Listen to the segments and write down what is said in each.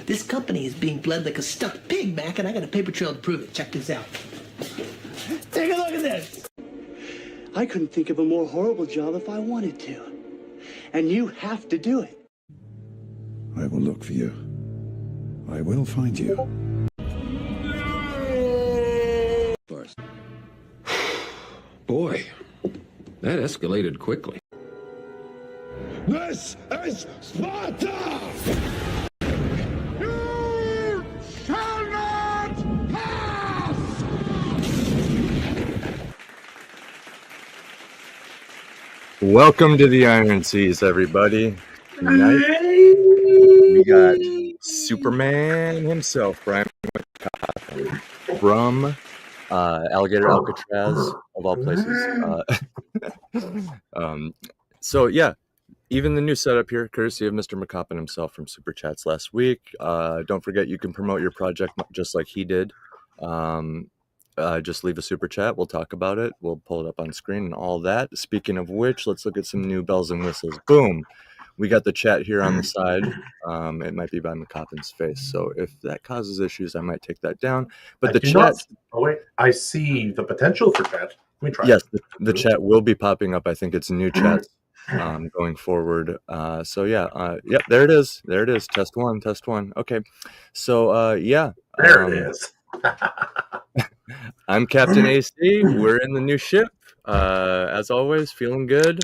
This company is being bled like a stuffed pig, Mac, and I got a paper trail to prove it. Check this out. Take a look at this. I couldn't think of a more horrible job if I wanted to. And you have to do it. I will look for you. I will find you. First. Boy, that escalated quickly. This is Sparta! You shall not pass! Welcome to the Iron Seas, everybody. Tonight, we got Superman himself, Brian McCoppin, from Alligator, Alcatraz, of all places. So, yeah, even the new setup here, courtesy of Mr. McCoppin himself from Super Chats last week. Don't forget, you can promote your project just like he did. Just leave a super chat. We'll talk about it. We'll pull it up on screen and all that. Speaking of which, let's look at some new bells and whistles. Boom. We got the chat here on the side. It might be by McCoppin's face. So if that causes issues, I might take that down. But the chat... Oh, wait. I see the potential for chat. Let me try. Yes, the chat will be popping up. I think it's new chats going forward. So, yeah. Yep, there it is. There it is. Test one. Okay. So, yeah. There it is. I'm Captain AC. We're in the new ship. As always, feeling good.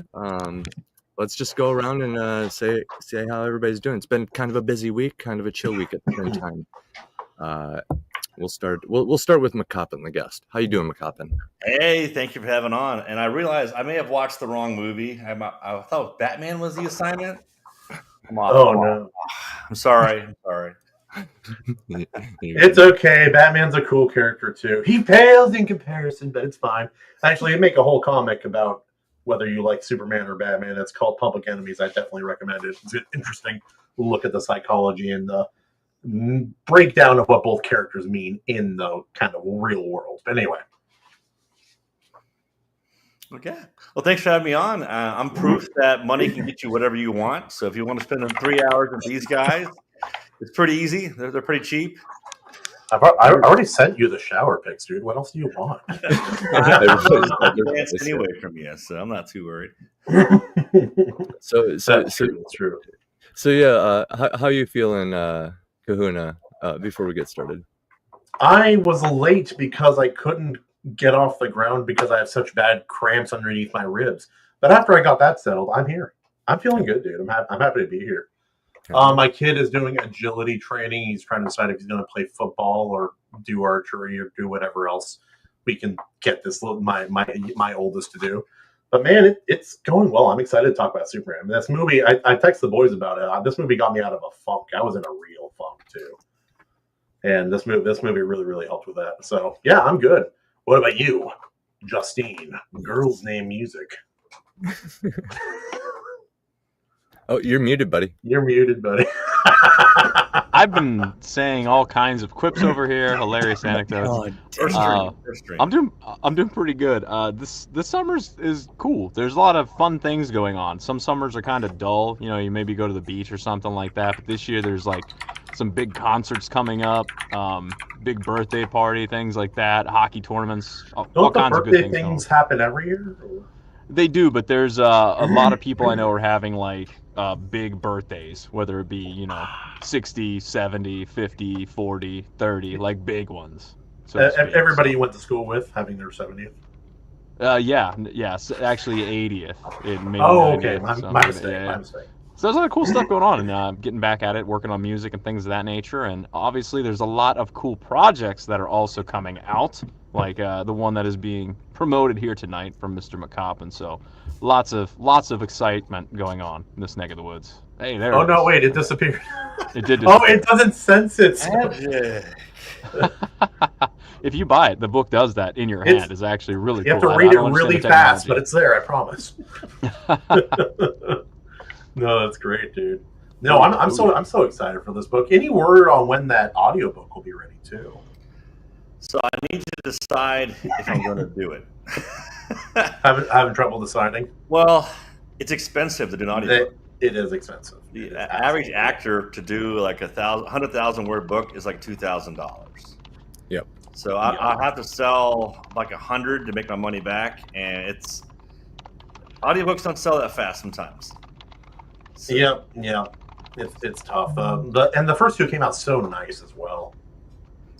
Let's just go around and say how everybody's doing. It's been kind of a busy week, kind of a chill week at the same time. We'll start with McCoppin, the guest. How you doing, McCoppin? Hey, thank you for having on. And I realized I may have watched the wrong movie. I thought Batman was the assignment. No. I'm sorry. It's okay. Batman's a cool character too. He pales in comparison, but it's fine. Actually, I make a whole comic about whether you like Superman or Batman. It's called Public Enemies. I definitely recommend it. It's an interesting look at the psychology and the breakdown of what both characters mean in the kind of real world. But anyway. Okay. Well, thanks for having me on. I'm proof that money can get you whatever you want. So if you want to spend 3 hours with these guys, it's pretty easy. They're pretty cheap. I already sent you the shower pics, dude. What else do you want? Advanced anyway from you, so I'm not too worried. That's true. So yeah, how you feeling, Kahuna? Before we get started, I was late because I couldn't get off the ground because I have such bad cramps underneath my ribs. But after I got that settled, I'm here. I'm feeling good, dude. I'm happy to be here. My kid is doing agility training. He's trying to decide if he's going to play football or do archery or do whatever else we can get this my oldest to do. But man, it's going well. I'm excited to talk about Superman. This movie, I text the boys about it. This movie got me out of a funk. I was in a real funk too, and this movie really, really helped with that. So yeah, I'm good. What about you, Justine? Girls Name Music. Oh, you're muted, buddy. You're muted, buddy. I've been saying all kinds of quips over here, hilarious anecdotes. I'm doing pretty good. This summer is cool. There's a lot of fun things going on. Some summers are kind of dull. You know, you maybe go to the beach or something like that. But this year there's like some big concerts coming up, big birthday party, things like that, hockey tournaments, all kinds of good things. Don't the birthday things happen every year? They do, but there's a lot of people I know are having like big birthdays, whether it be, 60, 70, 50, 40, 30, like big ones. So everybody you went to school with having their 70th? Yes, actually 80th. Okay, my mistake. So there's a lot of cool stuff going on, and getting back at it, working on music and things of that nature. And obviously there's a lot of cool projects that are also coming out, like the one that is being promoted here tonight from Mr. McCoppin. So lots of excitement going on in this neck of the woods. Hey, there. Oh no, wait, it disappeared. It did disappear. Oh, it doesn't sense it. If you buy it, the book does that in your hand. It's actually really cool. You have to read it really fast, but it's there, I promise. No, that's great, dude. No, I'm so excited for this book. Any word on when that audiobook will be ready too? So I need to decide if I'm going to do it. Having trouble deciding? Well, it's expensive to do an audiobook. It is expensive. The average actor to do like 100,000 word book is like $2,000. Yep. So I have to sell like 100 to make my money back, and audiobooks don't sell that fast sometimes. So, Yeah. It's tough. And the first two came out so nice as well.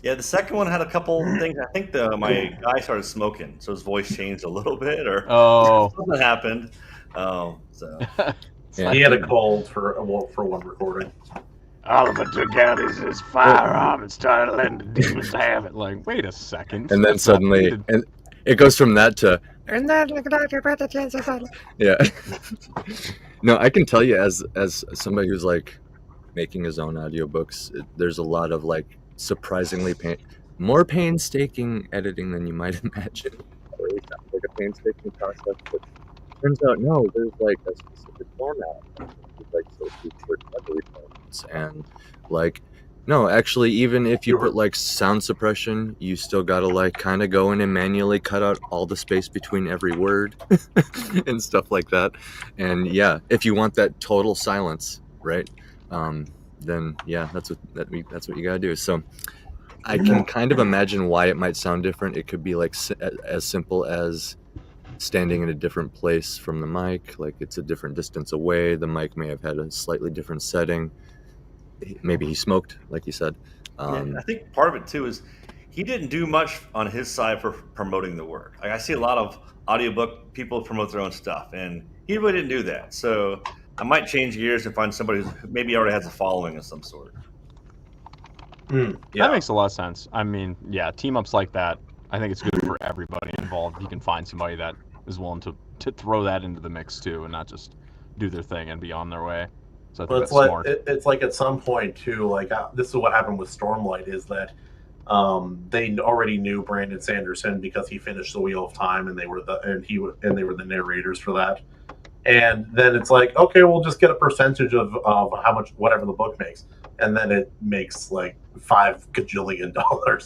yeah, the second one had a couple things. I think my guy started smoking, so his voice changed a little bit, or something happened. So Yeah. He had a cold for one recording. Oliver took out his firearm and started letting the demons have it. Like, wait a second. And then suddenly, and it goes from that to, and then yeah. No, I can tell you as somebody who's like making his own audiobooks, there's a lot of like surprisingly more painstaking editing than you might imagine. Or at least sounds like a painstaking process, but turns out no, there's like a specific format. It's like so short forms, and like no, actually, even if you put like sound suppression, you still gotta like kind of go in and manually cut out all the space between every word and stuff like that. And yeah, if you want that total silence, right? Then yeah, that's what you gotta do. So I can kind of imagine why it might sound different. It could be like as simple as standing in a different place from the mic, like it's a different distance away. The mic may have had a slightly different setting. Maybe he smoked, like you said. I think part of it too is he didn't do much on his side for promoting the work. Like I see a lot of audiobook people promote their own stuff, and he really didn't do that. So I might change gears and find somebody who maybe already has a following of some sort. That makes a lot of sense. I mean, yeah, team ups like that, I think it's good for everybody involved. You can find somebody that is willing to throw that into the mix too, and not just do their thing and be on their way. So I think that's smart. It's like at some point too, like this is what happened with Stormlight, is that they already knew Brandon Sanderson because he finished The Wheel of Time, and they were the narrators for that. And then it's like, okay, we'll just get a percentage of how much whatever the book makes, and then it makes like $5 gajillion,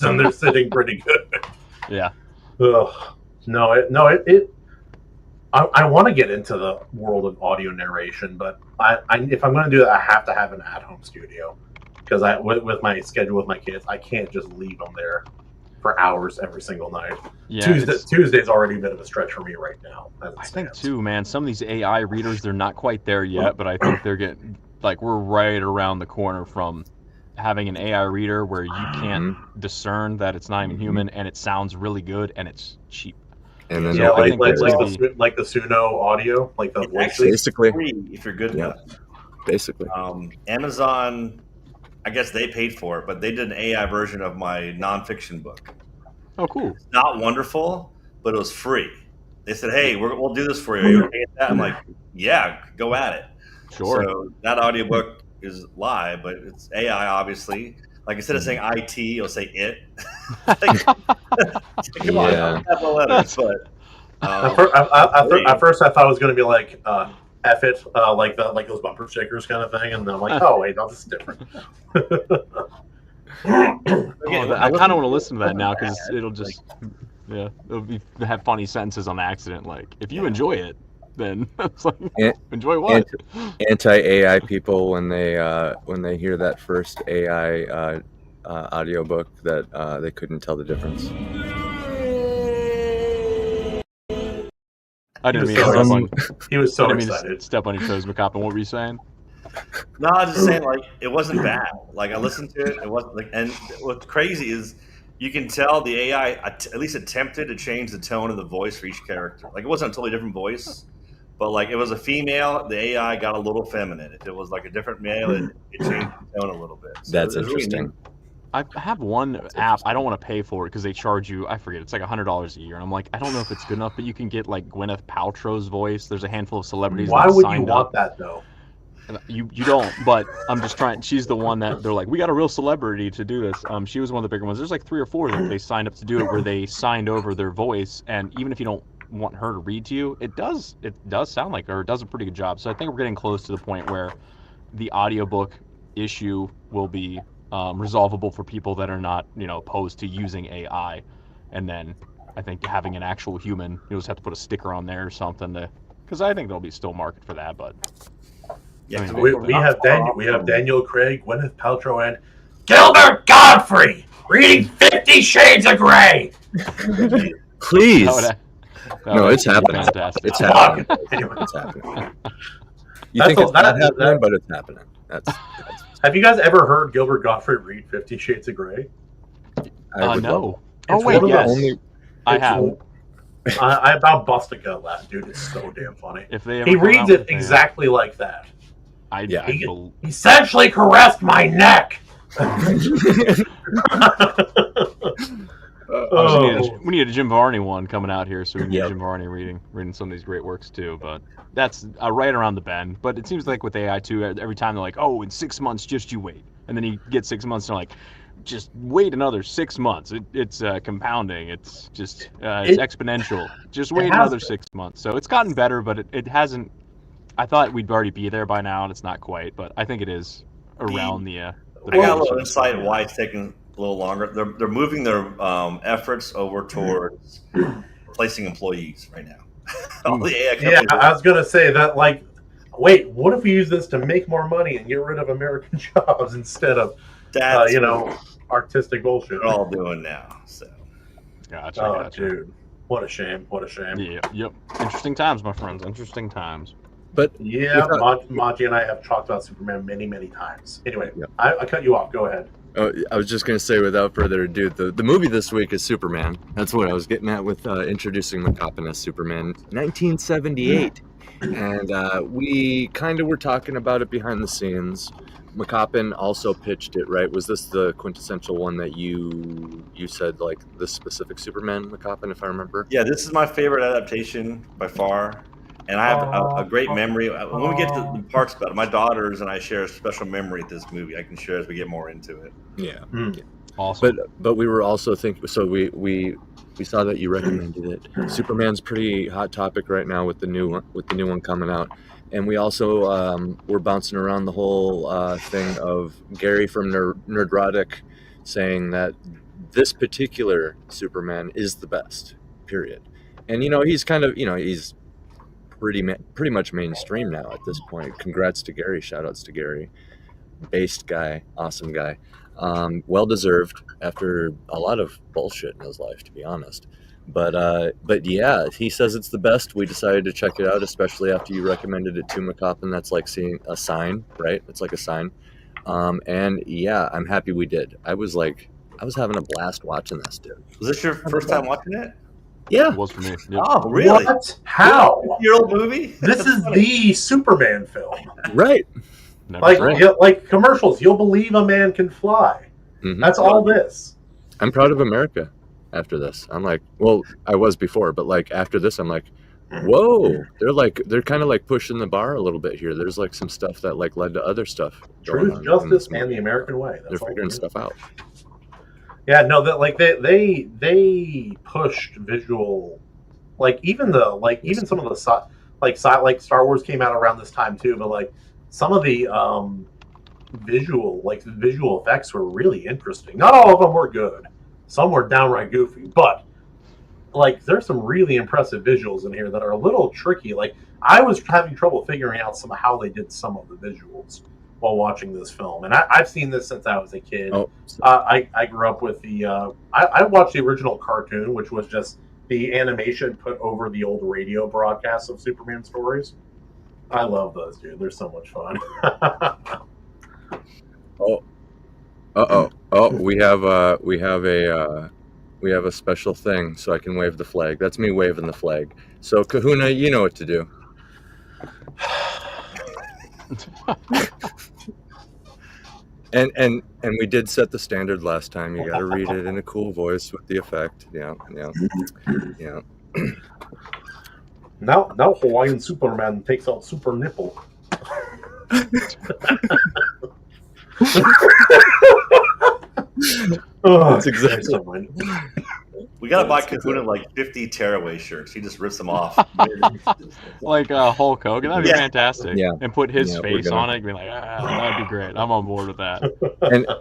and they're sitting pretty good. Yeah. Ugh. I want to get into the world of audio narration, but if I'm going to do that, I have to have an at-home studio, because with my schedule with my kids, I can't just leave them there for hours every single night. Yeah, Tuesday's already a bit of a stretch for me right now. I think too, man. Some of these AI readers, they're not quite there yet, but I think they're getting like we're right around the corner from having an AI reader where you can't discern that it's not even human, and it sounds really good and it's cheap. And then like the Suno audio, like the voice. Basically free if you're good enough. Basically. Amazon, I guess they paid for it, but they did an AI version of my nonfiction book. Oh, cool. It's not wonderful, but it was free. They said, hey, we'll do this for you. Are you okay with that? I'm like, yeah, go at it. Sure. So that audiobook is live, but it's AI, obviously. Like, instead of saying IT, you'll say it. Like, come on, capital letters. But at first, I thought it was going to be like F it, like those bumper stickers kind of thing, and then I'm like, oh wait, no, this is different. I kind of want to listen to that now because it'll just, have funny sentences on accident. Like, if you enjoy it, then it's like, enjoy what? Anti-AI people, when they hear that first AI audiobook, that they couldn't tell the difference. I didn't mean he was so excited. Step on your toes, McCoppin. What were you saying? No, I was just saying, like, it wasn't bad. Like, I listened to it. It wasn't like, and what's crazy is you can tell the AI at least attempted to change the tone of the voice for each character. Like, it wasn't a totally different voice, but like, it was a female, the AI got a little feminine. If it was like a different male, it changed the tone a little bit. So that's interesting. Really, I have one app. I don't want to pay for it because they charge you, I forget, it's like $100 a year. And I'm like, I don't know if it's good enough, but you can get like Gwyneth Paltrow's voice. There's a handful of celebrities Why that would signed you want up. that though? You don't, but I'm just trying. She's the one that they're like, we got a real celebrity to do this. She was one of the bigger ones. There's like 3 or 4 that they signed up to do it, where they signed over their voice, and even if you don't want her to read to you, it does sound like her. It does a pretty good job. So I think we're getting close to the point where the audiobook issue will be resolvable for people that are not, opposed to using AI. And then I think having an actual human, you'll just have to put a sticker on there or something because I think there'll be still market for that. But Yeah, We have Daniel Craig, Gwyneth Paltrow, and Gilbert Godfrey reading 50 Shades of Grey. Please. No, it's happening. Fantastic. It's happening. Anyway. It's happening. You think it's not happening, but it's happening. That's Have you guys ever heard Gilbert Godfrey read 50 Shades of Grey? No. It's Wait, one of the yes. only- I have. I about bust a gut laugh, dude. It's so damn funny. If they ever He come reads out it with exactly like that. He Essentially caressed my neck. We need a Jim Varney one coming out here, so we need Jim Varney reading some of these great works too. But that's right around the bend. But it seems like with AI too, every time they're like, "Oh, in 6 months, just you wait," and then you get 6 months, and they're like, "Just wait another 6 months." It's compounding. It's just it's exponential. Just wait another 6 months. So it's gotten better, but it hasn't. I thought we'd already be there by now, and it's not quite. But I think it is around the. I got a little insight on why it's taking a little longer. They're moving their efforts over towards replacing employees right now. All the AI companies I was gonna say that. Like, wait, what if we use this to make more money and get rid of American jobs instead of, artistic bullshit? They're all doing now. So, gotcha. Dude, what a shame! What a shame! Yeah, yep. Interesting times, my friends. Interesting times. But yeah, Monty and I have talked about Superman many, many times. Anyway, I cut you off. Go ahead. Oh, I was just going to say, without further ado, the movie this week is Superman. That's what I was getting at with introducing McCoppin as Superman. 1978. And we kind of were talking about it behind the scenes. McCoppin also pitched it, right? Was this the quintessential one that you said, like, the specific Superman, McCoppin, if I remember? yeah, this is my favorite adaptation by far. And I have a great memory. When we get to the parts about it, my daughters and I share a special memory at this movie I can share as we get more into it. Yeah. Awesome. But we were also thinking, so we saw that you recommended it. Superman's pretty hot topic right now with the new one coming out. And we also were bouncing around the whole thing of Gary from Nerdrotic saying that this particular Superman is the best, period. And, he's kind of, he's pretty much mainstream now at this point. Congrats to Gary. Shout outs to Gary. Based guy. Awesome guy. Well deserved after a lot of bullshit in his life, to be honest. But yeah, he says it's the best. We decided to check it out, especially after you recommended it to McCoppin. That's like seeing a sign, right? It's like a sign. And yeah, I'm happy we did. I was having a blast watching this, dude. Was this your first time watching it? Yeah. It was for me. Yep. Oh, really? What? How? 50-year-old movie? This is the Superman film. Right. Like commercials. You'll believe a man can fly. Mm-hmm. That's all this. I'm proud of America after this. I'm like, well, I was before, but like after this, I'm like, whoa, they're kind of like pushing the bar a little bit here. There's like some stuff that like led to other stuff. Truth, justice, and the American way. They're figuring stuff out. Yeah, no, that like they pushed visual, like even some of the like Star Wars came out around this time too, but like some of the visual effects were really interesting. Not all of them were good. Some were downright goofy, but like there's some really impressive visuals in here that are a little tricky. Like I was having trouble figuring out how they did some of the visuals while watching this film, and I've seen this since I was a kid. I grew up with I watched the original cartoon, which was just the animation put over the old radio broadcasts of Superman stories. I love those, dude. They're so much fun. We have a special thing, so I can wave the flag. That's me waving the flag. So Kahuna, you know what to do. And we did set the standard last time. You got to read it in a cool voice with the effect. Yeah. Now Hawaiian Superman takes out super nipple. That's exactly. We gotta buy Kahuna like 50 tearaway shirts. He just rips them off. Like Hulk Hogan, that'd be fantastic. Yeah. And put his face on it, and be like, that'd be great. I'm on board with that.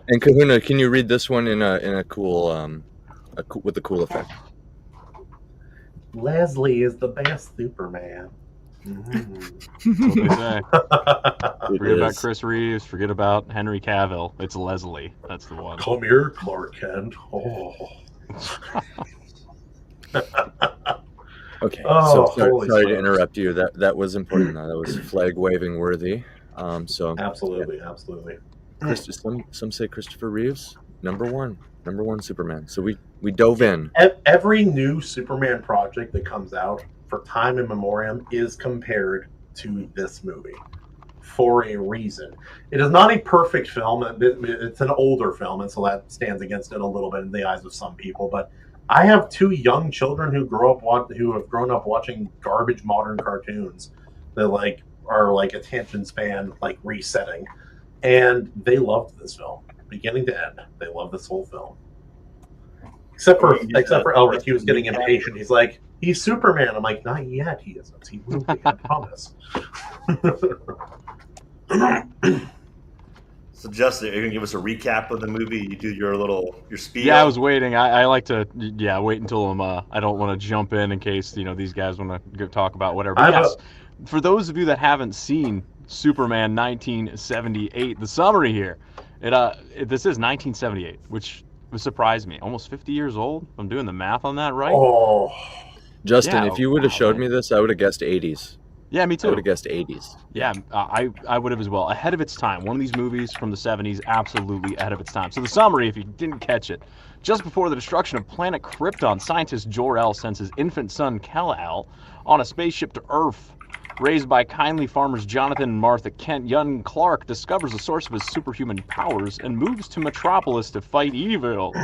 And Kahuna, can you read this one in a cool with a cool effect? Leslie is the best Superman. That's what they say. Forget about is. Chris Reeves. Forget about Henry Cavill. It's Leslie. That's the one. Come here, Clark Kent. Oh. Okay, Oh, so sorry holy to smokes. interrupt you. That was important. That was flag waving worthy. So Absolutely. some say Christopher Reeves, number one Superman. So we dove in. Every new Superman project that comes out for time immemorial is compared to this movie for a reason. It is not a perfect film. It's an older film, and so that stands against it a little bit in the eyes of some people. But I have 2 young children who have grown up watching garbage modern cartoons that are attention span resetting, and they loved this film beginning to end. They love this whole film. Except for Elric, he was getting impatient. He's like, he's Superman. I'm like, not yet. He isn't. He will be. I promise. So, Justin, are you gonna give us a recap of the movie? You do your spiel. Yeah, I was waiting. I like to wait until I don't want to jump in case these guys want to talk about whatever. But yes, for those of you that haven't seen Superman 1978, the summary here, this is 1978, which would surprise me. Almost 50 years old. If I'm doing the math on that right. Oh, Justin, if you would have showed me this, I would have guessed 80s. Yeah, me too. I would have guessed 80s. Yeah, I would have as well. Ahead of its time. One of these movies from the 70s, absolutely ahead of its time. So the summary, if you didn't catch it, just before the destruction of planet Krypton, scientist Jor-El sends his infant son Kal-El on a spaceship to Earth. Raised by kindly farmers Jonathan and Martha Kent, young Clark discovers the source of his superhuman powers and moves to Metropolis to fight evil.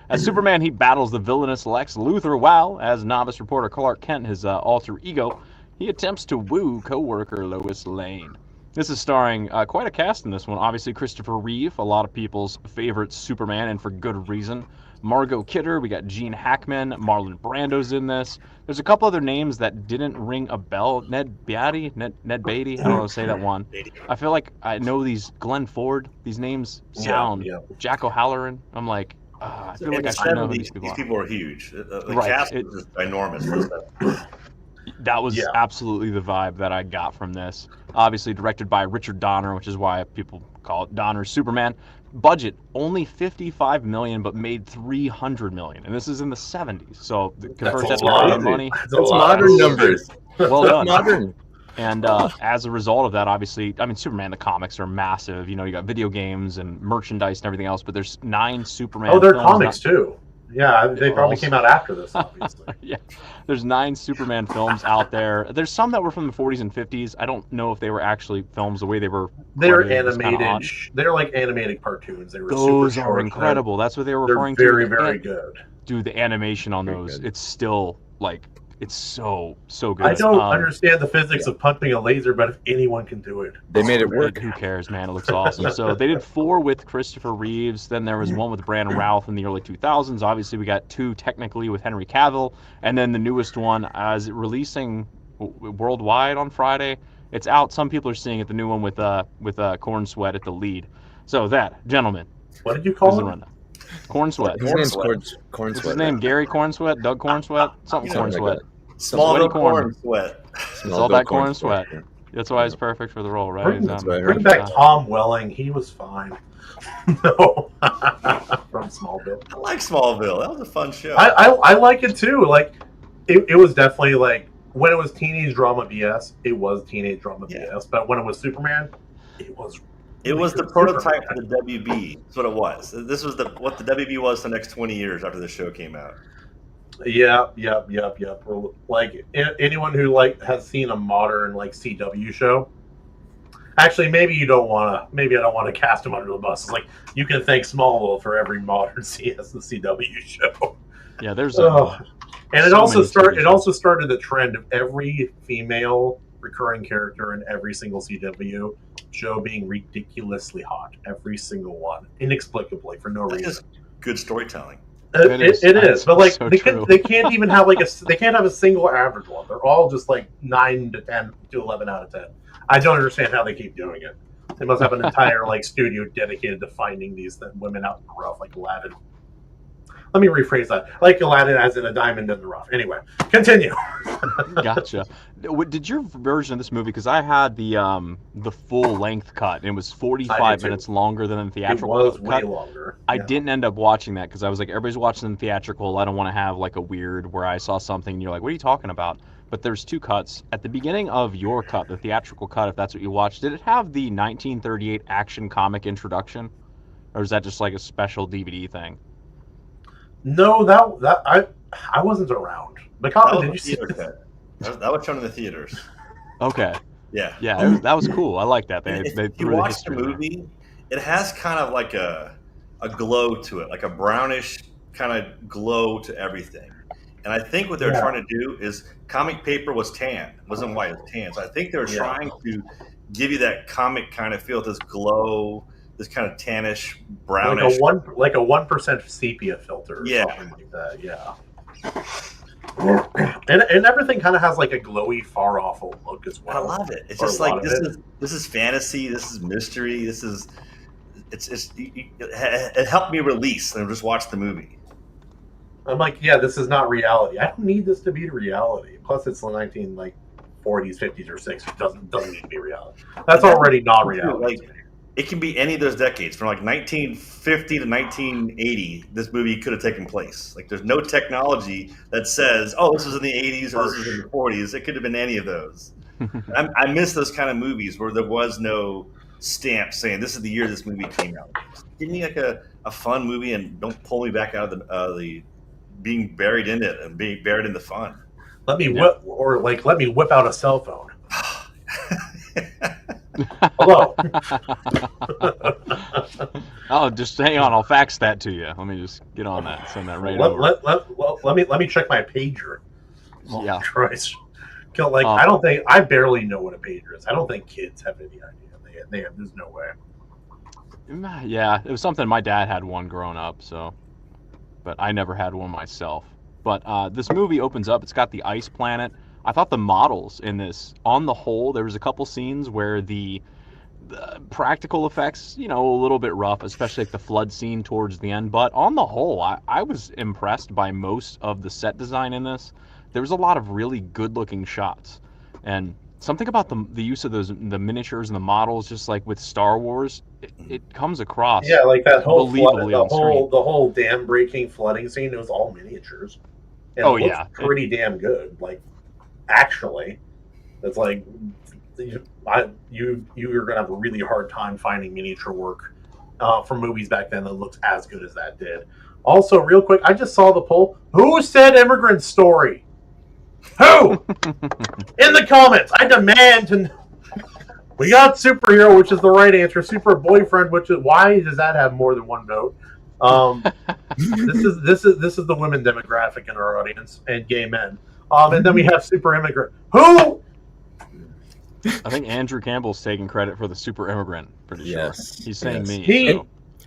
As Superman, he battles the villainous Lex Luthor, while, as novice reporter Clark Kent, his alter ego, he attempts to woo co-worker Lois Lane. This is starring quite a cast in this one. Obviously, Christopher Reeve, a lot of people's favorite Superman, and for good reason. Margot Kidder, we got Gene Hackman, Marlon Brando's in this. There's a couple other names that didn't ring a bell. Ned Beatty, I don't know how to say that one. I feel like I know these. Glenn Ford, these names sound. Yeah. Jack O'Halloran. I'm like, I feel like I should know who these people are. These people are huge. The Right. cast is enormous. That was absolutely the vibe that I got from this. Obviously directed by Richard Donner, which is why people call it Donner's Superman. Budget only $55 million, but made $300 million, and this is in the 70s. So convert that to money. That's modern numbers. Well done. Modern. And as a result of that, obviously, I mean, Superman, the comics are massive. You got video games and merchandise and everything else, but there's 9 Superman they're films. comics too. Yeah, they probably came out after this, obviously. Yeah, there's 9 Superman films out there. There's some that were from the 40s and 50s. I don't know if they were actually films the way they were. They're animated. They're like animated cartoons. They were those super are short. incredible. That's what they were referring to. They're very good. Dude, the animation on those, it's still it's so good. I don't understand the physics of punching a laser, but if anyone can do it, they made it work. Who cares, man? It looks awesome. So they did 4 with Christopher Reeves. Then there was one with Brandon Routh in the early 2000s. Obviously, we got 2 technically with Henry Cavill, and then the newest one is releasing worldwide on Friday. It's out. Some people are seeing it. The new one with Corn Sweat at the lead. So that, gentlemen. What did you call it? Corn Sweat. His name's Corn What's Sweat. his name? Gary Corn Sweat? Doug Corn Sweat? Something Corn Sweat. Small corn sweat. It's all about corn sweat. That's why he's perfect for the role, right? Bring back Tom Welling. He was fine. No, from Smallville. I like Smallville. That was a fun show. I like it too. It was definitely when it was teenage drama BS. It was teenage drama BS. But when it was Superman, it was. It was the prototype for the WB. That's what it was. This was what the WB was the next 20 years after the show came out. Yep. Anyone who has seen a modern CW show. Actually, maybe I don't want to cast him under the bus. It's you can thank Smallville for every modern CW show. Yeah, there's and it also started the trend of every female recurring character in every single CW show being ridiculously hot. Every single one, inexplicably for no reason. Just good storytelling. It is, but so they can't even have they can't have a single average one. They're all just 9 to 10 to 11 out of 10. I don't understand how they keep doing it. They must have an entire studio dedicated to finding these women out in the rough, like Aladdin. Let me rephrase that. Like Aladdin as in a diamond in the rough. Anyway, continue. Gotcha. Did your version of this movie? Because I had the full length cut. And it was 45 minutes longer than the theatrical cut. It was way longer. I didn't end up watching that because I was like, everybody's watching the theatrical. I don't want to have like a weird where I saw something and you're like, what are you talking about? But there's two cuts. At the beginning of your cut, the theatrical cut, if that's what you watched, did it have the 1938 Action comic introduction, or is that just like a special DVD thing? No, that I wasn't around. McCoppin, did you see that? That was shown in the theaters. Okay. Yeah. Yeah, that was cool. I like that. If you watch the movie, it has kind of like a glow to it, like a brownish kind of glow to everything. And I think what they're trying to do is comic paper was tan. It wasn't white, it was tan. So I think they're trying to give you that comic kind of feel, this glow, this kind of tannish, brownish. Like a 1% sepia filter or something like that, And everything kind of has like a glowy, far off look as well. I love it. It's just like this is fantasy. This is mystery. It helped me release and just watch the movie. I'm like, this is not reality. I don't need this to be reality. Plus, it's the 1940s, 50s, or 60s. It doesn't need to be reality. That's already not reality. Like, it can be any of those decades, from like 1950 to 1980. This movie could have taken place. Like, there's no technology that says, "Oh, this was in the 80s or this was in the 40s." It could have been any of those. I miss those kind of movies where there was no stamp saying this is the year this movie came out. Just give me like a fun movie and don't pull me back out of the being buried in it and being buried in the fun. Let me whip out a cell phone. Hello. Oh, just hang on. I'll fax that to you. Let me just get on that. Send that right over. Let me check my pager. Oh, yeah. Christ. I barely know what a pager is. I don't think kids have any idea. They have. There's no way. Yeah, it was something. My dad had one growing up, but I never had one myself. But this movie opens up. It's got the ice planet. I thought the models in this, on the whole, there was a couple scenes where the practical effects, a little bit rough, especially like the flood scene towards the end. But on the whole, I was impressed by most of the set design in this. There was a lot of really good-looking shots, and something about the use of the miniatures and the models, just like with Star Wars, it comes across. Yeah, like that whole believably the whole dam breaking flooding scene. It was all miniatures. And it looks pretty damn good. Like, actually, it's like you're gonna have a really hard time finding miniature work from movies back then that looks as good as that did. Also, real quick, I just saw the poll. Who said Immigrant Story? Who? In the comments, I demand to know. We got superhero, which is the right answer. Super boyfriend, which is why does that have more than one vote? This is the women demographic in our audience and gay men. And then we have super immigrant. Who? I think Andrew Campbell's taking credit for the super immigrant. Pretty sure. Yes. He's saying me.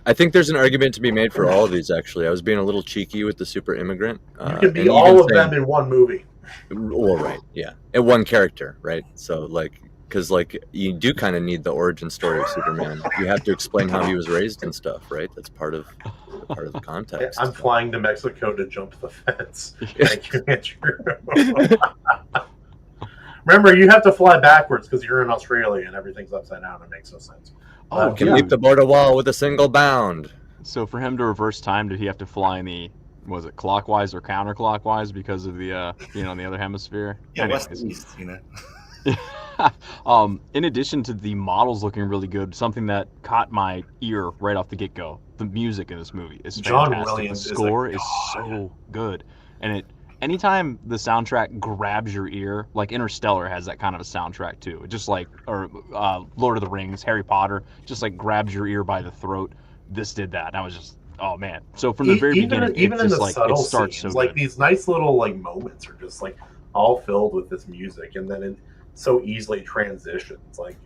I think there's an argument to be made for all of these. Actually, I was being a little cheeky with the super immigrant. You can be all of them in one movie. Well, right, yeah, and one character, right? So, because you do kind of need the origin story of Superman. You have to explain how he was raised and stuff, right? That's part of the context. I'm flying to Mexico to jump the fence. Thank you, Andrew. Remember, you have to fly backwards because you're in Australia and everything's upside down. It makes no sense. Can leap the border wall with a single bound. So for him to reverse time, did he have to fly in the, was it clockwise or counterclockwise because of the in the other hemisphere? Yeah, west and east, In addition to the models looking really good, something that caught my ear right off the get-go, the music in this movie is fantastic. John Williams, the score is so good, and anytime the soundtrack grabs your ear, like Interstellar has that kind of a soundtrack too. It just like, or Lord of the Rings, Harry Potter, just like grabs your ear by the throat. This did that, and I was just, oh man. So from the very beginning, even in the like, subtle it starts scenes, so like good. these nice little like moments are just like all filled with this music, and then it so easily transitions. Like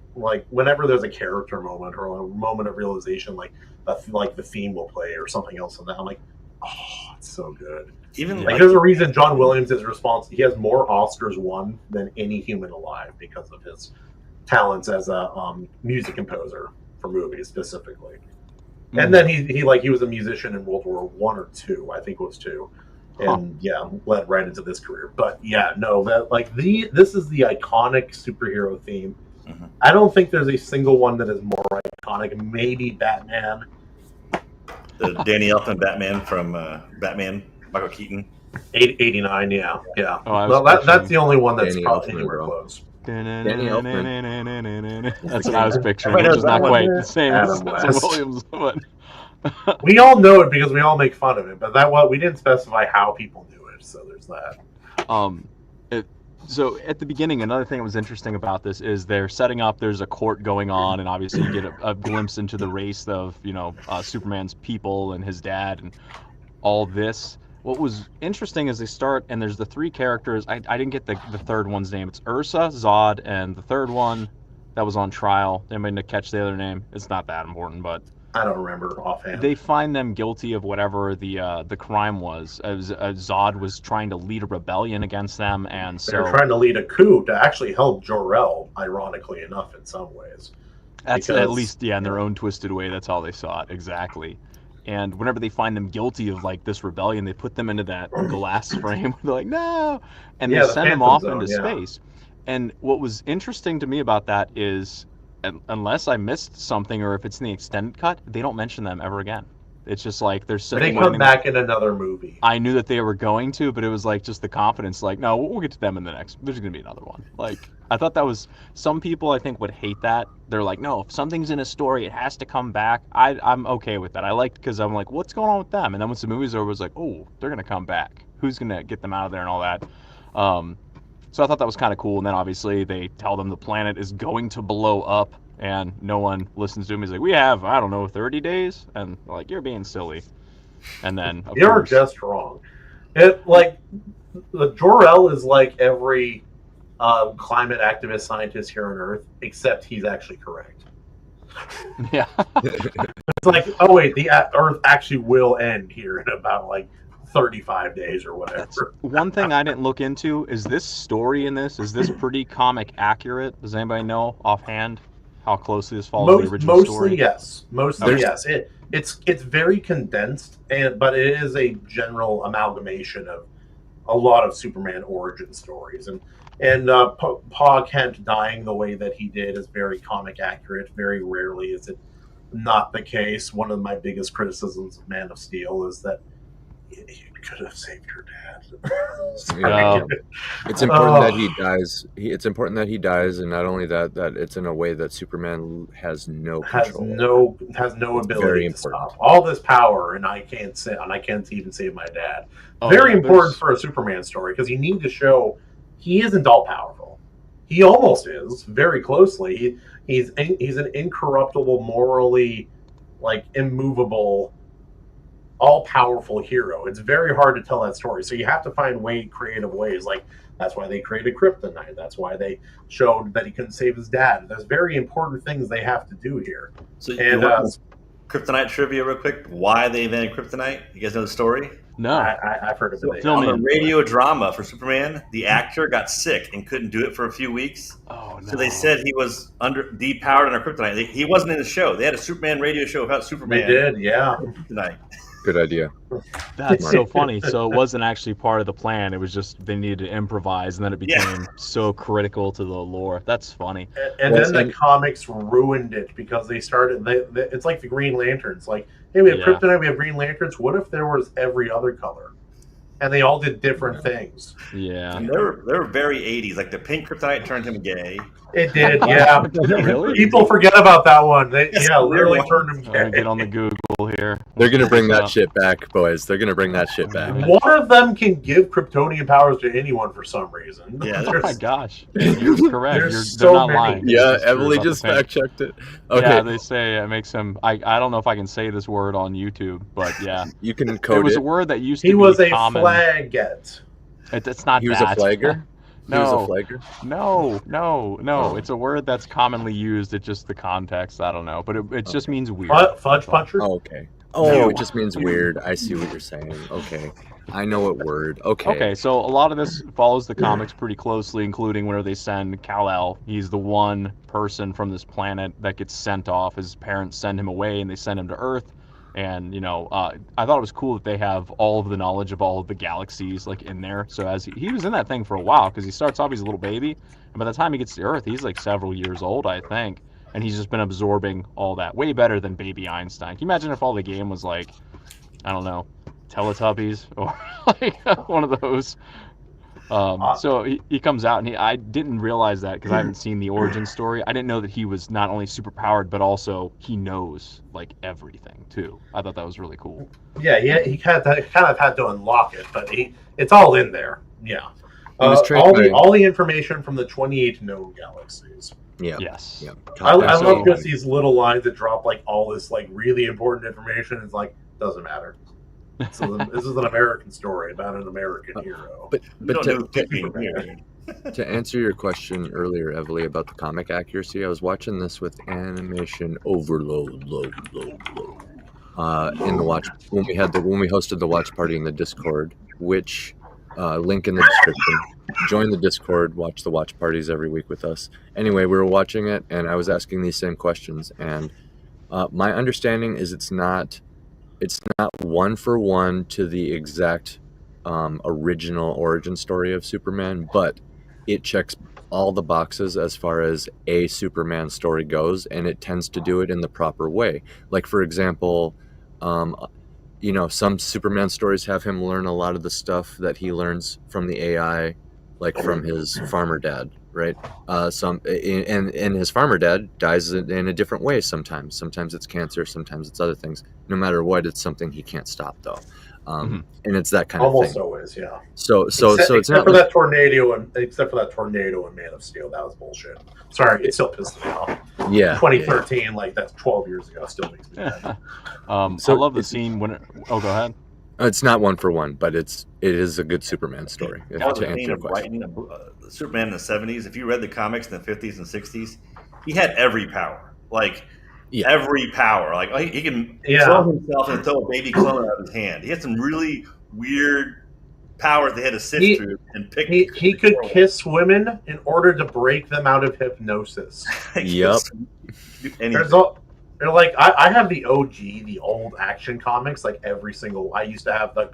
whenever there's a character moment or a moment of realization, like the theme will play or something else, and I'm like, oh, it's so good. Even there's a reason John Williams is responsible. He has more Oscars won than any human alive because of his talents as a music composer for movies specifically. And then he was a musician in World War I or II, I think it was II. And led right into this career. But this is the iconic superhero theme. Mm-hmm. I don't think there's a single one that is more iconic. Maybe Batman. The Danny Elfman Batman from Batman, Michael Keaton. 89, yeah. Oh, well, that's the only one that's Danny probably Elfman, anywhere bro. close. Danny Elfman. That's what I was picturing, which is not quite the same as Adam West. Williams. But We all know it because we all make fun of it, but we didn't specify how people knew it, so there's that. So at the beginning, another thing that was interesting about this is they're setting up. There's a court going on, and obviously you get a glimpse into the race of Superman's people and his dad and all this. What was interesting is they start, and there's the three characters. I didn't get the third one's name. It's Ursa, Zod, and the third one that was on trial. Anybody catch the other name? It's not that important, but I don't remember offhand. they find them guilty of whatever the crime was. Zod was trying to lead a rebellion against them, and so they're trying to lead a coup to actually help Jor-El, ironically enough, in some ways. that's because- at least in their own twisted way. That's how they saw it exactly. And whenever they find them guilty of this rebellion, they put them into that glass frame. They're like, no, and they the send them Phantom off Zone, into yeah. space. And what was interesting to me about that is, unless I missed something or if it's in the extended cut, they don't mention them ever again. It's just like they're sitting. They come back in another movie. I knew that they were going to, but it was just the confidence. No, we'll get to them in the next. There's going to be another one. I thought that was. Some people I think would hate that. They're like, no, if something's in a story, it has to come back. I'm okay with that. I liked because I'm like, what's going on with them? And then once the movie's over, it was like, oh, they're going to come back. Who's going to get them out of there and all that? So I thought that was kind of cool. And then obviously they tell them the planet is going to blow up. And no one listens to him. He's like, we have, 30 days? And they're like, you're being silly. And then, of You're course, just wrong. The Jor-El is like every climate activist scientist here on Earth, except he's actually correct. yeah. It's like, oh wait, the Earth actually will end here in about 35 days or whatever. One thing I didn't look into is this story in this. Is this pretty comic accurate? Does anybody know offhand how closely this follows the original story? Mostly yes. It's very condensed, but it is a general amalgamation of a lot of Superman origin stories. And Pa Kent dying the way that he did is very comic accurate. Very rarely is it not the case. One of my biggest criticisms of Man of Steel is that you could have saved your dad. Yeah. It's important that he dies. It's important that he dies, and not only that it's in a way that Superman has no control. Has no ability very to important. stop all this power, and I can't even save my dad. Oh, Very yeah, important for a Superman story because you need to show he isn't all powerful. He almost is very closely. He's an incorruptible, morally immovable, all-powerful hero. It's very hard to tell that story, so you have to find creative ways. That's why they created Kryptonite. That's why they showed that he couldn't save his dad. There's very important things they have to do here. So you want Kryptonite trivia real quick? Why they invented Kryptonite? You guys know the story? No. I've heard of it. Film On the in. radio drama for Superman, the actor got sick and couldn't do it for a few weeks. Oh, no. So they said he was depowered under Kryptonite. He wasn't in the show. They had a Superman radio show about Superman. They did, yeah. Kryptonite. Good idea. That's so funny. So it wasn't actually part of the plan. It was just they needed to improvise, and then it became so critical to the lore. That's funny. And then the comics ruined it because they started. It's like the Green Lanterns. Hey, we have Kryptonite, we have Green Lanterns. What if there was every other color? And they all did different things. Yeah. And they were very 80s. The pink Kryptonite turned him gay. It did, yeah. Really? People forget about that one. They literally turned him gay. Get on the Google here. They're gonna bring that shit back, boys. They're gonna bring that shit back. One of them can give Kryptonian powers to anyone for some reason. Yeah, Oh my gosh, you're correct. there's They're so not many. lying. Yeah, It's true Emily about the just pink. fact checked it. Okay, Yeah, they say it makes him. I don't know if I can say this word on YouTube, but yeah, you can it code was it. a word that used to He be was a common. flaggett. It's not He was that. a flagger. He was a No, flagger. no. Oh. It's a word that's commonly used. It's just the context. I don't know, but it just means weird. Fudge puncher? Oh, okay. Oh, it just means weird. I see what you're saying. Okay, I know what word. Okay. Okay, so a lot of this follows the comics pretty closely, including whenever they send Kal-El. He's the one person from this planet that gets sent off. His parents send him away, and they send him to Earth And I thought it was cool that they have all of the knowledge of all of the galaxies like in there. So as he was in that thing for a while, because he starts off, he's a little baby, and by the time he gets to Earth, he's like several years old, I think, and he's just been absorbing all that way better than baby Einstein. Can you imagine if all the game was like, I don't know, Teletubbies or like one of those? So he comes out, and I didn't realize that because I haven't seen the origin story. I didn't know that he was not only super powered, but also he knows like everything too. I thought that was really cool. Yeah, he kind of had to unlock it, but it's all in there. Yeah, all the information from the 28 known galaxies. Yeah. Yes. Yeah. I love just these little lines that drop like all this like really important information. It's like doesn't matter. So this is an American story about an American hero. But to answer your question earlier, Evalie, about the comic accuracy, I was watching this with animation overload, load. In the watch when we hosted the watch party in the Discord, which link in the description. Join the Discord, watch the watch parties every week with us. Anyway, we were watching it, and I was asking these same questions, and my understanding is it's not one for one to the exact original origin story of Superman, but it checks all the boxes as far as a Superman story goes, and it tends to do it in the proper way. Like, for example, some Superman stories have him learn a lot of the stuff that he learns from the AI, like from his farmer dad, right? And his farmer dad dies in a different way sometimes. Sometimes it's cancer, sometimes it's other things. No matter what, it's something he can't stop, though. And it's that kind of thing. Almost always, yeah. So it's except for that tornado and Man of Steel, that was bullshit. Sorry, it still pisses me off. Yeah, 2013, like that's 12 years ago, still makes me mad. I love the scene when. Go ahead. It's not one for one, but it is a good Superman story. To answer your question, Superman in the 70s. If you read the comics in the 50s and 60s, he had every power. Every power. Like he can throw himself and throw a baby clone out of his hand. He had some really weird powers they had to sift through and pick. He could kiss women in order to break them out of hypnosis. Yep. They're like I have the OG, the old Action comics, like every single. I used to have like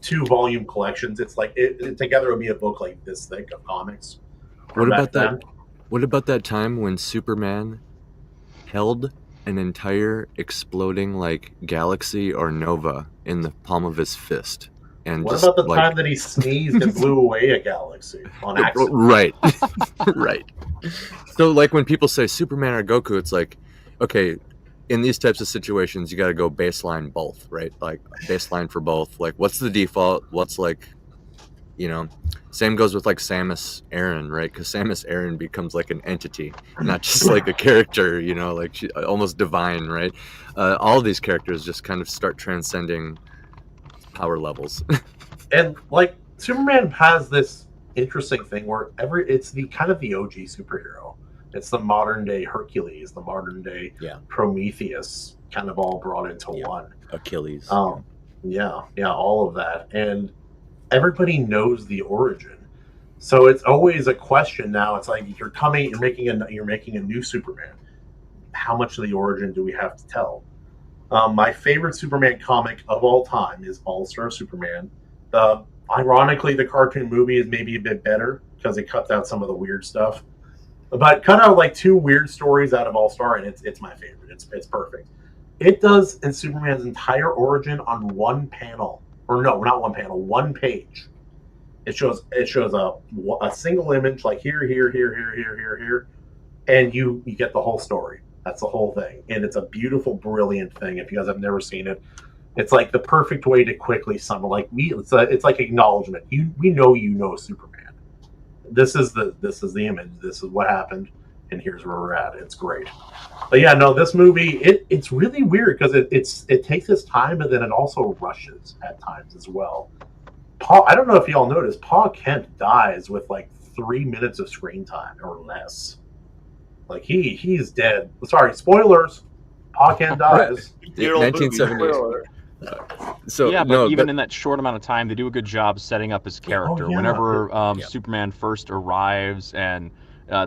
2-volume collections. It's like it together would be a book like this thick of comics. What about that? What about that time when Superman held an entire exploding like galaxy or nova in the palm of his fist? And what about the time that he sneezed and blew away a galaxy on accident? Right, right. So like when people say Superman or Goku, it's like, okay, in these types of situations, you got to go baseline both, right? Like baseline for both. Like, what's the default? What's like, same goes with like Samus Aran, right? Because Samus Aran becomes like an entity, not just like a character, like she almost divine, right? All of these characters just kind of start transcending power levels. And like Superman has this interesting thing where it's the kind of the OG superhero. It's the modern day Hercules, the modern day Prometheus, kind of all brought into one. Achilles. All of that, and everybody knows the origin. So it's always a question now. It's like you're making a new Superman. How much of the origin do we have to tell? My favorite Superman comic of all time is All-Star Superman. Ironically, the cartoon movie is maybe a bit better because it cuts out some of the weird stuff. But cut out like 2 weird stories out of All-Star, and it's my favorite. It's perfect. It does in Superman's entire origin on one panel, or no, not one panel, one page. It shows a single image, like here, and you get the whole story. That's the whole thing, and it's a beautiful, brilliant thing. If you guys have never seen it, it's like the perfect way to quickly sum. Like it's like acknowledgement. We know Superman. This is the image. This is what happened, and here's where we're at. It's great. But yeah, no, this movie it's really weird because it takes its time, but then it also rushes at times as well. I don't know if y'all noticed, Pa Kent dies with like 3 minutes of screen time or less. Like he's dead. Sorry, spoilers. Pa Kent dies. 1970s. In that short amount of time, they do a good job setting up his character. Whenever Superman first arrives and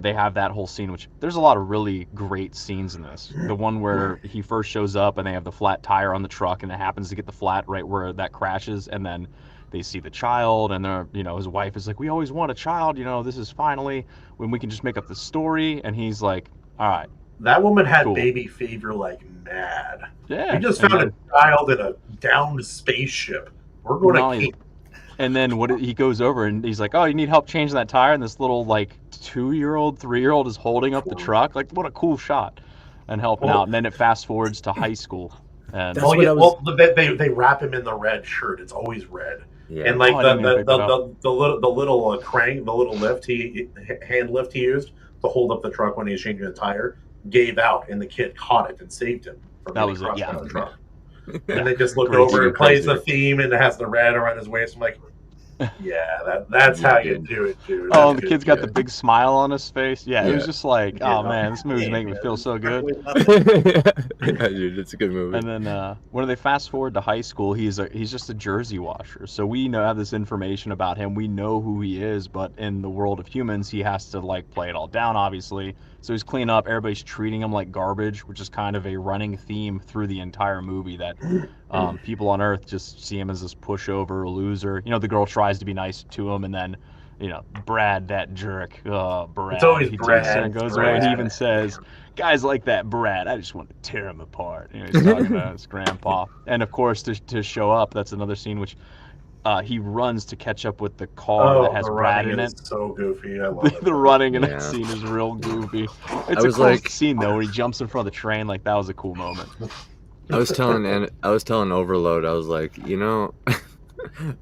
they have that whole scene, which there's a lot of really great scenes in this. The one where he first shows up and they have the flat tire on the truck, and it happens to get the flat right where that crashes, and then they see the child, and they're, his wife is like, we always want a child, this is finally when we can just make up the story, and he's like, all right. That woman had cool. baby fever like mad. Yeah. We just found a child in a downed spaceship. We're going to keep. And then he goes over and he's like, oh, you need help changing that tire? And this little 2-year-old, 3-year-old is holding up the truck. Like, what a cool shot, and helping out. And then it fast forwards to high school. And they wrap him in the red shirt. It's always red. Yeah. And the little crank, the little hand lift he used to hold up the truck when he was changing the tire gave out, and the kid caught it and saved him from getting crushed by the truck. And they just look over and plays the theme, and it has the red around his waist. I'm like, yeah, that's how you do it, dude. Oh, the kid's got the big smile on his face. Yeah, it was just like, oh man, this movie's making me feel so good. Yeah, dude, it's a good movie. And then when they fast forward to high school, he's just a jersey washer. So we have this information about him. We know who he is, but in the world of humans, he has to play it all down, obviously. So he's cleaning up. Everybody's treating him like garbage, which is kind of a running theme through the entire movie, that people on Earth just see him as this pushover, loser. The girl tries to be nice to him, and then, Brad, that jerk. Oh, Brad. It's always Brad. And goes away, and he even says, guys like that Brad, I just want to tear him apart. He's talking about his grandpa. And, of course, to show up, that's another scene which... he runs to catch up with the car that has Brad in it. So goofy. I love it. The running in that scene is real goofy. It's a cool scene though, where he jumps in front of the train. That was a cool moment. I was telling Overload, I was like,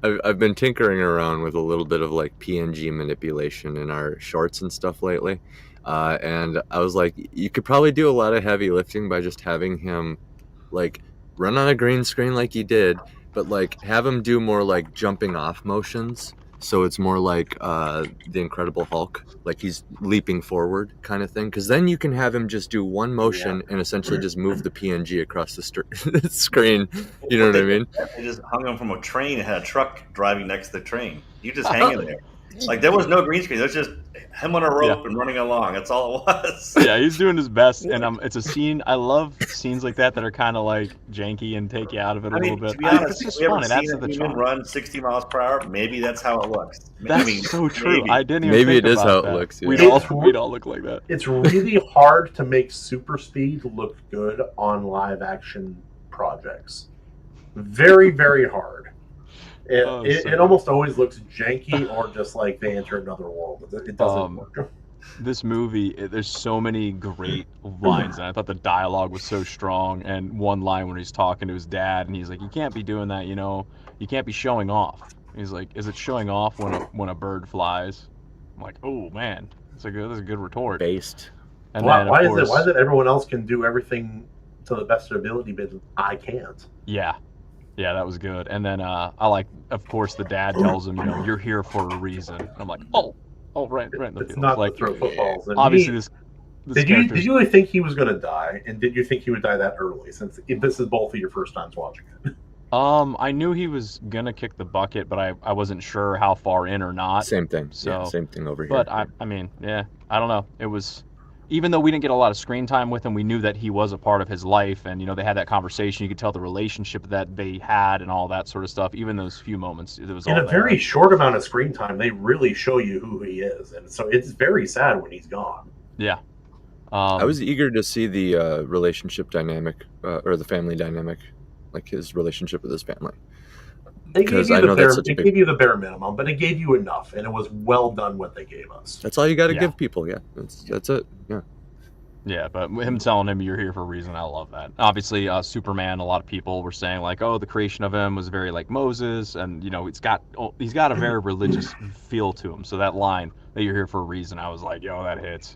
I've been tinkering around with a little bit of PNG manipulation in our shorts and stuff lately, and I was like, you could probably do a lot of heavy lifting by just having him run on a green screen like he did, but have him do more jumping off motions, so it's more like the Incredible Hulk, he's leaping forward kind of thing, because then you can have him just do one motion and essentially just move the PNG across the screen. You know what I mean? They just hung him from a train and had a truck driving next to the train. You just hanging there. There was no green screen. There was just him on a rope and running along. That's all it was. Yeah, he's doing his best, and it's a scene. I love scenes like that are kind of janky and take you out of it a little bit. To be honest, it's just we funny. That's the human run 60 miles per hour. Maybe that's how it looks. That's so true. Maybe. I didn't even maybe think it is about how that. it looks. Yeah. We'd all look like that. It's really hard to make super speed look good on live action projects. Very, very hard. It almost always looks janky, or just like they enter another world. It doesn't work. This movie, there's so many great lines, and I thought the dialogue was so strong. And one line when he's talking to his dad, and he's like, "You can't be doing that, you can't be showing off." He's like, "Is it showing off when a bird flies?" I'm like, "Oh man, that's a good retort." Based. And why is it everyone else can do everything to the best of their ability, but I can't? Yeah, that was good. And then I like, of course, the dad tells him, you're here for a reason. I'm like, oh, right in the It's field. not to throw footballs. And obviously, this did you really think he was going to die? And did you think he would die that early? Since this is both of your first times watching it. I knew he was gonna kick the bucket, but I wasn't sure how far in or not. Same thing. So same thing over here. But I mean, I don't know. It was. Even though we didn't get a lot of screen time with him, we knew that he was a part of his life, and they had that conversation. You could tell the relationship that they had and all that sort of stuff. Even those few moments, it was in a very short amount of screen time. They really show you who he is, and so it's very sad when he's gone. Yeah, I was eager to see the relationship dynamic or the family dynamic, his relationship with his family. Because I know that's such a big... It gave you the bare minimum, but it gave you enough, and it was well done what they gave us. That's all you got to give people. Yeah, that's it. Yeah. Yeah, but him telling him you're here for a reason, I love that. Obviously, Superman. A lot of people were saying oh, the creation of him was very like Moses, and he's got a very religious feel to him. So that line that you're here for a reason, I was like, yo, that hits.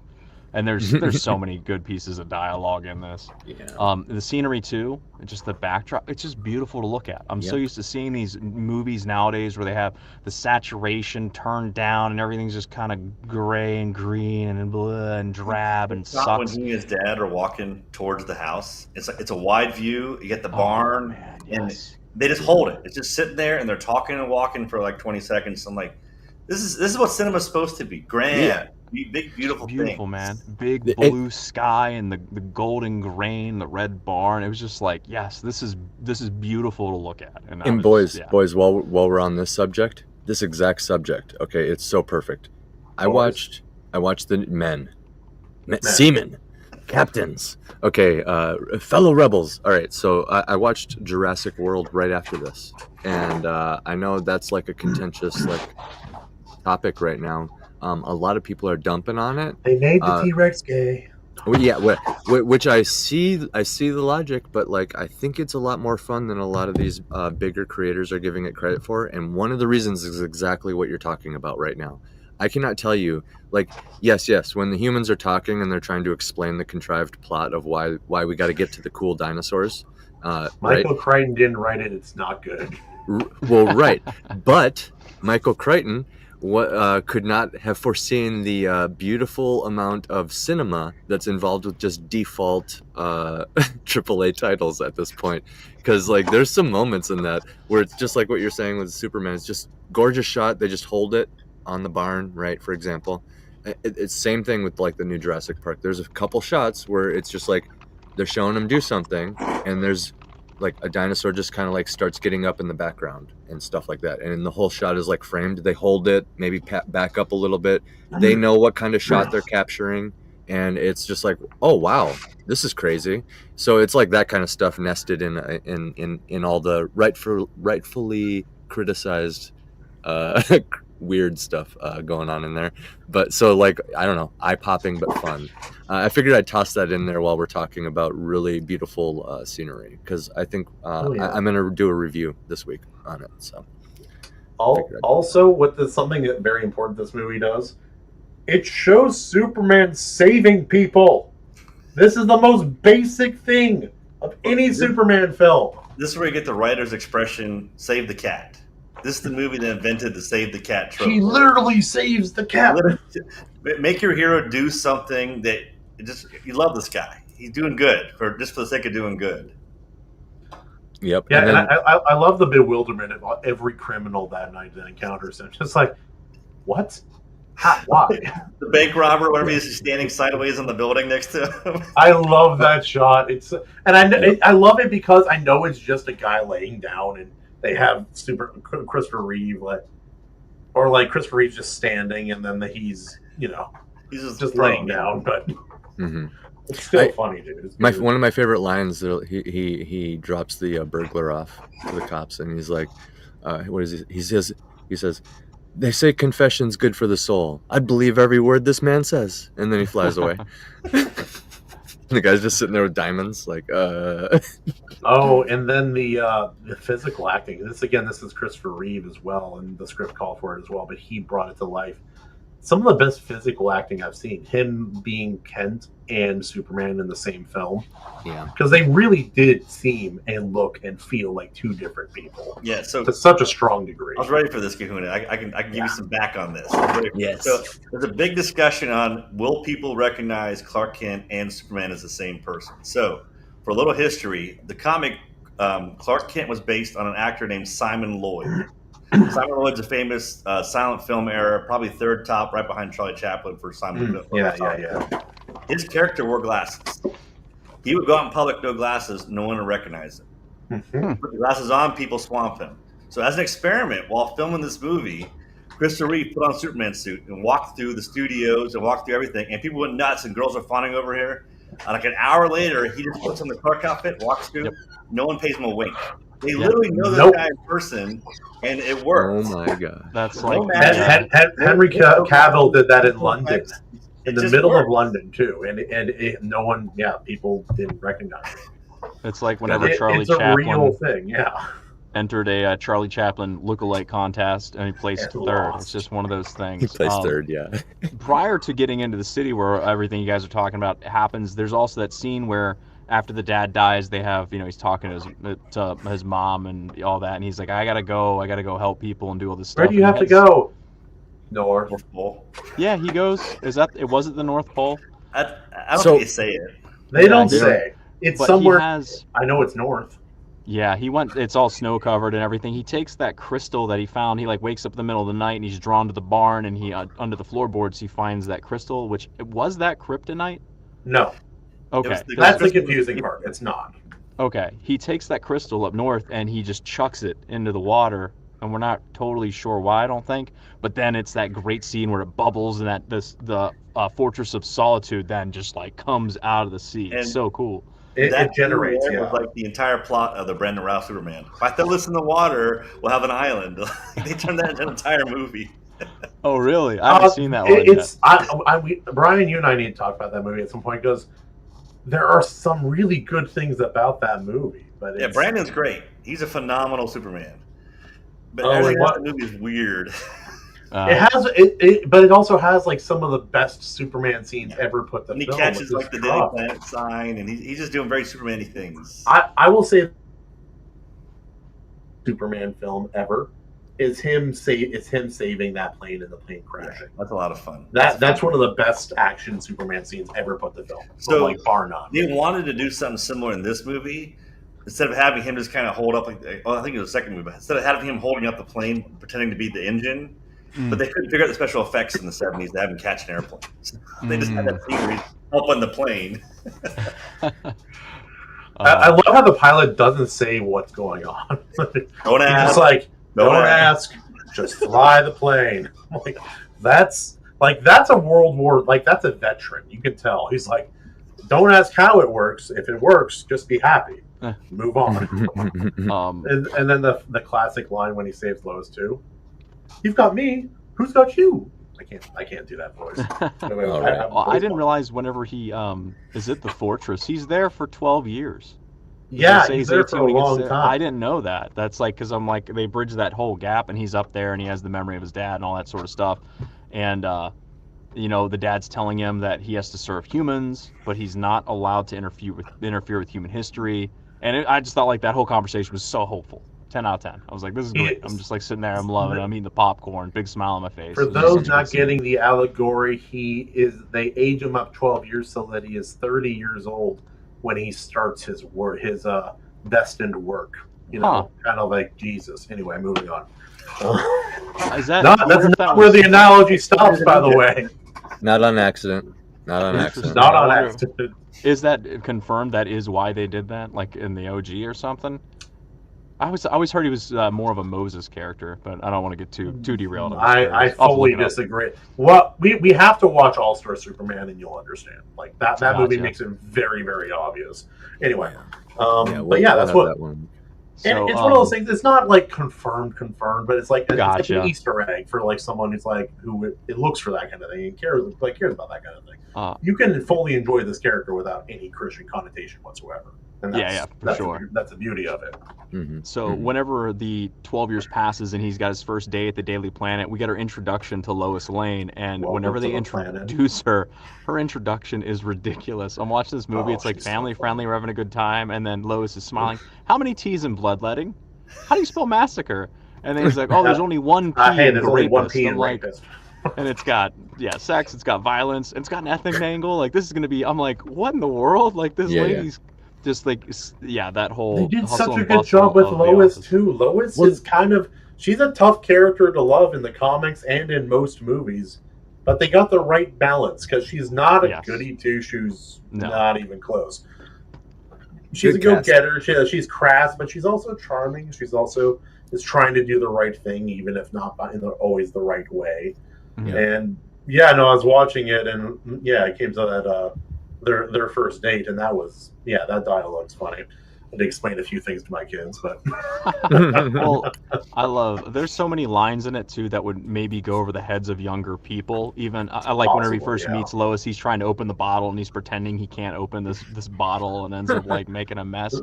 And there's so many good pieces of dialogue in this. Yeah. The scenery too, just the backdrop, it's just beautiful to look at. I'm so used to seeing these movies nowadays where they have the saturation turned down and everything's just kind of gray and green and blah and drab and sucks. When he and his dad are walking towards the house, it's a wide view. You get the barn, man, and they just hold it. It's just sitting there, and they're talking and walking for 20 seconds. I'm like, this is what cinema's supposed to be. Grand. big beautiful beautiful, thing. man. Big blue sky and the golden grain, the red barn. It was just like, yes, this is beautiful to look at. And boys, while we're on this subject, this exact subject, okay, it's so perfect. I watched the men. Seamen, captains. Okay, fellow rebels. All right, so I watched Jurassic World right after this, and I know that's like a contentious topic right now. A lot of people are dumping on it. They made the T-Rex gay. Well, yeah, which I see the logic, but like I think it's a lot more fun than a lot of these bigger creators are giving it credit for. And one of the reasons is exactly what you're talking about right now. I cannot tell you, like, yes, when the humans are talking and they're trying to explain the contrived plot of why we got to get to the cool dinosaurs. Michael Crichton didn't write it. It's not good. Well, right, but Michael Crichton could not have foreseen the beautiful amount of cinema that's involved with just default AAA titles at this point. Because like there's some moments in that where it's just like what you're saying with Superman. It's just gorgeous shot. They just hold it on the barn, right? For example, it's same thing with like the new Jurassic Park. There's a couple shots where it's just like they're showing them do something, and there's like a dinosaur just kind of like starts getting up in the background and stuff like that, and the whole shot is like framed. They hold it, maybe back up a little bit. They know what kind of shot they're capturing, and it's just like, oh wow, this is crazy. So it's like that kind of stuff nested in all the rightfully criticized weird stuff going on in there. But so like, I don't know, eye-popping but fun. I figured I'd toss that in there while we're talking about really beautiful scenery, because I think I'm going to do a review this week on it. So also, something that very important this movie does, it shows Superman saving people. This is the most basic thing of any Superman film. This is where you get the writer's expression, save the cat. This is the movie that invented the save the cat trope. He literally saves the cat. Make your hero do something that you love this guy. He's doing good for the sake of doing good. Yep. Yeah, and I love the bewilderment of every criminal that night that encounters him. Just like, what? Why? The bank robber, whatever he is, standing sideways on the building next to him. I love that shot. I love it because I know it's just a guy laying down, and they have Christopher Reeve, or Christopher Reeve's just standing, and then he's just laying down, but it's still funny, dude. One of my favorite lines, he drops the burglar off to the cops, and he's like, what is it? He says, they say confession's good for the soul. I'd believe every word this man says. And then he flies away. The guy's just sitting there with diamonds, like, Oh, and then the physical acting. This is Christopher Reeve as well, and the script called for it as well, but he brought it to life. Some of the best physical acting I've seen, him being Kent and Superman in the same film. Yeah. Because they really did seem and look and feel like two different people. Yeah, so to such a strong degree. I was ready for this, Kahuna. I can give you some back on this. Yes. So there's a big discussion on will people recognize Clark Kent and Superman as the same person. So for a little history, the comic Clark Kent was based on an actor named Simon Lloyd. Simon Lloyd's a famous silent film era, probably third top, right behind Charlie Chaplin for Simon. Yeah. His character wore glasses. He would go out in public, no glasses, no one would recognize him. Put the glasses on, people swamp him. So as an experiment, while filming this movie, Christopher Reeve put on Superman's suit and walked through the studios and walked through everything, and people went nuts, and girls are fawning over here. Like an hour later, he just puts on the Clark outfit, walks through. No one pays him a wink. They literally know this guy in person, and it works. Oh my god, that's like Henry Cavill did that in London, in the middle of London too, and no one, people didn't recognize it. It's like whenever Charlie Chaplin, a real thing, entered a Charlie Chaplin lookalike contest and he placed third. It's just one of those things. He placed third, yeah. Prior to getting into the city where everything you guys are talking about happens, there's also that scene where after the dad dies, they have, he's talking to his mom and all that, and he's like, I gotta go help people and do all this stuff. Where do you have to go? North Pole. Yeah, he goes. Was it the North Pole? I don't think they say it. They don't say. It's but somewhere. I know it's north. Yeah, he went. It's all snow covered and everything. He takes that crystal that he found. He like wakes up in the middle of the night and he's drawn to the barn and he under the floorboards he finds that crystal. Which was that kryptonite? No. Okay, That's the confusing part. It's not. Okay, he takes that crystal up north and he just chucks it into the water, and we're not totally sure why. I don't think, but then it's that great scene where it bubbles and the Fortress of Solitude then just like comes out of the sea. It's so cool. It generates. Was like the entire plot of the Brandon Routh Superman. If I throw this in the water, we'll have an island. They turned that into an entire movie. Oh, really? I haven't seen that one yet. Brian, you and I need to talk about that movie at some point because there are some really good things about that movie. But Brandon's great. He's a phenomenal Superman. But everything about the movie is weird. It has but it also has like some of the best Superman scenes ever put. And he catches like the Daily Planet sign, and he's just doing very Superman-y things. I will say, Superman film ever is him saving that plane in the plane crashing. Yeah, that's a lot of fun. That's one of the best action Superman scenes ever put to film. So like bar none. They wanted to do something similar in this movie. Instead of having him just kind of hold up, I think it was the second movie. Instead of having him holding up the plane, pretending to be the engine, but they couldn't figure out the special effects in the 70s to have him catch an airplane. So they just had that scene where he's up on the plane. I love how the pilot doesn't say what's going on. Don't ask. Just don't ask. Just fly the plane. Like that's a World War. Like that's a veteran. You can tell. He's like, don't ask how it works. If it works, just be happy. Move on. And then the classic line when he saves Lois too. You've got me. Who's got you? I can't do that voice. I didn't realize whenever he is at the fortress, he's there for 12 years. Yeah, he's there for a long time. I didn't know that. That's like because I'm like they bridge that whole gap, and he's up there, and he has the memory of his dad and all that sort of stuff, and the dad's telling him that he has to serve humans, but he's not allowed to interfere with human history, and I just thought like that whole conversation was so hopeful. 10 out of 10. I was like, this is great. I'm just like sitting there, I'm loving it. I'm eating the popcorn, big smile on my face. For those not getting the allegory, they age him up 12 years so that he is 30 years old when he starts his destined work. Kind of like Jesus. Anyway, moving on. Is that that's not where the analogy stops, by the way. Not on accident. Not on accident. Not on accident. Is that confirmed? That is why they did that, like in the OG or something? I always heard he was more of a Moses character, but I don't want to get too derailed. I fully disagree. Well, we have to watch All-Star Superman, and you'll understand. Like that movie makes it very, very obvious. Anyway, but yeah, that's what. That one. And it's one of those things. It's not like confirmed, but it's like, it's like an Easter egg for like someone who's like it looks for that kind of thing and cares about that kind of thing. You can fully enjoy this character without any Christian connotation whatsoever. And that's sure. That's the beauty of it. Mm-hmm. So whenever the 12 years passes and he's got his first day at the Daily Planet, we get our introduction to Lois Lane. And whenever they introduce her introduction is ridiculous. I'm watching this movie. It's like family friendly. We're having a good time. And then Lois is smiling. How many T's in bloodletting? How do you spell massacre? And then he's like, oh, there's only one P in there's only one P in rapist. And it's got sex. It's got violence. And it's got an ethnic angle. Like this is going to be, I'm like, what in the world? Like this lady's... Just like that whole. They did such a good job with Lois too. Lois is she's a tough character to love in the comics and in most movies, but they got the right balance because she's not a goody two shoes, not even close. She's a go-getter. She's crass, but she's also charming. She's also is trying to do the right thing, even if not always the right way. Mm-hmm. And I was watching it, and it came to that. Their first date, and that was that dialogue's funny. I had to explain a few things to my kids, but well, there's so many lines in it too that would maybe go over the heads of younger people. Even I like whenever he first meets Lois, he's trying to open the bottle and he's pretending he can't open this bottle and ends up like making a mess.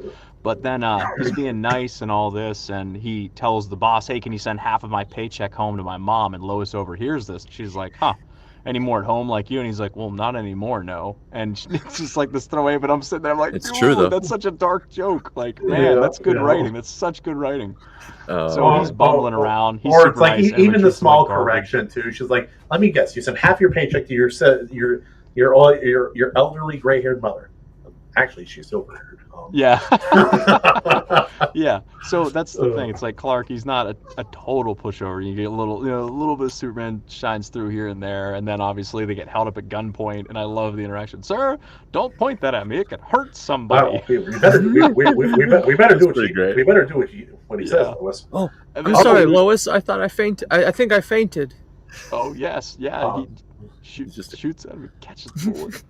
But then he's being nice and all this, and he tells the boss, "Hey, can you send half of my paycheck home to my mom?" And Lois overhears this. She's like, "Huh. Any more at home like you?" And he's like, "Well, not anymore, no." And it's just like this throwaway, but I'm sitting there, I'm like, it's true though. That's such a dark joke. Like, man, that's good writing. That's such good writing. So he's bumbling around. He's it's like even the small correction too. She's like, "Let me guess, you sent half your paycheck to your elderly gray-haired mother." Actually, she's silver-haired. Yeah. Yeah. So that's the thing. It's like Clark, he's not a total pushover. You get a little bit of Superman shines through here and there, and then obviously they get held up at gunpoint, and I love the interaction. Sir, don't point that at me. It could hurt somebody. Wow, we better do what he says, Lois. Oh, I'm sorry, Lois. I thought I fainted. I think I fainted. Oh yes, yeah. He shoots at him, catches the bullet.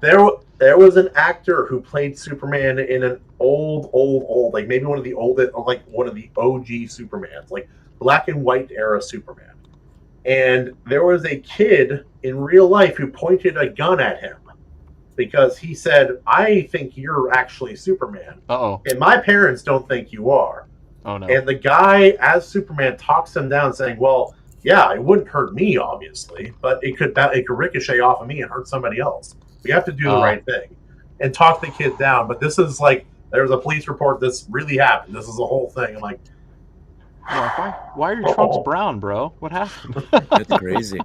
There was an actor who played Superman in an old, like maybe one of the OG Supermans, like black and white era Superman. And there was a kid in real life who pointed a gun at him because he said, "I think you're actually Superman." Uh-oh. And my parents don't think you are. Oh no. And the guy, as Superman, talks him down, saying, "Well, yeah, it wouldn't hurt me, obviously, but it could ricochet off of me and hurt somebody else. We have to do the right thing," and talk the kid down. But this is like, there was a police report. This really happened. This is a whole thing. I'm like, why are your trunks brown, bro? What happened? That's crazy.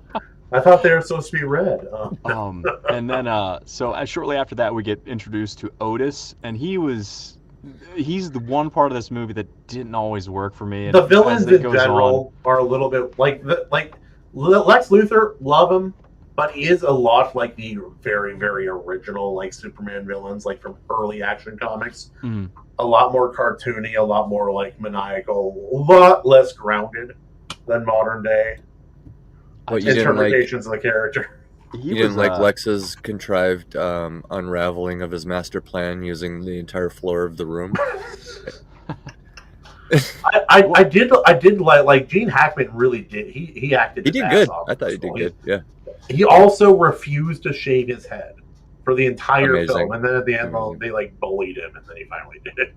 I thought they were supposed to be red. And then shortly after that, we get introduced to Otis, and he's the one part of this movie that didn't always work for me. And the villains in general are a little bit like Lex Luthor. Love him, but he is a lot like the very, very original like Superman villains, like from early Action Comics. Mm-hmm. A lot more cartoony, a lot more like maniacal, a lot less grounded than modern day interpretations of the character. You didn't like Lex's contrived unraveling of his master plan using the entire floor of the room? I did like Gene Hackman really did. He acted. He did good. I thought he did good. Yeah. He also refused to shave his head for the entire film, and then at the end they like bullied him, and then he finally did it.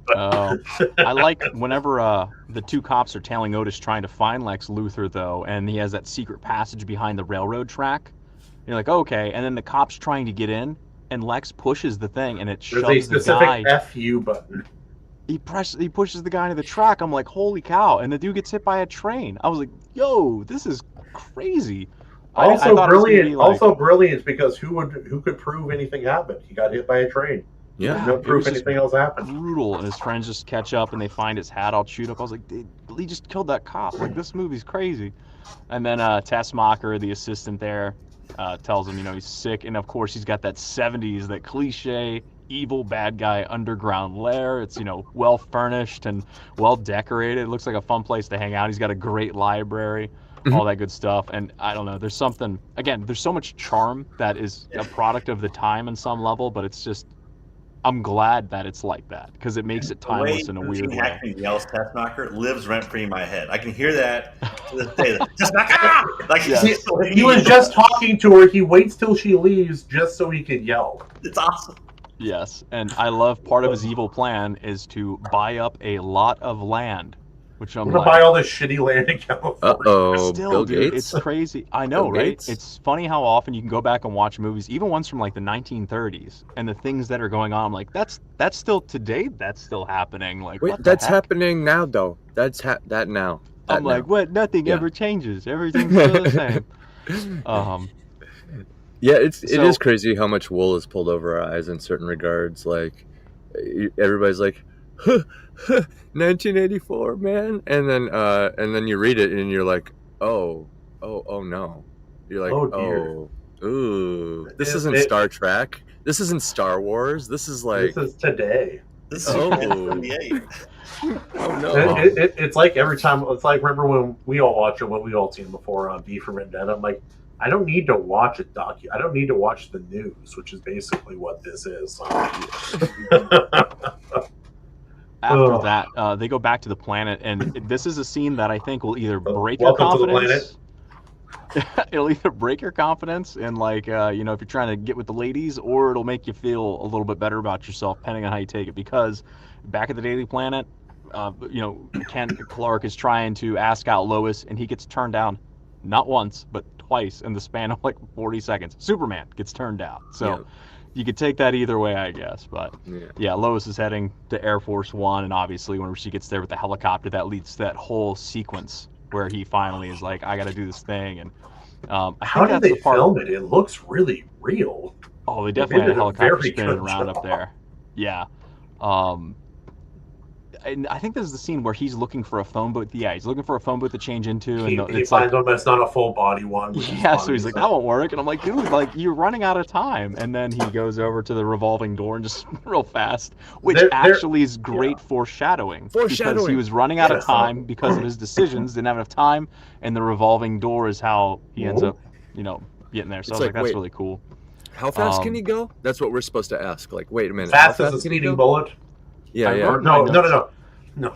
I like whenever the two cops are tailing Otis trying to find Lex Luthor though, and he has that secret passage behind the railroad track. You're like, okay, and then the cop's trying to get in, and Lex pushes the thing, and it shoves the guy. There's a specific FU button. He pushes the guy into the track. I'm like, holy cow! And the dude gets hit by a train. I was like, yo, this is crazy. Also brilliant because who could prove anything happened? He got hit by a train. Yeah, no proof anything else happened. Brutal, and his friends just catch up and they find his hat all chewed up. I was like, he just killed that cop. Like, this movie's crazy. And then Tessmacher, the assistant there, tells him, he's sick, and of course he's got that 70s, that cliche evil bad guy underground lair. It's well furnished and well decorated. It looks like a fun place to hang out. He's got a great library, all that good stuff. And I don't know, there's something, again, there's so much charm that is a product of the time in some level, but it's just, I'm glad that it's like that because it makes it timeless in a weird way. Hackman yells Tessmacher lives rent free in my head. I can hear that to this day. Tessmacher! Like, he was just talking to her. He waits till she leaves just so he can yell. It's awesome. Yes, and I love part of his evil plan is to buy up a lot of land, which I'm gonna buy all this shitty land in California. Still, Bill dude, Gates? it's crazy. I know, Bill right? Gates? It's funny how often you can go back and watch movies, even ones from like the 1930s, and the things that are going on. I'm like, that's still today. That's still happening. Like, wait, what the that's heck? happening now, though. That's that now. I'm like, what? Nothing ever changes. Everything's still the same. Yeah, it is crazy how much wool is pulled over our eyes in certain regards. Like, everybody's like, 1984, man, and then you read it and you're like, oh no, you're like, ooh, this isn't Star Trek. This isn't Star Wars. This is like, this is today. This is 78. Oh no! It's like every time. It's like, remember when we all watch it, what we all seen before on V for Vendetta. I'm like, I don't need to watch a I don't need to watch the news, which is basically what this is. After that, they go back to the planet, and this is a scene that I think will either break your confidence. It'll either break your confidence, and like if you're trying to get with the ladies, or it'll make you feel a little bit better about yourself, depending on how you take it. Because back at the Daily Planet, Clark is trying to ask out Lois, and he gets turned down, not once but twice in the span of like 40 seconds. Superman gets turned down, so you could take that either way, I guess. But yeah, Lois is heading to Air Force One, and obviously whenever she gets there with the helicopter, that leads to that whole sequence where he finally is like, I got to do this thing. And how did they film it? It looks really real. Oh, they definitely had a helicopter spinning around up there. Yeah. and I think this is the scene where he's looking for a phone booth. Yeah, he's looking for a phone booth to change into, and He finds one, but it's not a full body one. Yeah, so he's like, that won't work. And I'm like, dude, like, you're running out of time. And then he goes over to the revolving door and just real fast, which actually is great foreshadowing. Because he was running out of time because of his decisions, didn't have enough time, and the revolving door is how he ends up, getting there. So I was like, that's really cool. How fast can he go? That's what we're supposed to ask. Like, wait a minute. Fast as a speeding bullet? Yeah. No.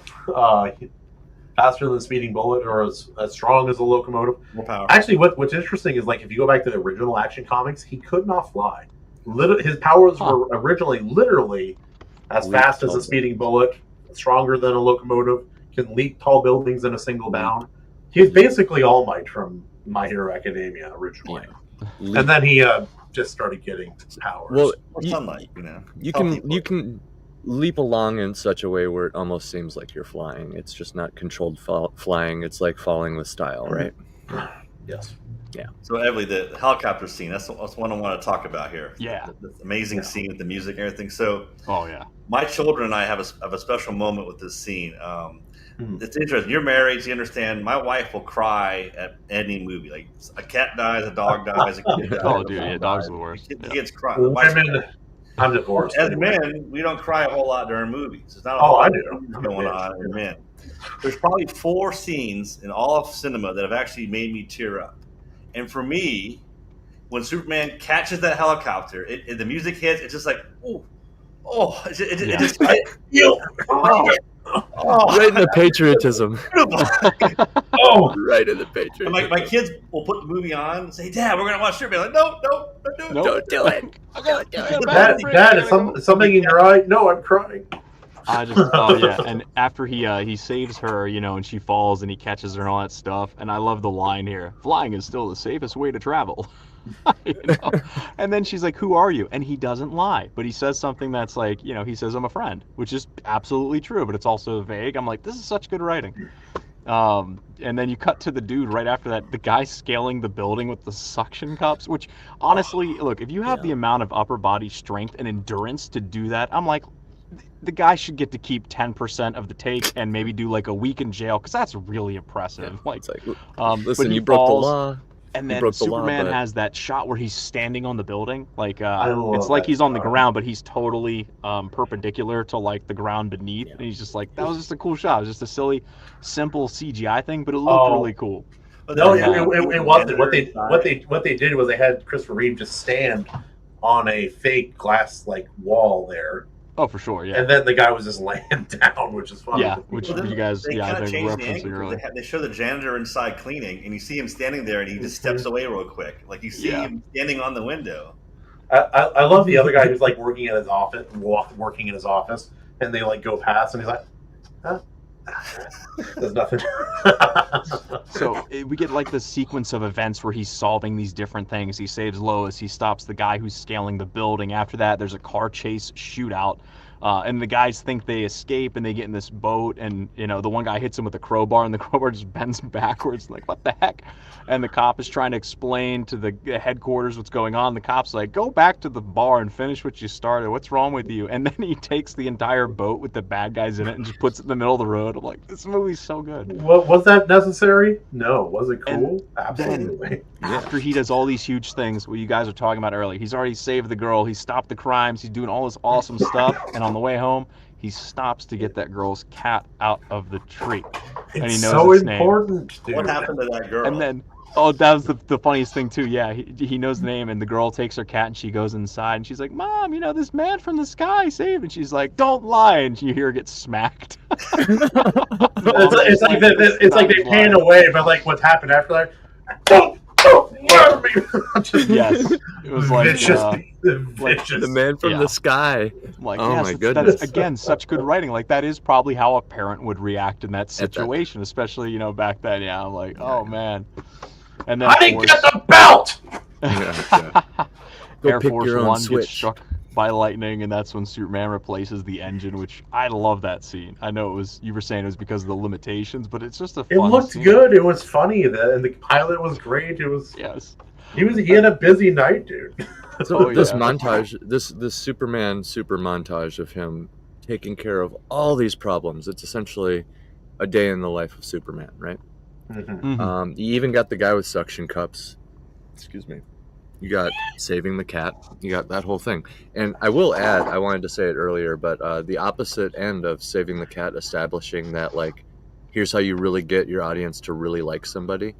Faster than a speeding bullet, or as strong as a locomotive. More power. Actually, what's interesting is, like, if you go back to the original Action Comics, he could not fly. His powers were originally literally as fast as a speeding bullet, stronger than a locomotive, can leap tall buildings in a single bound. He's basically All Might from My Hero Academia originally, and then he just started getting powers. Well, sunlight, you can leap along in such a way where it almost seems like you're flying. It's just not controlled flying. It's like falling with style, right? Yes. Yeah. So, Evalee, the helicopter scene, that's one I want to talk about here. Yeah. The amazing scene with the music and everything. So, my children and I have a special moment with this scene. It's interesting. You're married, so you understand. My wife will cry at any movie. Like, a cat dies, a dog dies, a kid dies. Oh, dude, yeah, dogs are the worst. The kids cry. I'm divorced. As men, we don't cry a whole lot during movies. It's not a I lot do. going on in men. There's probably 4 scenes in all of cinema that have actually made me tear up. And for me, when Superman catches that helicopter, the music hits. It's just like, it just right in the patriotism. Right in the patriotism. My kids will put the movie on and say, "Dad, we're gonna watch Superman." Like, no, don't do it. Don't do it. Dad, is something in your eye? No, I'm crying. And after he saves her, and she falls and he catches her and all that stuff, and I love the line here: "Flying is still the safest way to travel." And then she's like, "Who are you?" And he doesn't lie, but he says something that's like, he says, "I'm a friend," which is absolutely true, but it's also vague. I'm like, this is such good writing. And then you cut to the dude right after that, the guy scaling the building with the suction cups, which honestly, look, if you have the amount of upper body strength and endurance to do that, I'm like, the guy should get to keep 10% of the take and maybe do like a week in jail, because that's really impressive. Listen, you broke the law. And then Superman has that shot where he's standing on the building, like it's like he's on the ground, but he's totally perpendicular to like the ground beneath, and he's just like, that was just a cool shot. It was just a silly, simple CGI thing, but it looked really cool. No, it wasn't. What they did was they had Christopher Reeve just stand on a fake glass like wall there. Oh, for sure, yeah. And then the guy was just laying down, which is funny. Yeah, which you guys, I think referencing earlier. They show the janitor inside cleaning, and you see him standing there, and he just steps away real quick. Like, you see him standing on the window. I love the other guy who's like working in his office, and they like go past, and he's like, huh? There's nothing. So we get like this sequence of events where he's solving these different things. He saves Lois. He stops the guy who's scaling the building. After that, there's a car chase shootout. And the guys think they escape, and they get in this boat, and the one guy hits him with a crowbar, and the crowbar just bends backwards. Like, what the heck? And the cop is trying to explain to the headquarters what's going on. The cop's like, go back to the bar and finish what you started. What's wrong with you? And then he takes the entire boat with the bad guys in it and just puts it in the middle of the road. I'm like, this movie's so good. Was that necessary? No. Was it cool? Absolutely. After he does all these huge things, what you guys were talking about earlier, he's already saved the girl. He stopped the crimes. He's doing all this awesome stuff. And on the way home, he stops to get that girl's cat out of the tree. And he knows so its important, name. Dude. What happened to that girl? And then, that was the funniest thing too. Yeah, he knows the name, and the girl takes her cat, and she goes inside, and she's like, "Mom, this man from the sky saved." And she's like, "Don't lie!" And you hear her get smacked. It's like they pan away, but like what's happened after that? Don't murder me! Yes, it was like vicious. The man from the sky. I'm like, oh yes, my goodness! That's again such good writing. Like, that is probably how a parent would react in that situation, especially back then. Yeah, I'm like, oh man. And then I didn't get the belt. Air Force One gets struck by lightning, and that's when Superman replaces the engine, which I love that scene. I know you were saying it was because of the limitations, but it's just a fun It looked scene. good. It was funny, and the pilot was great. It was he had a busy night, dude. So this montage, this Superman super montage of him taking care of all these problems. It's essentially a day in the life of Superman, right? You even got the guy with suction cups. Excuse me. You got saving the cat. You got that whole thing. And I will add, I wanted to say it earlier, but the opposite end of saving the cat, establishing that, like, here's how you really get your audience to really like somebody.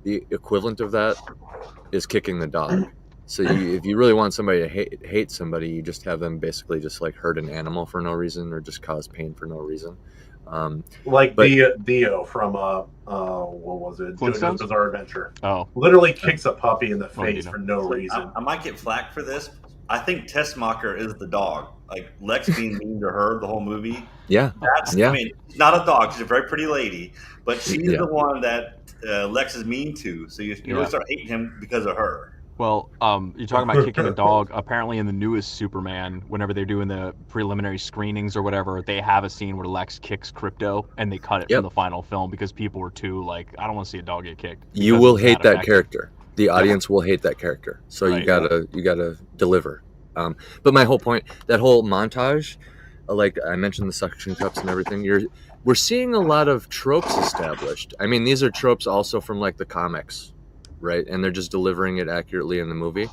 The equivalent of that is kicking the dog. So if you really want somebody to hate somebody, you just have them basically just like hurt an animal for no reason or just cause pain for no reason. Dio from what was it? JoJo's Bizarre Adventure. Oh, literally kicks a puppy in the face for no reason. I might get flack for this. I think Tessmacher is the dog. Like Lex being mean to her the whole movie. Yeah, I mean, she's not a dog. She's a very pretty lady, but she's the one that Lex is mean to. So you really start hating him because of her. Well, you're talking about kicking a dog. Apparently, in the newest Superman, whenever they're doing the preliminary screenings or whatever, they have a scene where Lex kicks Krypto, and they cut it from the final film because people were too like, I don't want to see a dog get kicked. You will hate that character. The audience will hate that character. So you gotta deliver. But my whole point, that whole montage, like I mentioned, the suction cups and everything. We're seeing a lot of tropes established. I mean, these are tropes also from like the comics. Right, and they're just delivering it accurately in the movie.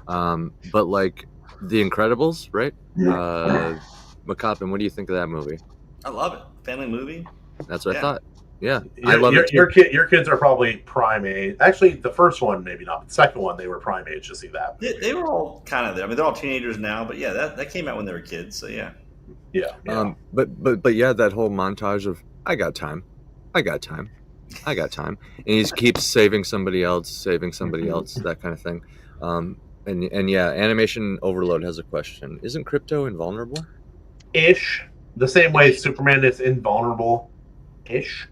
But like The Incredibles, right? McCoppin, what do you think of that movie? I love it. Family movie. That's what I thought. Yeah, I love it. Your kids are probably prime age. Actually, the first one maybe not. The second one, they were prime age to see that. They were all kind of there. I mean, they're all teenagers now, but yeah, that came out when they were kids. So yeah. But yeah, that whole montage of I got time, and he keeps saving somebody else, that kind of thing. And yeah, Animation Overload has a question. Isn't Krypto invulnerable? Ish. The same way Superman is invulnerable. Ish.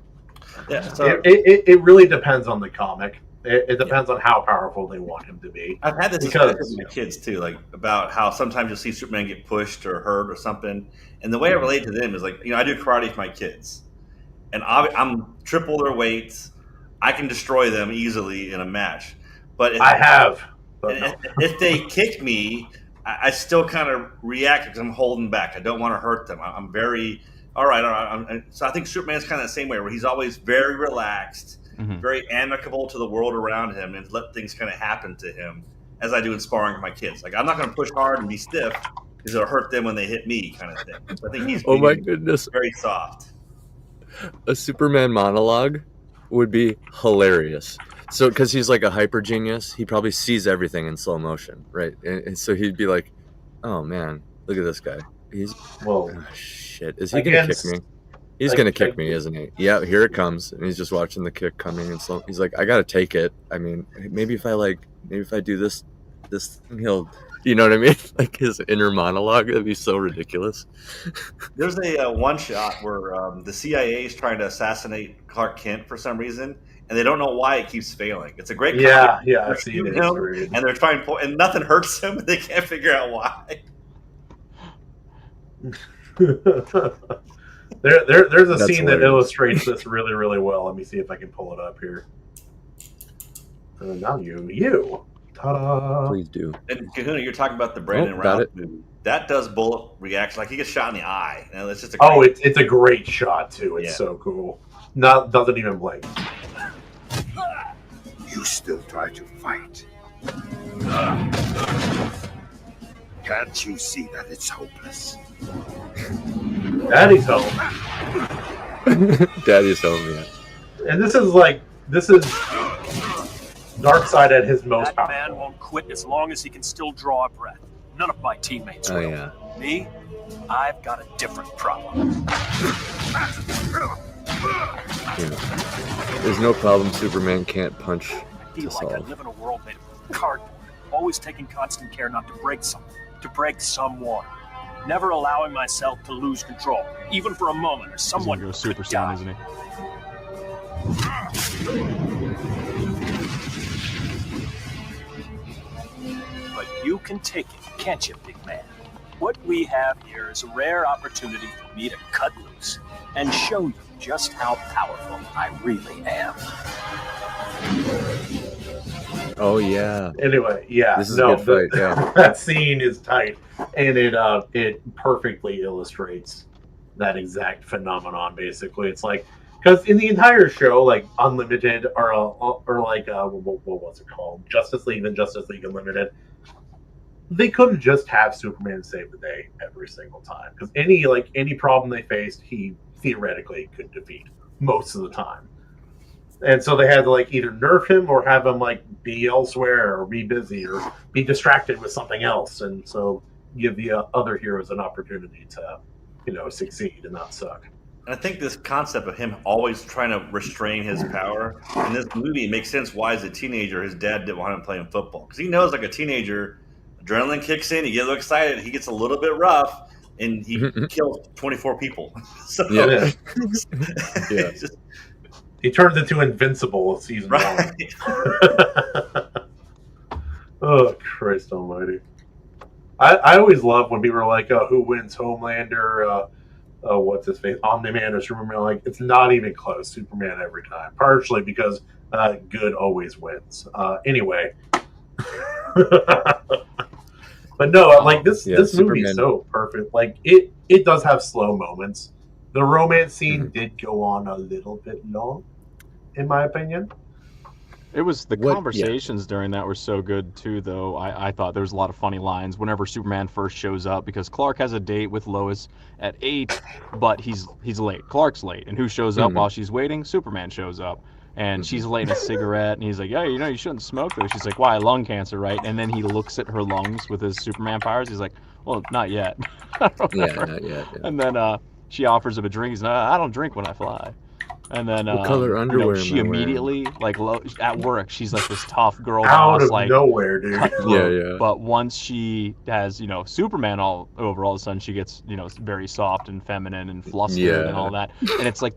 Yeah. So it really depends on the comic. It depends on how powerful they want him to be. I've had this discussion with my kids too, like about how sometimes you'll see Superman get pushed or hurt or something. And the way I relate to them is like, I do karate for my kids. And I'm triple their weight. I can destroy them easily in a match. But if they kick me, I still kind of react because I'm holding back. I don't want to hurt them. I'm very all right. So I think Superman's kind of the same way, where he's always very relaxed, very amicable to the world around him, and let things kind of happen to him, as I do in sparring with my kids. Like, I'm not going to push hard and be stiff because it'll hurt them when they hit me, kind of thing. So I think he's my goodness, very soft. A Superman monologue would be hilarious. So, because he's like a hyper genius, he probably sees everything in slow motion, right? And so he'd be like, "Oh man, look at this guy. Shit, is he gonna kick me? He's gonna kick me, isn't he? Yeah, here it comes." And he's just watching the kick coming, and slow. He's like, "I gotta take it. I mean, maybe if I do this thing, he'll." You know what I mean? Like his inner monologue, that'd be so ridiculous. There's a one shot where the CIA is trying to assassinate Clark Kent for some reason, and they don't know why it keeps failing. It's a great I've seen it. And they're trying to and nothing hurts him, and they can't figure out why. There's a scene that illustrates this really, really well. Let me see if I can pull it up here. Now you. Ta-da. Please do. And Kahuna, you're talking about the Brandon Routh movie. That does bullet reaction. Like he gets shot in the eye. And it's just it's a great shot too. It's so cool. Doesn't even blink. You still try to fight. Can't you see that it's hopeless? Daddy's home. Daddy's home, yeah. And this is Darkseid at his most powerful. That man won't quit as long as he can still draw a breath. None of my teammates will. Yeah. Me, I've got a different problem. There's no problem Superman can't punch I feel to like I solve. live in a world made of cardboard, always taking constant care not to break something, to break someone. Never allowing myself to lose control, even for a moment, or someone He's gonna go Super Saiyan, isn't he? But you can take it, can't you, big man? What we have here is a rare opportunity for me to cut loose and show you just how powerful I really am. Oh yeah. Anyway, yeah, This is a good fight. Yeah. that scene is tight, and it perfectly illustrates that exact phenomenon. Basically, it's like because in the entire show, like Unlimited or like what was it called, Justice League and Justice League Unlimited, they couldn't just have Superman save the day every single time because any problem they faced, he theoretically could defeat most of the time. And so they had to like either nerf him or have him like be elsewhere or be busy or be distracted with something else, and so give the other heroes an opportunity to, succeed and not suck. And I think this concept of him always trying to restrain his power in this movie, it makes sense why as a teenager his dad didn't want him playing football, because he knows like a teenager, adrenaline kicks in, he gets a little excited, he gets a little bit rough, and he kills 24 people. So Yeah. yeah. He turns into Invincible season 1. Oh, Christ almighty. I always love when people are like, who wins, Homelander, what's his face, Omni-Man or Superman? Like, it's not even close. Superman every time. Partially because good always wins. Anyway. But no, like this movie is so perfect. Like, it does have slow moments. The romance scene did go on a little bit long, in my opinion. It was the conversations during that were so good too, though. I thought there was a lot of funny lines whenever Superman first shows up, because Clark has a date with Lois at 8, but he's late. Clark's late, and who shows up while she's waiting? Superman shows up, and she's lighting a cigarette, and he's like, "Yeah, you shouldn't smoke those." She's like, "Why? Lung cancer, right?" And then he looks at her lungs with his Superman powers. He's like, "Well, not yet." Not yet. Yeah. And then she offers him a drink. He's like, "I don't drink when I fly." And then what color underwear she am I immediately, like, at work, she's like this tough girl out boss, of like nowhere, dude. Yeah. But once she has, Superman all over, all of a sudden she gets, very soft and feminine and flustered and all that. And it's like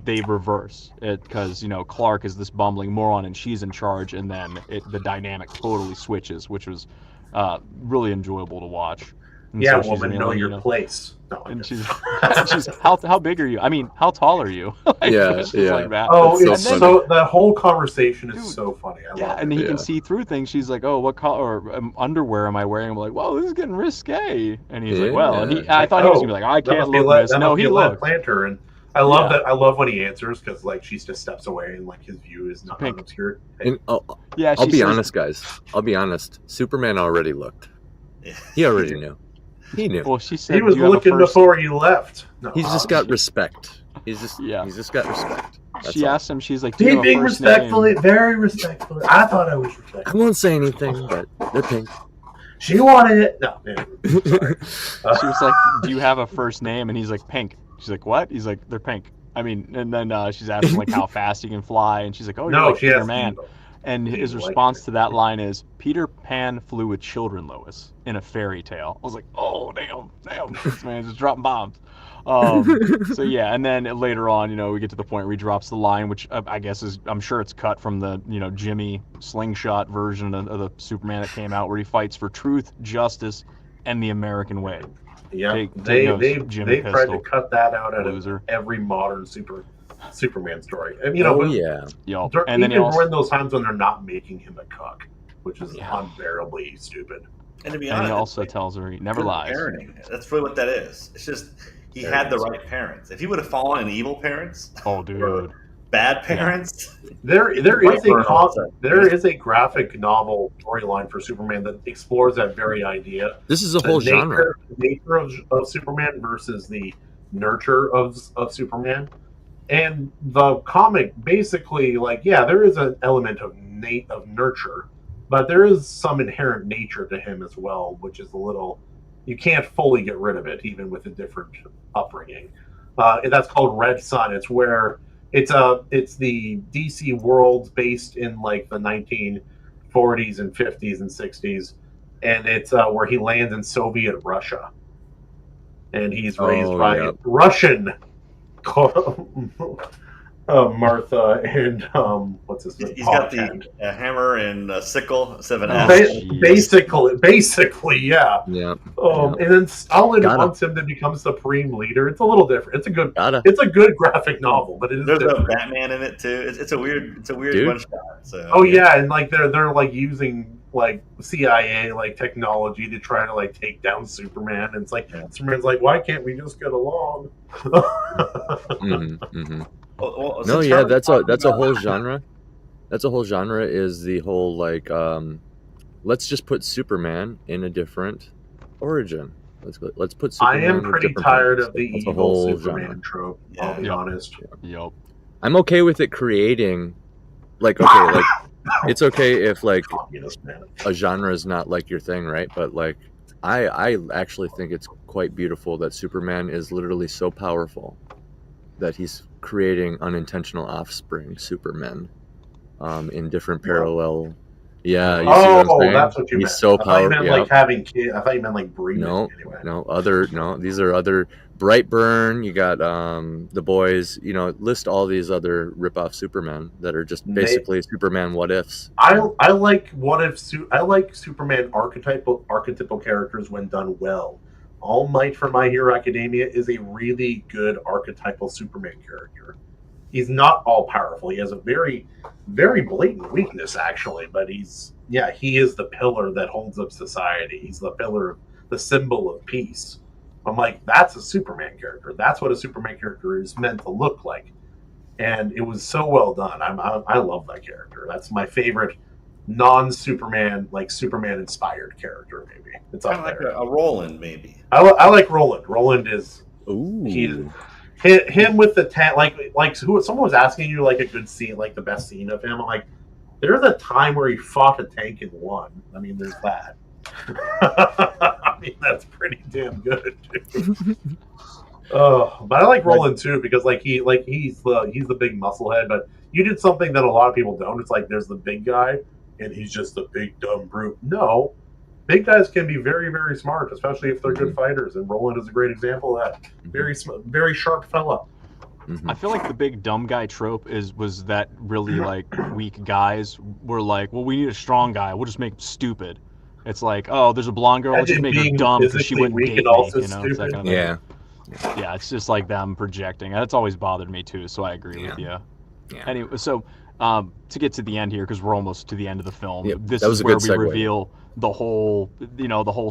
they reverse it, because Clark is this bumbling moron and she's in charge, and then the dynamic totally switches, which was really enjoyable to watch. And yeah, so woman, know your place. No, and she's how big are you? I mean, how tall are you? Like that. Oh, it's so the whole conversation is so funny. I love and he can see through things. She's like, "Oh, what color underwear am I wearing?" I'm like, "Whoa, this is getting risque." And he's like, "Well," and I thought he was gonna be like, "I can't look this." No, he looked. Planter, and I love that. I love when he answers, because like she just steps away and like his view is not obscured. And I'll be honest, guys. I'll be honest. Superman already looked. He already knew. He knew. Well, she said he was looking before he left. No, he's just got respect. He's just got respect. She asked him. She's like, "He being respectfully, very respectfully." I thought I was respectful. I won't say anything, but they're pink. She wanted it. No, she was like, "Do you have a first name?" And he's like, "Pink." She's like, "What?" He's like, "They're pink." I mean, and then she's asking like how fast he can fly, and she's like, "Oh, you're like Peter Man." And his response to that line is, "Peter Pan flew with children, Lois, in a fairy tale." I was like, "Oh, damn, this man's just dropping bombs." So yeah, and then later on, we get to the point where he drops the line, which I guess I'm sure it's cut from the, Jimmy slingshot version of the Superman that came out, where he fights for truth, justice, and the American way. Yeah, they tried to cut that out of every modern Superman story. And and then even when those times when they're not making him a cuck, which is unbearably stupid. And to be honest, he also tells her he never lies. Parenting. That's really what that is. It's just he had the right parents. If he would have fallen in evil parents, bad parents, there is a graphic novel storyline for Superman that explores that very idea. This is a whole genre. Nature of Superman versus the nurture of Superman. And the comic basically, there is an element of nurture, but there is some inherent nature to him as well, which is you can't fully get rid of it, even with a different upbringing. That's called Red Sun. It's where it's the DC world based in like the 1940s and 50s and 60s, and it's where he lands in Soviet Russia, and he's raised by Russian. Martha and what's his name? He's got the hammer and sickle instead of an axe. Basically, yeah. And then Stalin wants him to become supreme leader. It's a little different. It's a good graphic novel, but it is. There's a Batman in it too. It's a weird one shot. So, Oh yeah, and like they're like using like CIA like technology to try to like take down Superman. And it's like Superman's like, why can't we just get along? No, yeah, that's a whole genre. That's a whole genre. Is the whole like let's just put Superman in a different origin. Let's put Superman. I am pretty tired of the evil Superman genre. trope. I'll be honest. Yep. I'm okay with it creating, like, okay, like it's okay if like a genre is not like your thing, right? But like, I actually think it's quite beautiful that Superman is literally so powerful that he's creating unintentional offspring Supermen, in different parallel. Yeah. You see what I'm saying? That's what you meant. He's so powerful. I thought you meant like having kids. I thought you meant like breeding. No. These are other Brightburn. You got the boys. You know, list all these other rip-off Supermen that are just basically Superman what ifs. I like what if. I like Superman archetypal characters when done well. All Might from My Hero Academia is a really good archetypal Superman character. He's not all powerful. He has a very, very blatant weakness, actually. But he is the pillar that holds up society. He's the pillar, the symbol of peace. I'm like, that's a Superman character. That's what a Superman character is meant to look like. And it was so well done. I love that character. That's my favorite non-Superman, like Superman-inspired character, maybe. It's up like there. a Roland, maybe. I like Roland. Roland is... Ooh. Him with the tank, someone was asking you like a good scene, like the best scene of him. I'm like, there's a time where he fought a tank and won. I mean, there's that. I mean, that's pretty damn good, dude. But I like Roland too because he's the big muscle head. But you did something that a lot of people don't. It's like there's the big guy and he's just the big dumb brute. No. Big guys can be very, very smart, especially if they're good fighters, and Roland is a great example of that. Very, very sharp fella. I feel like the big dumb guy trope was that really like weak guys were like, well, we need a strong guy. We'll just make him stupid. It's like, oh, there's a blonde girl. Let's just make her dumb because she wouldn't date me. You know, it's that kind of thing. Yeah, it's just like them projecting. That's always bothered me too. So I agree with you. Yeah. Anyway, so to get to the end here because we're almost to the end of the film. This is where we reveal the whole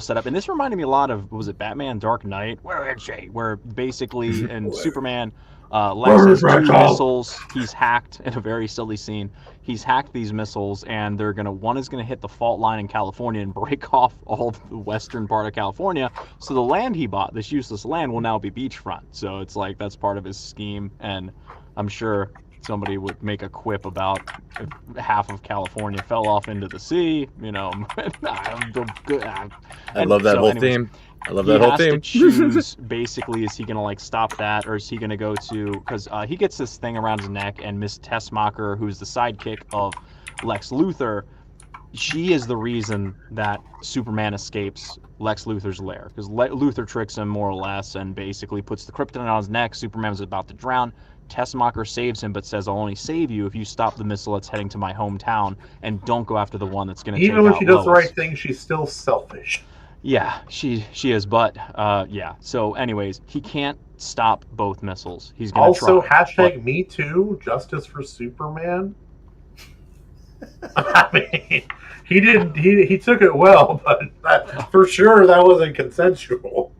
setup, and this reminded me a lot of, was it Batman Dark Knight? Where is she? Where basically in Superman, Lex has 2 missiles. He's hacked in a very silly scene. He's hacked these missiles, and one is gonna hit the fault line in California and break off all the western part of California. So the land he bought, this useless land, will now be beachfront. So it's like that's part of his scheme, and I'm sure somebody would make a quip about if half of California fell off into the sea, you know. I love that whole theme. I love that whole theme. He has to choose, basically, is he going to like stop that, or is he going to go to, because he gets this thing around his neck, and Miss Tessmacher, who's the sidekick of Lex Luthor, she is the reason that Superman escapes Lex Luthor's lair, because Luthor tricks him more or less and basically puts the kryptonite on his neck. Superman's about to drown. Tessmacher saves him, but says, I'll only save you if you stop the missile that's heading to my hometown and don't go after the one that's going to take out Even when she does the Lois. right thing, she's still selfish. Yeah, she is, but yeah. So anyways, he can't stop both missiles. He's going to try. Also, hashtag Me Too, justice for Superman. I mean, he took it well, but for sure that wasn't consensual.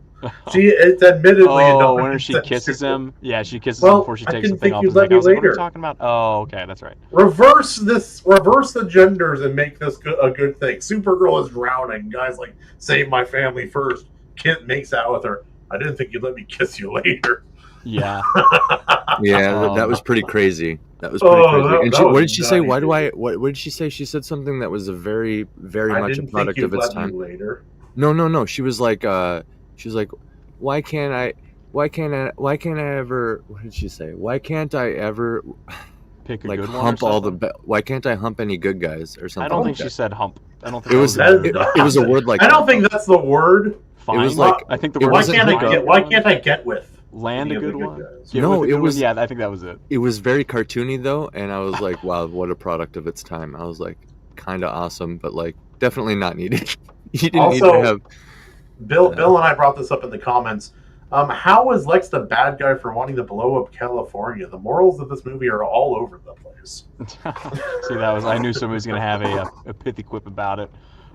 It's admittedly when she kisses him. Yeah, she kisses him before she takes the thing off his neck. I was like, what are you talking about? Oh, okay, that's right. Reverse the genders and make this a good thing. Supergirl is drowning. Guys like, save my family first. Kit makes out with her. I didn't think you'd let me kiss you later. Yeah. Yeah, that was pretty crazy. That was pretty crazy. And what did she say? What did she say? She said something that was a very, very much a product of its time. Later. No. She was like, why can't I ever? What did she say? Why can't I ever pick a like good hump one all the? Why can't I hump any good guys or something? I don't think she said hump. I don't think it was. It was a word like. I don't think that's the word. Fine. It was like. I think the word. Why can't I get with? Land a good one. No, it was. Yeah, I think that was it. It was very cartoony though, and I was like, wow, what a product of its time. I was like, kind of awesome, but like definitely not needed. You didn't need to have. Bill and I brought this up in the comments. How is Lex the bad guy for wanting to blow up California? The morals of this movie are all over the place. See, I knew somebody was going to have a pithy quip about it.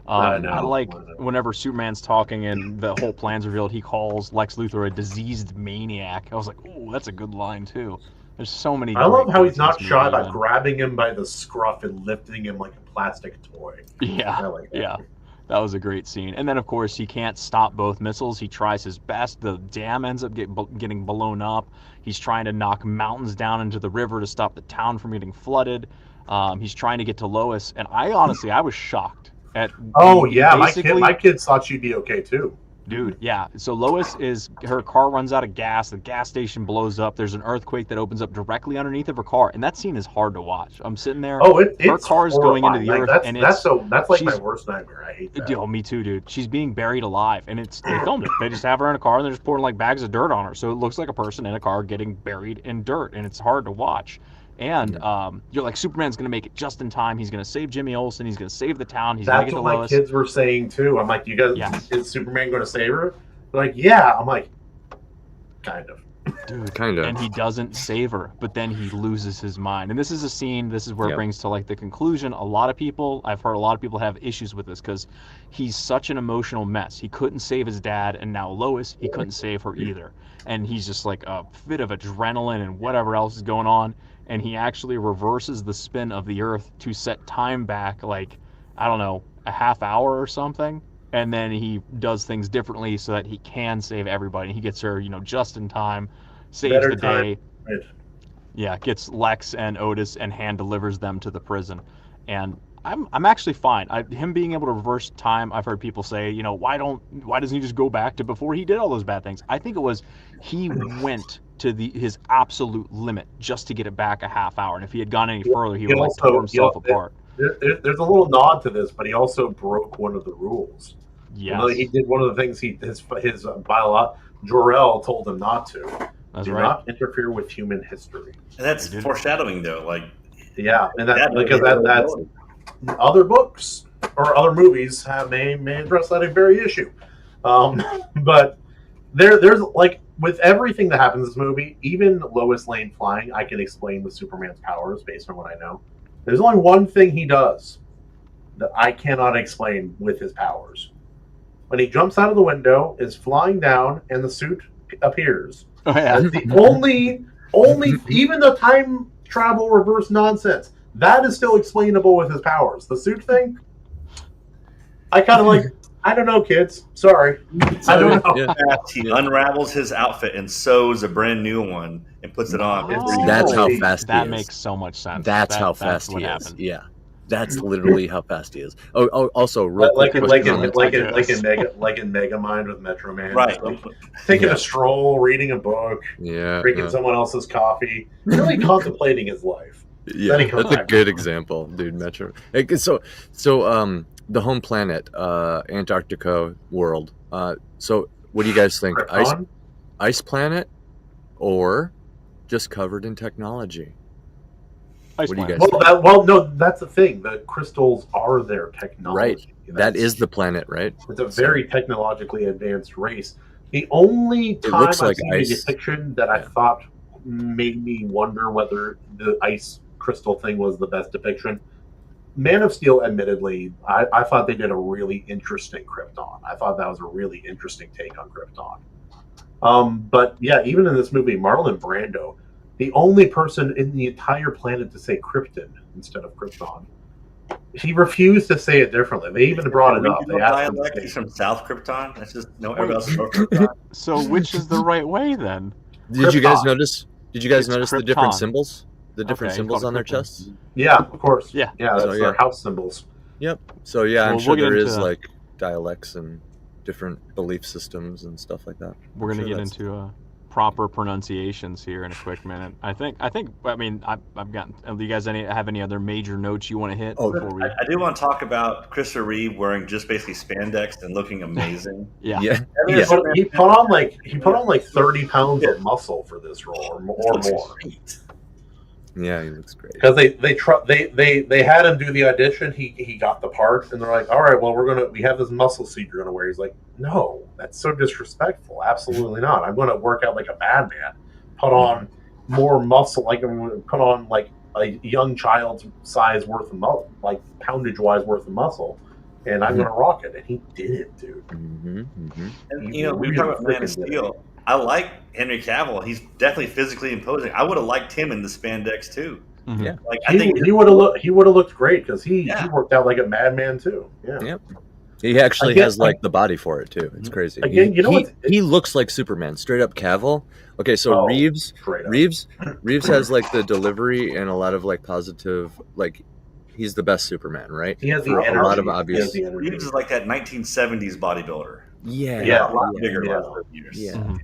I like whenever Superman's talking and the whole plan's revealed, he calls Lex Luthor a diseased maniac. I was like, oh, that's a good line too. There's so many. I love how he's not shy about grabbing him by the scruff and lifting him like a plastic toy. Yeah, yeah. That was a great scene. And then, of course, he can't stop both missiles. He tries his best. The dam ends up getting blown up. He's trying to knock mountains down into the river to stop the town from getting flooded. He's trying to get to Lois. And I was shocked. My kids thought she'd be okay, too. Dude, yeah. So Lois her car runs out of gas. The gas station blows up. There's an earthquake that opens up directly underneath of her car, and that scene is hard to watch. I'm sitting there. Her car's going into the earth, and that's like my worst nightmare. I hate that. Oh, me too, dude. She's being buried alive, and they filmed it. They just have her in a car, and they're just pouring like bags of dirt on her, so it looks like a person in a car getting buried in dirt, and it's hard to watch. And you're like, Superman's going to make it just in time. He's going to save Jimmy Olsen. He's going to save the town. He's going to get to Lois. That's what my kids were saying, too. I'm like, is Superman going to save her? They're like, yeah. I'm like, kind of. Dude, kind of. And he doesn't save her, but then he loses his mind. And this is a scene, this is where it brings to like the conclusion. I've heard a lot of people have issues with this because he's such an emotional mess. He couldn't save his dad, and now Lois, he couldn't save her either. And he's just like a fit of adrenaline and whatever else is going on. And he actually reverses the spin of the Earth to set time back, like, I don't know, a half hour or something. And then he does things differently so that he can save everybody. He gets her, just in time, saves the day. Right. Yeah, gets Lex and Otis and hand delivers them to the prison. And I'm actually fine. Him being able to reverse time, I've heard people say, why doesn't he just go back to before he did all those bad things? I think it was he went to his absolute limit just to get it back a half hour. And if he had gone any further, he would have tore himself apart. There's a little nod to this, but he also broke one of the rules. Yes. He did one of the things his Jor-El told him not to. That's Do right. not interfere with human history. And that's foreshadowing, though. Like, yeah, and that's other books or other movies may address that very issue. But there's like with everything that happens in this movie, even Lois Lane flying, I can explain with Superman's powers based on what I know. There's only one thing he does that I cannot explain with his powers. When he jumps out of the window, is flying down, and the suit appears. Oh, yeah. That's the only even the time travel reverse nonsense that is still explainable with his powers. The suit thing, I kind of like. I don't know, kids. Sorry, I don't know. Yeah. He unravels his outfit and sews a brand new one and puts it on. That's how fast he is. That makes so much sense. That's how fast he is. Yeah. That's literally how fast he is. Oh, also, real quick, like in Megamind with Metro Man, right? Taking a stroll, reading a book, drinking someone else's coffee, really contemplating his life. Yeah, that's a good example, dude. Metro. So, the home planet, Antarctica world. So, what do you guys think? Ice planet, or just covered in technology? What do you guys think? No, that's the thing. The crystals are their technology. Right. That is the planet, right? It's a very technologically advanced race. The only time I've seen a depiction that I thought made me wonder whether the ice crystal thing was the best depiction, Man of Steel, admittedly, I thought they did a really interesting Krypton. I thought that was a really interesting take on Krypton. But yeah, even in this movie, Marlon Brando, the only person in the entire planet to say Krypton instead of Krypton, he refused to say it differently. They even brought it up. They asked him he's from South Krypton. That's just everybody else is from Krypton. So which is the right way then? Did you guys notice? The different symbols? The different symbols on their chests? Yeah, of course. Yeah. That's their house symbols. Yep. So yeah, I'm sure there is like dialects and different belief systems and stuff like that. We're gonna get into proper pronunciations here in a quick minute. I mean, I've gotten. Do you guys have any other major notes you want to hit before we? I do want to talk about Christopher Reeve wearing just basically spandex and looking amazing. Yeah. He put on like 30 pounds of muscle for this role, or more. Yeah, he looks great. Because they had him do the audition. He got the part, and they're like, "All right, well, we have this muscle suit you're gonna wear." He's like, "No, that's so disrespectful. Absolutely not. I'm gonna work out like a bad man. Put on more muscle. Like I'm gonna put on like a young child's size worth of muscle, like poundage wise worth of muscle, and I'm gonna rock it." And he did it, dude. And we were talking about Man of Steel. I like Henry Cavill. He's definitely physically imposing. I would have liked him in the spandex too. Yeah, like I think he would have looked great because he worked out like a madman too. Yeah. Yep. He actually has like the body for it too. It's crazy. Again, he looks like Superman, straight up Cavill. Okay, so Reeves has like the delivery and a lot of like positive, like he's the best Superman, right? He has a lot of obvious. Reeves is like that 1970s bodybuilder. Yeah, a lot bigger. Years. Yeah.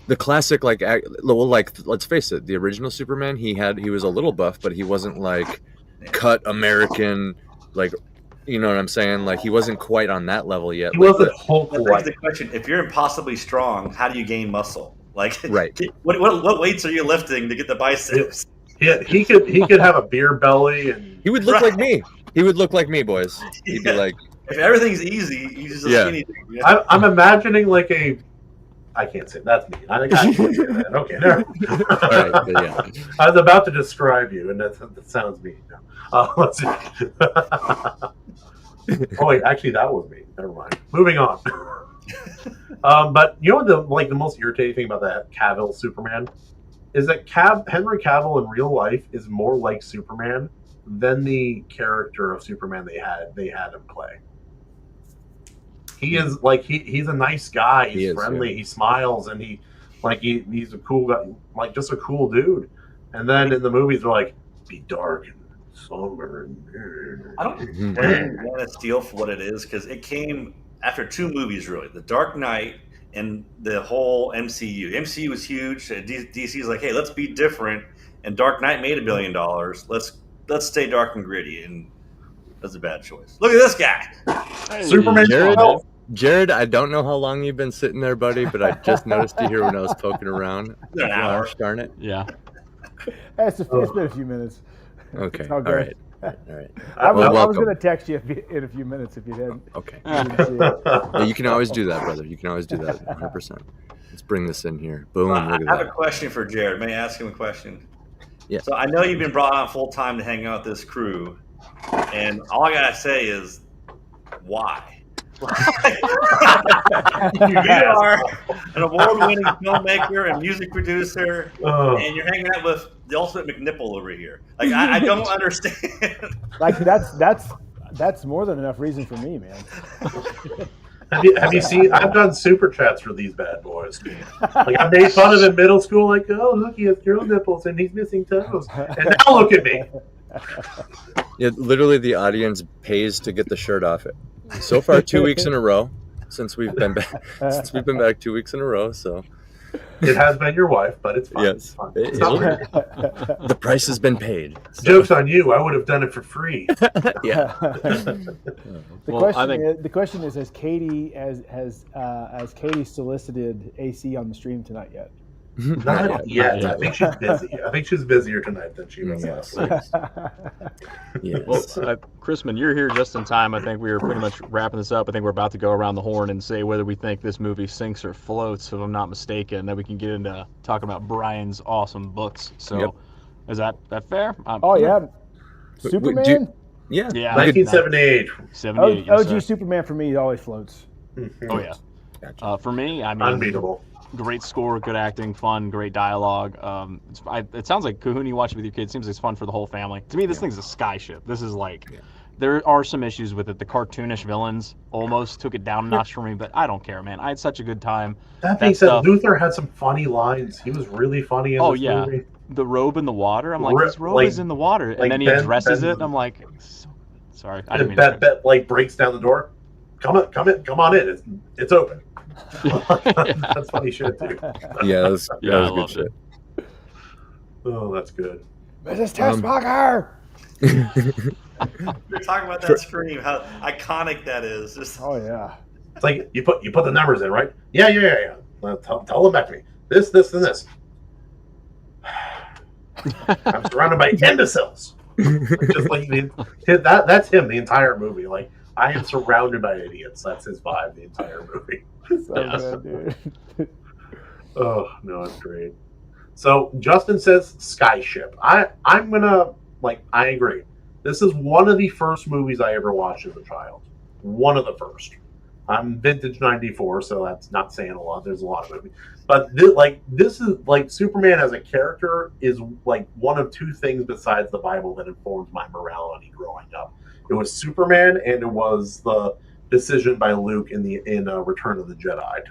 The classic, like let's face it, the original Superman, he was a little buff, but he wasn't like cut American, like, you know what I'm saying? Like he wasn't quite on that level yet. He wasn't Hulk. That's the question: if you're impossibly strong, how do you gain muscle? Like, right? What weights are you lifting to get the biceps? Yeah, he could have a beer belly, and he would look like me. He would look like me, boys. He'd be like, if everything's easy, you just a skinny dude. You know? I'm imagining like a. I can't say that's me. I think I can't say that. Okay, never. All right, yeah. I was about to describe you, and that sounds mean. Let's see. Oh wait, actually, that was me. Never mind. Moving on. But you know the most irritating thing about that Cavill Superman is that Henry Cavill in real life is more like Superman than the character of Superman they had him play. He is like he's a nice guy. He's friendly. Yeah. He smiles, and he's a cool guy, like just a cool dude. And then in the movies, they're like, be dark and somber. I don't blame Man of Steel for what it is because it came after two movies, really, The Dark Knight and the whole MCU. MCU was huge. DC's like, hey, let's be different. And Dark Knight made $1 billion. Let's stay dark and gritty. And that's a bad choice. Look at this guy. Hey, Superman. Jarrod, I don't know how long you've been sitting there, buddy, but I just noticed you here when I was poking around. An hour. Darn it. Yeah. It's been a few minutes. Okay. All right. I was going to text you in a few minutes if you didn't. Okay. Yeah, you can always do that, brother. You can always do that. 100%. Let's bring this in here. Boom. I have a question for Jarrod. May I ask him a question? Yeah. So I know you've been brought on full time to hang out with this crew, and all I gotta say is, why? You are an award-winning filmmaker and music producer, and you're hanging out with the ultimate McNipple over here. Like I don't understand. Like that's more than enough reason for me, man. Have you seen? I've done super chats for these bad boys. Like I made fun of in middle school. Like, oh look, he has girl nipples and he's missing toes. And now look at me. Yeah, literally, the audience pays to get the shirt off it. So far, 2 weeks in a row since we've been back. 2 weeks in a row. So it has been your wife, but it's fine. Yes, it's fine. The price has been paid. So. Joke's on you. I would have done it for free. Yeah. The question is: Has Katie solicited AC on the stream tonight yet? Not yet. I think she's busy. I think she's busier tonight than she was last week. Yes. Well, Christman, you're here just in time. I think we were pretty much wrapping this up. I think we're about to go around the horn and say whether we think this movie sinks or floats, if I'm not mistaken. Then we can get into talking about Brian's awesome books. So, Is that fair? Oh yeah, Superman. Yeah. 1978. 78. OG Superman for me always floats. Oh yeah. Gotcha. For me, I mean, unbeatable. Great score, good acting, fun, great dialogue. It sounds like Kahuna, you watch it with your kids. Seems like it's fun for the whole family. To me, this thing's a skyship. This is like, there are some issues with it. The cartoonish villains almost took it down a notch for me, but I don't care, man. I had such a good time. That being said, Luther had some funny lines. He was really funny in this movie. The robe in the water. I'm like, this robe is in the water, and then he addresses it. And I'm like, sorry, I didn't mean Bet like breaks down the door. Come on in. It's open. That's funny shit too. Yeah, that was good shit. Oh, that's good. Mrs. Tessmacher! You're talking about that scream, how iconic that is. Oh yeah. It's like you put the numbers in, right? Yeah. Tell them back to me. This, and this. I'm surrounded by imbeciles. Just like that's him the entire movie. Like, I am surrounded by idiots. That's his vibe the entire movie. So good, dude. Oh no, it's great. So Justin says Skyship. I'm gonna I agree. This is one of the first movies I ever watched as a child. One of the first. I'm vintage '94, so that's not saying a lot. There's a lot of movies, but this is Superman as a character is one of two things besides the Bible that informed my morality growing up. It was Superman, and it was the decision by Luke in Return of the Jedi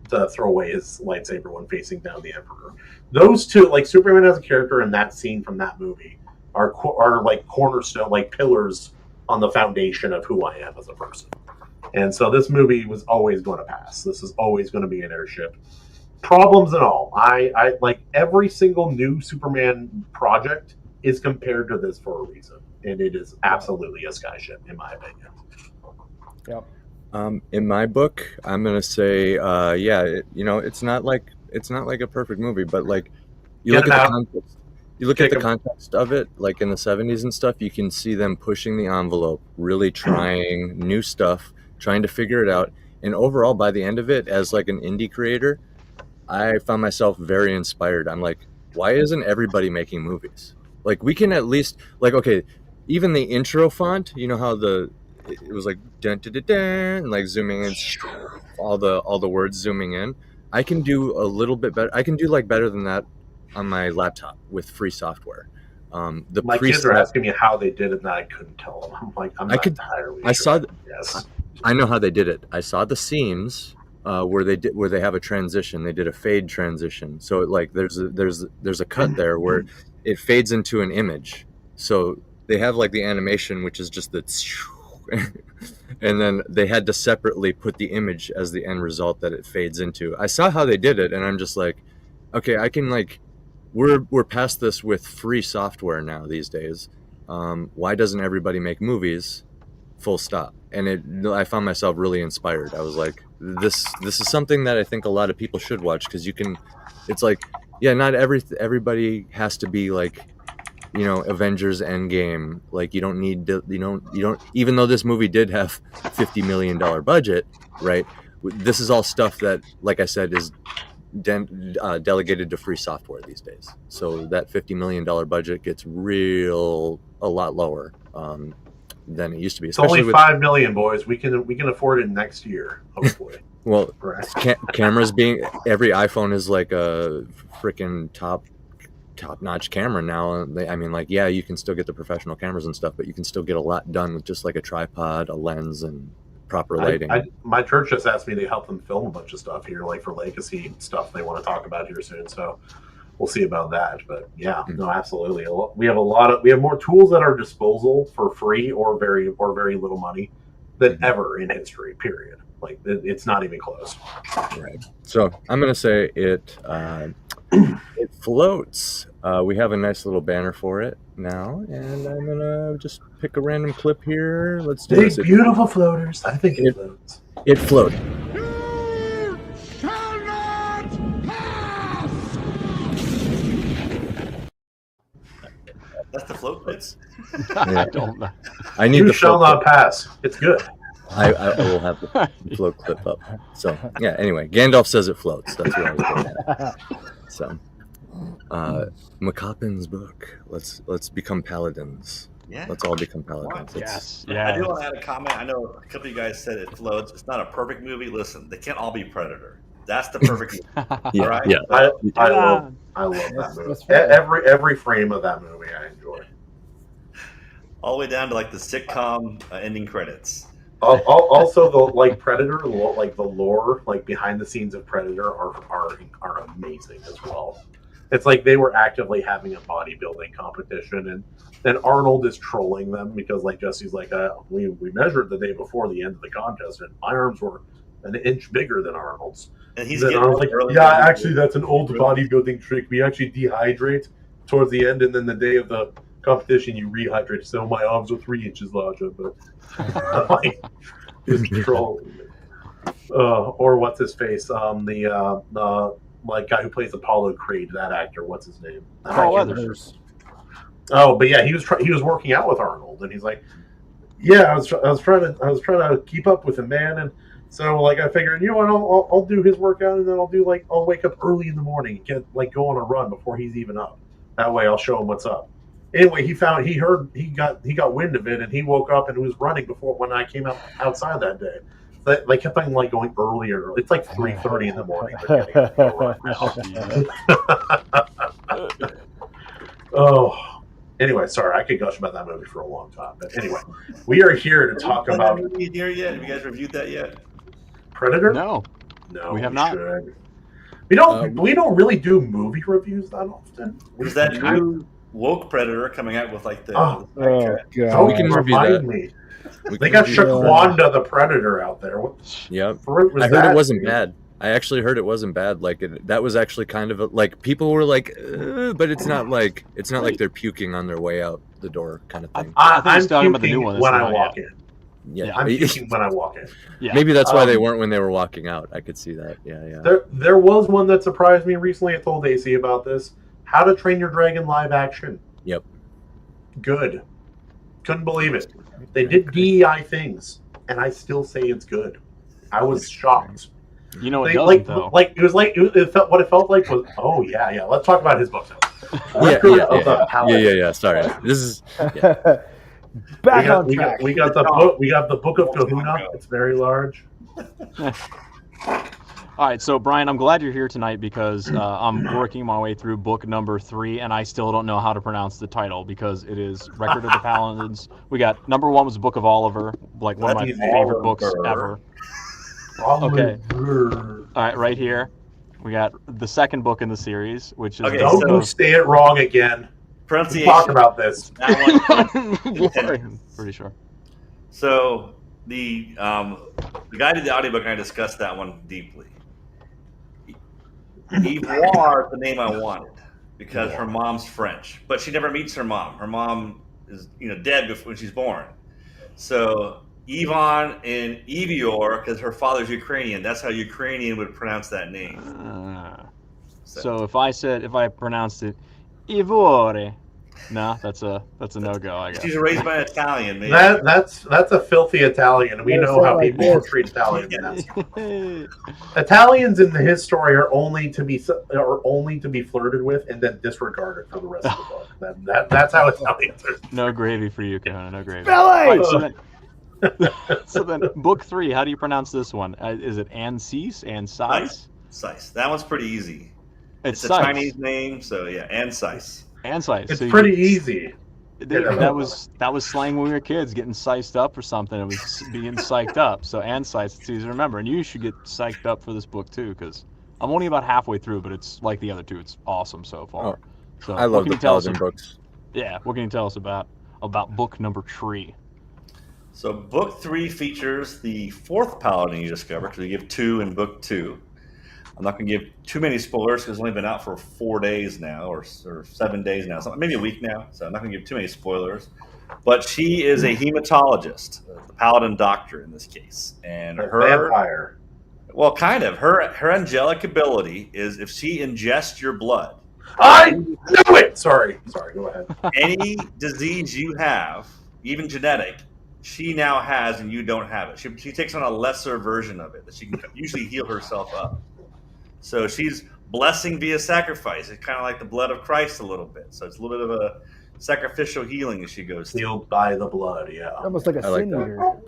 to throw away his lightsaber when facing down the Emperor. Those two, Superman as a character and that scene from that movie, are cornerstone, pillars on the foundation of who I am as a person. And so this movie was always going to pass. This is always going to be an airship. Problems and all. I like every single new Superman project is compared to this for a reason. And it is absolutely a skyship, in my opinion. Yep. In my book, I'm gonna say, it's not like a perfect movie, but you look at the context. You look at the context of it, like in the 70s and stuff. You can see them pushing the envelope, really trying new stuff, trying to figure it out. And overall, by the end of it, as an indie creator, I found myself very inspired. I'm like, why isn't everybody making movies? We can at least okay, even the intro font. You know how it was dun, dun, dun, dun, and zooming in, all the words zooming in. I can do a little bit better. I can do better than that on my laptop with free software. My kids are asking me how they did it, and I couldn't tell them. I'm not entirely sure. Yes. I know how they did it. I saw the scenes where they have a transition. They did a fade transition. So there's a cut there where it fades into an image. So they have the animation, which is just the and then they had to separately put the image as the end result that it fades into. I saw how they did it, and I'm just okay, I can we're past this with free software now these days. Why doesn't everybody make movies? Full stop. And I found myself really inspired. I was like, this is something that I think a lot of people should watch, because you can. It's not everybody has to be Avengers Endgame. You don't need to, you don't, even though this movie did have $50 million budget, right? This is all stuff that, like I said, is delegated to free software these days. So that $50 million budget gets a lot lower than it used to be. It's only $5 million, boys. We can afford it next year, hopefully. Well, cameras every iPhone is a freaking top-notch camera now. You can still get the professional cameras and stuff, but you can still get a lot done with just a tripod, a lens, and proper lighting. My church just asked me to help them film a bunch of stuff here, for legacy stuff they want to talk about here soon. So we'll see about that. But yeah, no, absolutely. We have more tools at our disposal for free or very little money than ever in history. Period. It's not even close. Right. So I'm gonna say it floats. We have a nice little banner for it now, and I'm gonna just pick a random clip here. Let's do this. Beautiful floaters. I think it floats. It floated. You shall not pass! That's the float bits? I don't know. I need you shall not pass. It's good. I will have the float clip up. So yeah. Anyway, Gandalf says it floats. That's what I was going at. So, McCoppin's book. Let's become paladins. Yeah. Let's all become paladins. Yes. I do want to add a comment. I know a couple of you guys said it floats. It's not a perfect movie. Listen, they can't all be Predator. That's the perfect movie. Yeah. Right? Yeah. I love that movie. Every frame of that movie I enjoy. All the way down to the sitcom ending credits. Also, the Predator, the lore, behind the scenes of Predator are amazing as well. It's they were actively having a bodybuilding competition, and then Arnold is trolling them because Jesse's we measured the day before the end of the contest, and my arms were an inch bigger than Arnold's. And he's Arnold's actually that's an old bodybuilding trick. We actually dehydrate towards the end, and then the day of the competition you rehydrate. So my arms are 3 inches larger, but just trolling. Or what's his face? The like guy who plays Apollo Creed, that actor, what's his name? Carl Weathers. Oh, but yeah, he was working out with Arnold, and he's like, yeah, I was trying to keep up with him, man, and so like I figured, you know what, I'll do his workout, and then I'll wake up early in the morning and get go on a run before he's even up. That way, I'll show him what's up. Anyway, he got wind of it, and he woke up and was running when I came outside that day. They kept on going earlier. It's like 3:30 in the morning. Oh. Anyway, sorry, I could gush about that movie for a long time. But anyway, we are here to talk about. Have you guys reviewed that yet? Predator? No, we have not. Should. We don't really do movie reviews that often. There's that new woke Predator coming out with like the. God! We can review that. They got Shaquanda the Predator out there. Yep. I heard it wasn't bad. I actually heard it wasn't bad. Like that was actually kind of like people were like, but it's not like they're puking on their way out the door kind of thing. I'm talking about the new one when I walk in. Yeah, I'm puking when I walk in. Yeah. Maybe that's why they weren't when they were walking out. I could see that. Yeah. There was one that surprised me recently. I told AC about this. How to Train Your Dragon live action. Yep. Good. Couldn't believe it. They did DEI things, and I still say it's good. I was shocked. You know, it doesn't though. It felt what it felt like was. Oh yeah. Let's talk about his book now. Yeah. Sorry, this is. Yeah. Back on track. We got the book. We got the Book of Kahuna. It's very large. All right, so Brian, I'm glad you're here tonight because I'm working my way through book number 3, and I still don't know how to pronounce the title because it is Record of the Paladins. We got number 1 was Book of Oliver, like one of my favorite books ever. Okay. All right, right here. We got the second book in the series, which is don't say it wrong again. Pronunciation. We'll talk about this. Pretty sure. So the guy did the audiobook, and I discussed that one deeply. Ivoire is the name I wanted because her mom's French, but she never meets her mom. Her mom is dead when she's born. So Yvonne and Ivior, because her father's Ukrainian. That's how Ukrainian would pronounce that name. So if I pronounced it Ivore, no, that's a no-go, I guess. She's raised by an Italian, maybe. That's a filthy Italian. We know how people treat Italians. Italians in his story are only to be flirted with and then disregarded for the rest of the book. That's how Italians are. No gravy for you, Kahuna. No gravy. Right, so then, book 3. How do you pronounce this one? Is it Ansis? Ansis? Ansis. That one's pretty easy. It's a Seiss. Chinese name, so yeah, Ansis. Ansis. It's pretty easy. That was slang when we were kids, getting sized up for something. It was being psyched up. So Ansis, it's easy to remember. And you should get psyched up for this book too, because I'm only about halfway through, but it's like the other two. It's awesome so far. So I love the Paladin books. Yeah, what can you tell us about book number 3? So book 3 features the 4th Paladin you discover, because we give 2 in book 2. I'm not going to give too many spoilers because it's only been out for 4 days now, or 7 days now, so maybe a week now. So I'm not going to give too many spoilers. But she is a hematologist, the Paladin doctor in this case, and her vampire. Well, kind of. Her angelic ability is if she ingests your blood. I knew it. Sorry. Go ahead. Any disease you have, even genetic, she now has, and you don't have it. She takes on a lesser version of it that she can usually heal herself up. So she's blessing via sacrifice. It's kind of like the blood of Christ a little bit. So it's a little bit of a sacrificial healing as she goes through. Healed by the blood, yeah. Almost like a sin eater.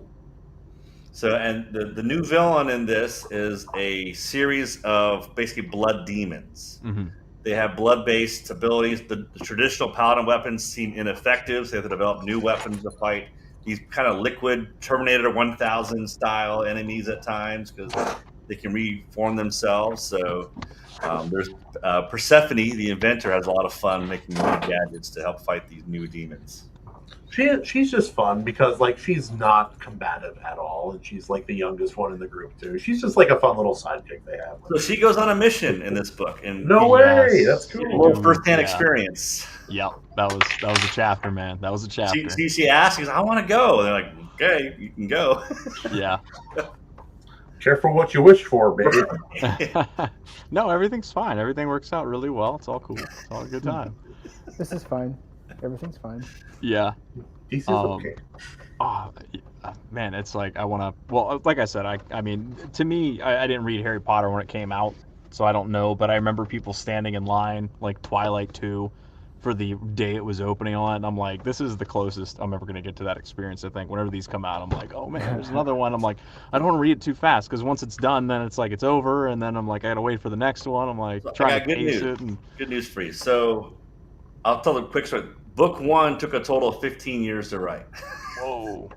So, and the new villain in this is a series of basically blood demons. Mm-hmm. They have blood-based abilities. The traditional paladin weapons seem ineffective, so they have to develop new weapons to fight these kind of liquid Terminator 1000 style enemies at times because they can reform themselves. So there's Persephone, the inventor, has a lot of fun making new gadgets to help fight these new demons. She's just fun because she's not combative at all, and she's like the youngest one in the group too. She's just like a fun little sidekick they have. So she goes on a mission in this book, and no way, that's cool. A little first-hand experience. Yep, that was a chapter, man. That was a chapter. She asks, "I want to go." And they're like, "Okay, you can go." Yeah. Careful what you wish for, baby. No, everything's fine. Everything works out really well. It's all cool. It's all a good time. This is fine. Everything's fine. Yeah. DC's okay. Oh, man, it's like I want to. Well, like I said, I mean, to me, I didn't read Harry Potter when it came out, so I don't know. But I remember people standing in line, like Twilight 2, for the day it was opening on. And I'm like, this is the closest I'm ever going to get to that experience. I think whenever these come out, I'm like, oh man, there's another one. I'm like, I don't want to read it too fast because once it's done, then it's like it's over, and then I'm like, I got to wait for the next one. I'm like, trying to pace it. And... Good news for you. So, I'll tell the quick story. Book 1 took a total of 15 years to write. Whoa.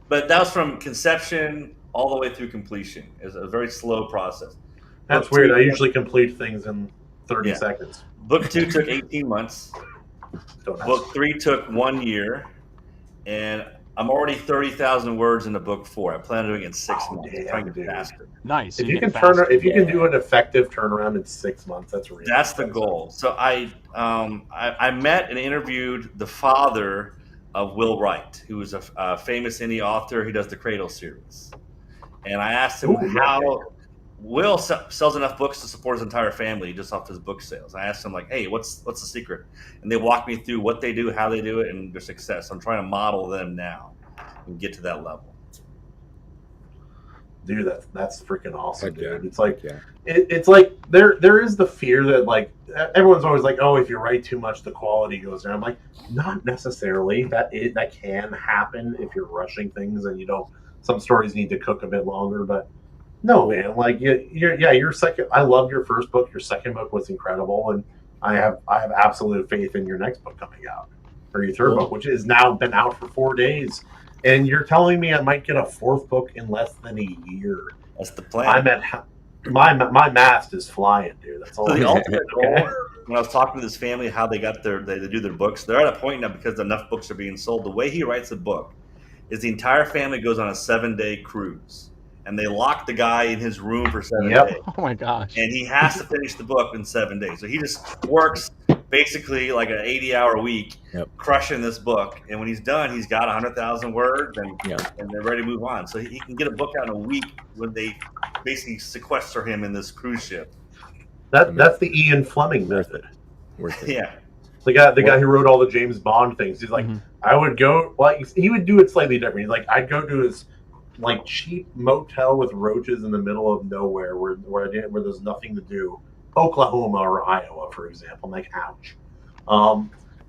But that was from conception all the way through completion. It's a very slow process. That's weird. I usually complete things in 30 seconds. Book 2 took 18 months. Book 3 took 1 year. And I'm already 30,000 words into book 4. I plan on doing it in 6 months. I'm trying to get faster. Nice. If you can can do an effective turnaround in 6 months, that's really that's the goal. So I met and interviewed the father of Will Wright, who is a famous indie author. He does the Cradle series. And I asked him how Will sells enough books to support his entire family just off his book sales. I asked him, like, hey, what's the secret? And they walked me through what they do, how they do it, and their success. I'm trying to model them now and get to that level. Dude, that's freaking awesome, dude. It's like it's like there is the fear that, like, everyone's always like, oh, if you write too much, the quality goes down. I'm like, not necessarily. That can happen if you're rushing things and you don't. Some stories need to cook a bit longer, but no, man. Like your second. I loved your first book. Your second book was incredible, and I have absolute faith in your next book coming out, or your third book, which has now been out for 4 days. And you're telling me I might get a fourth book in less than a year. That's the plan. I'm at my mast is flying, dude. That's all. So the ultimate goal. When I was talking to this family, how they got they do their books, they're at a point now because enough books are being sold. The way he writes a book is the entire family goes on a 7-day cruise, and they lock the guy in his room for 7 days. Oh my gosh! And he has to finish the book in 7 days. So he just works basically like an 80-hour week, crushing this book. And when he's done, he's got 100,000 words, and they're ready to move on. So he can get a book out in a week when they basically sequester him in this cruise ship. That's the Ian Fleming method. Worth it. Yeah. The guy who wrote all the James Bond things. He's like, I would go, like, he would do it slightly different. He's like, I'd go to his like cheap motel with roaches in the middle of nowhere where there's nothing to do. Oklahoma or Iowa, for example. I'm like, ouch.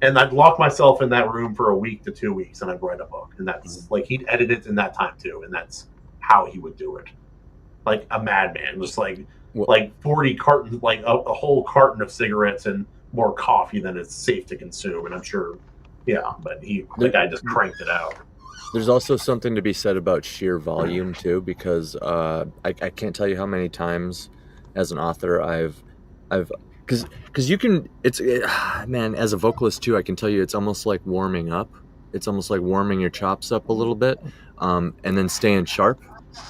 And I'd lock myself in that room for a week to 2 weeks, and I'd write a book. And that's like, he'd edit it in that time too, and that's how he would do it. Like a madman, just like 40 cartons, like a whole carton of cigarettes and more coffee than it's safe to consume. And I'm sure, but the guy just cranked it out. There's also something to be said about sheer volume too, because I can't tell you how many times as an author I've because you can man, as a vocalist too, I can tell you it's almost like warming up. It's almost like warming your chops up a little bit, and then staying sharp,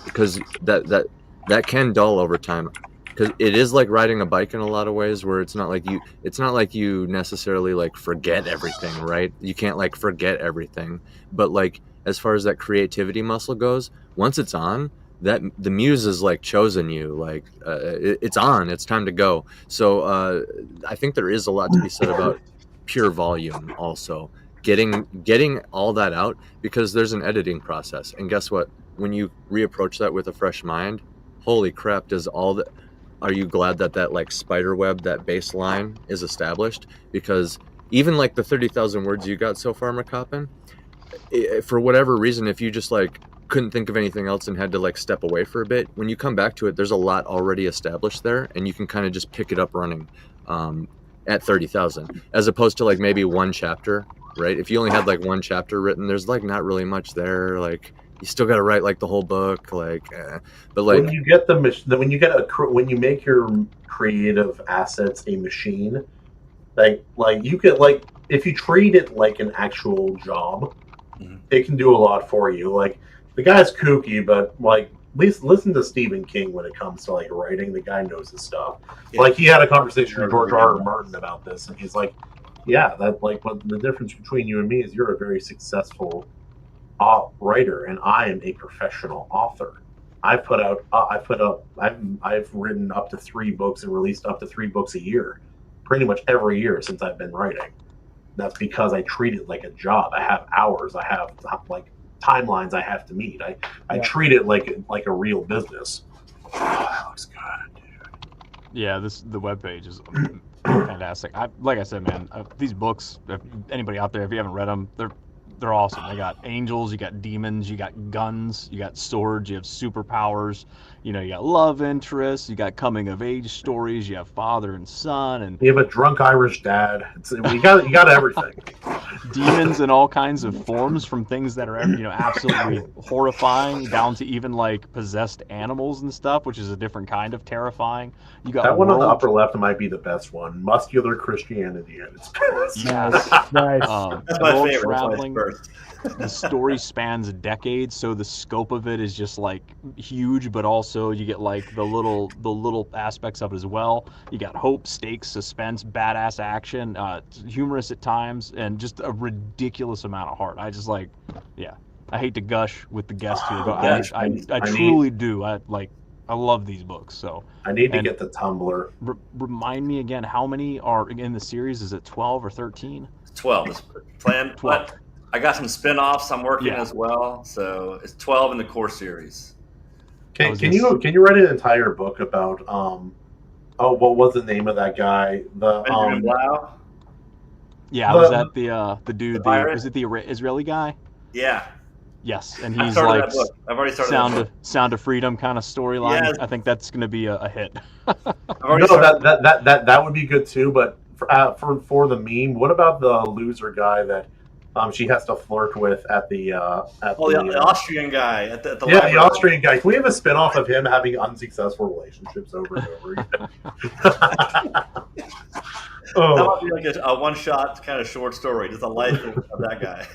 because that can dull over time. Because it is like riding a bike in a lot of ways, where it's not like you necessarily like forget everything, right? You can't like forget everything, but like as far as that creativity muscle goes, once it's on, that the muse is like chosen you, like it's on, it's time to go. So I think there is a lot to be said about pure volume, also getting all that out, because there's an editing process, and guess what? When you reapproach that with a fresh mind, holy crap! Are you glad that like spider web, that baseline is established? Because even like the 30,000 words you got so far, McCoppin, for whatever reason, if you just like couldn't think of anything else and had to like step away for a bit, when you come back to it, there's a lot already established there, and you can kind of just pick it up running at 30,000, as opposed to like maybe one chapter, right? If you only had like one chapter written, there's like not really much there. Like you still got to write like the whole book, like. But like when you make your creative assets a machine, like you could, like, if you treat it like an actual job, it can do a lot for you. Like, the guy's kooky, but like, at least listen to Stephen King when it comes to like writing. The guy knows his stuff. Yeah. Like, he had a conversation with George R. R. Martin about this, and he's like, yeah, that like, what the difference between you and me is you're a very successful writer, and I am a professional author. I've written up to 3 books and released up to 3 books a year, pretty much every year since I've been writing. That's because I treat it like a job. I have hours. I have like timelines I have to meet. I treat it like a real business. Oh, that looks good, dude. Yeah, the webpage is fantastic. Like I said, man, these books, if anybody out there, if you haven't read them, they're awesome. They got angels, you got demons, you got guns, you got swords, you have superpowers, you got love interests, you got coming of age stories, you have father and son, and you have a drunk Irish dad. You got everything. Demons in all kinds of forms, from things that are absolutely horrifying down to even like possessed animals and stuff, which is a different kind of terrifying. You got that one on the upper left might be the best one. Muscular Christianity at its best. Yes, nice. That's my world favorite. traveling. The story spans decades, so the scope of it is just like huge, but also you get like the little aspects of it as well. You got hope, stakes, suspense, badass action, humorous at times, and just a ridiculous amount of heart. I just like, I hate to gush with the guest here, but I truly do. I love these books. So I need to get the Tumblr. Remind me again, how many are in the series? Is it 12 or 13? 12 is planned. 12. I got some spin-offs I'm working as well, so it's 12 in the core series. Can you write an entire book about what was the name of that guy? Benjamin Blau? Yeah, was that the dude? Was it the Israeli guy? Yeah. Yes, and he's like I've already started Sound of Freedom kind of storyline. Yes. I think that's going to be a hit. That would be good too. But for the meme, what about the loser guy that she has to flirt with at the Austrian guy at the library. The Austrian guy. Can we have a spinoff of him having unsuccessful relationships over and over again? That might be like a one-shot kind of short story, just a life of that guy.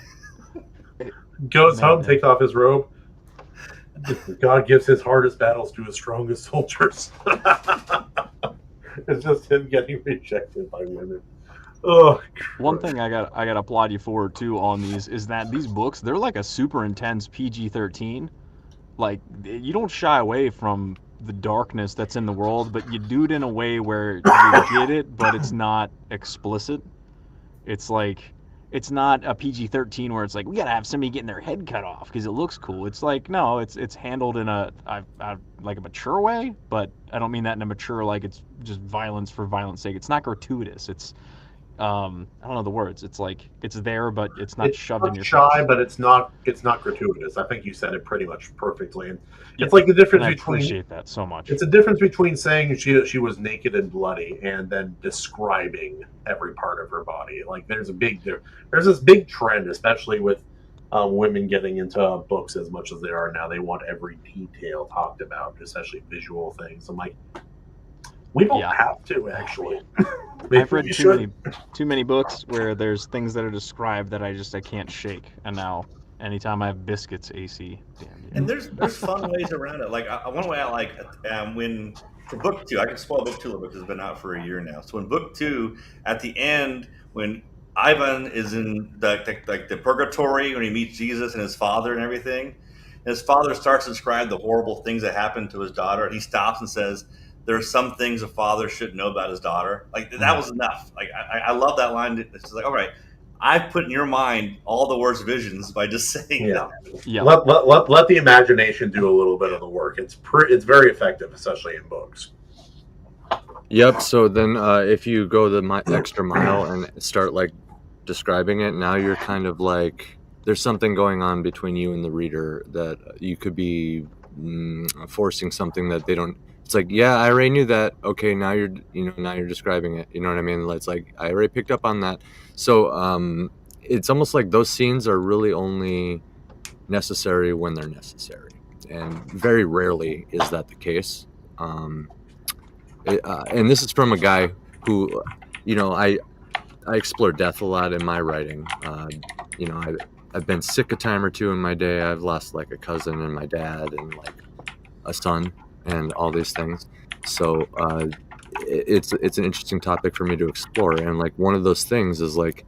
Goes home, takes off his robe. God gives his hardest battles to his strongest soldiers. It's just him getting rejected by women. Oh, one thing I got to applaud you for too on these is that these books, they're like a super intense PG-13. Like, you don't shy away from the darkness that's in the world, but you do it in a way where you get it, but it's not explicit. It's like, it's not a PG-13 where it's like, we gotta have somebody getting their head cut off because it looks cool. It's like, no, it's handled in like a mature way, but I don't mean that in a mature like it's just violence for violence sake. It's not gratuitous. It's I don't know the words. It's like it's there, but it's not shoved in your face. Shy, but it's not gratuitous. I think you said it pretty much perfectly. And it's like the difference between. I appreciate that so much. It's a difference between saying she was naked and bloody and then describing every part of her body. Like there's this big trend, especially with women getting into books as much as they are now. They want every detail talked about, especially visual things. I'm like, we don't have to actually. I've read too many books where there's things that are described that I can't shake. And now, anytime I have biscuits, AC. Damn you. And there's fun ways around it. Like one way I like when for book 2, I can spoil book 2 because it's been out for a year now. So in book 2, at the end, when Ivan is in the purgatory when he meets Jesus and his father and everything, and his father starts to describe the horrible things that happened to his daughter, and he stops and says, there are some things a father should know about his daughter. Like that was enough. Like I love that line. It's just like, all right, I've put in your mind all the worst visions by just saying that. Yeah. Let the imagination do a little bit of the work. It's very effective, especially in books. Yep. So then, if you go the extra mile and start like describing it, now you're kind of like there's something going on between you and the reader that you could be forcing something that they don't. It's like, yeah, I already knew that. Okay, now you're describing it. You know what I mean? It's like I already picked up on that. So it's almost like those scenes are really only necessary when they're necessary, and very rarely is that the case. And this is from a guy who, I explore death a lot in my writing. I've been sick a time or two in my day. I've lost like a cousin and my dad and like a son and all these things. So it's an interesting topic for me to explore. And like one of those things is like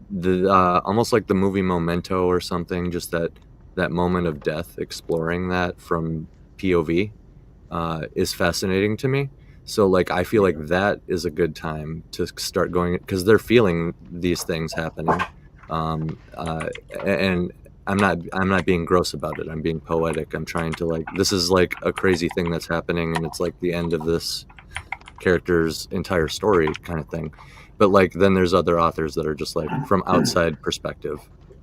the almost like the movie Memento or something, just that moment of death, exploring that from POV is fascinating to me. So like I feel like that is a good time to start going, because they're feeling these things happening, and I'm not being gross about it. I'm being poetic. I'm trying to like, this is like a crazy thing that's happening, and it's like the end of this character's entire story kind of thing. But like then there's other authors that are just like from outside perspective.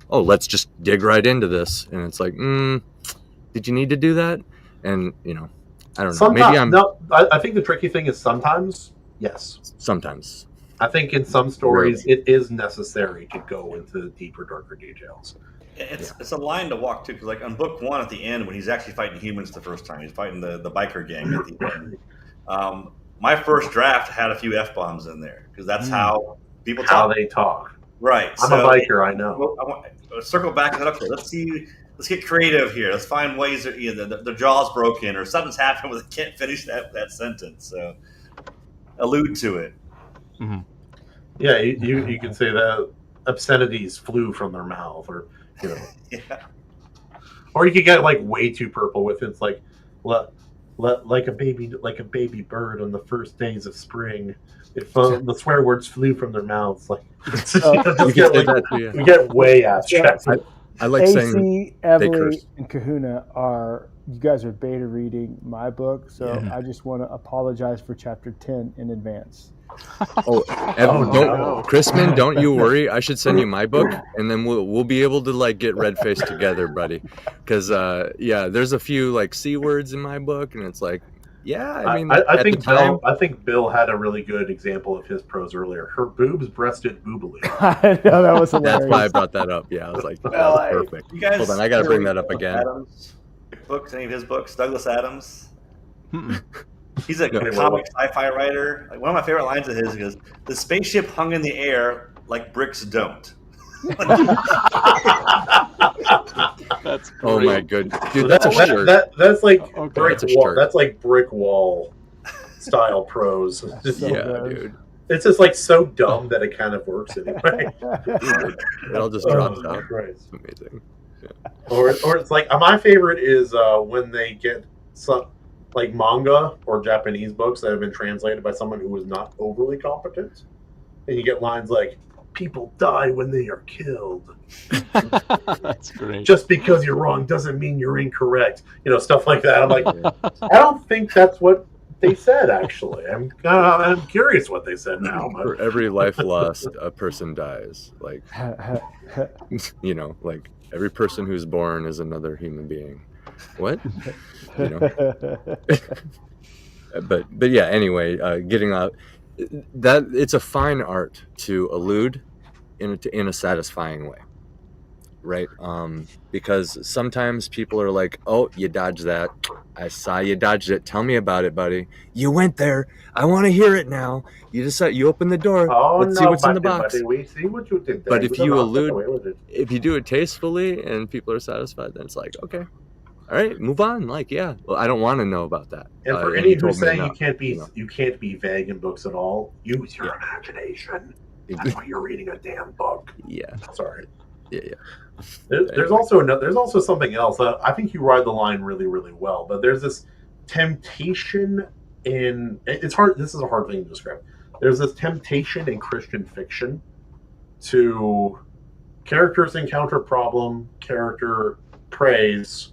Oh, let's just dig right into this, and it's like, did you need to do that? And I don't know. Sometimes, no. I think the tricky thing is sometimes, yes. Sometimes. I think in some stories it is necessary to go into deeper, darker details. It's a line to walk too, because like on book 1 at the end, when he's actually fighting humans the first time, he's fighting the biker gang at the end. My first draft had a few F-bombs in there because that's how people talk. How they talk. Right. I'm a biker, I know. I want to circle back and okay, let's get creative here. Let's find ways that the jaw's broken or something's happened where they can't finish that sentence. So allude to it. Mm-hmm. Yeah, you can say that obscenities flew from their mouth, or yeah. Or you could get like way too purple with it. It's like like a baby bird on the first days of spring. The swear words flew from their mouths. Like we get way abstract. I like A.C, saying Evaleighmusic, and Kahuna you guys are beta reading my book, so I just want to apologize for chapter 10 in advance. Christman, don't you worry. I should send you my book, and then we'll be able to like get red faced together, buddy. Because there's a few like C words in my book, and it's like, I mean, I think Bill had a really good example of his prose earlier. Her boobs breasted boobily. I know, that was hilarious. That's why I brought that up. Yeah, I was like, that was perfect. You guys, hold on, I got to bring that up again. Adams books, any of his books? Douglas Adams. He's a comic sci-fi writer. Like, one of my favorite lines of his goes, "The spaceship hung in the air like bricks don't." That's great. Oh my good dude, that's a shirt. That's like brick wall. That's like brick wall style prose. Dude. It's just like so dumb that it kind of works anyway. It all just drops out. It's amazing. Yeah. Or it's like my favorite is when they get some like manga or Japanese books that have been translated by someone who is not overly competent, and you get lines like, "People die when they are killed." That's great. Just because you're wrong doesn't mean you're incorrect. Stuff like that. I'm like, I don't think that's what they said. Actually, I'm curious what they said now. But. For every life lost, a person dies. Like, like every person who's born is another human being. What? But yeah. Anyway, getting out that it's a fine art to allude in a satisfying way, right? Because sometimes people are like, "Oh, you dodged that. I saw you dodged it. Tell me about it, buddy. You went there. I want to hear it now. You decided. You open the door. Let's see what's in the box." Buddy, we see what you did there. But if you allude, if you do it tastefully and people are satisfied, then it's like, okay, all right, move on. Like, well, I don't want to know about that. And for any who's saying you can't be vague in books at all, use your imagination. That's why you're reading a damn book. Yeah. Sorry. Yeah. There's also something else. I think you ride the line really, really well. But there's this temptation it's hard. This is a hard thing to describe. There's this temptation in Christian fiction to characters encounter problem, character praise,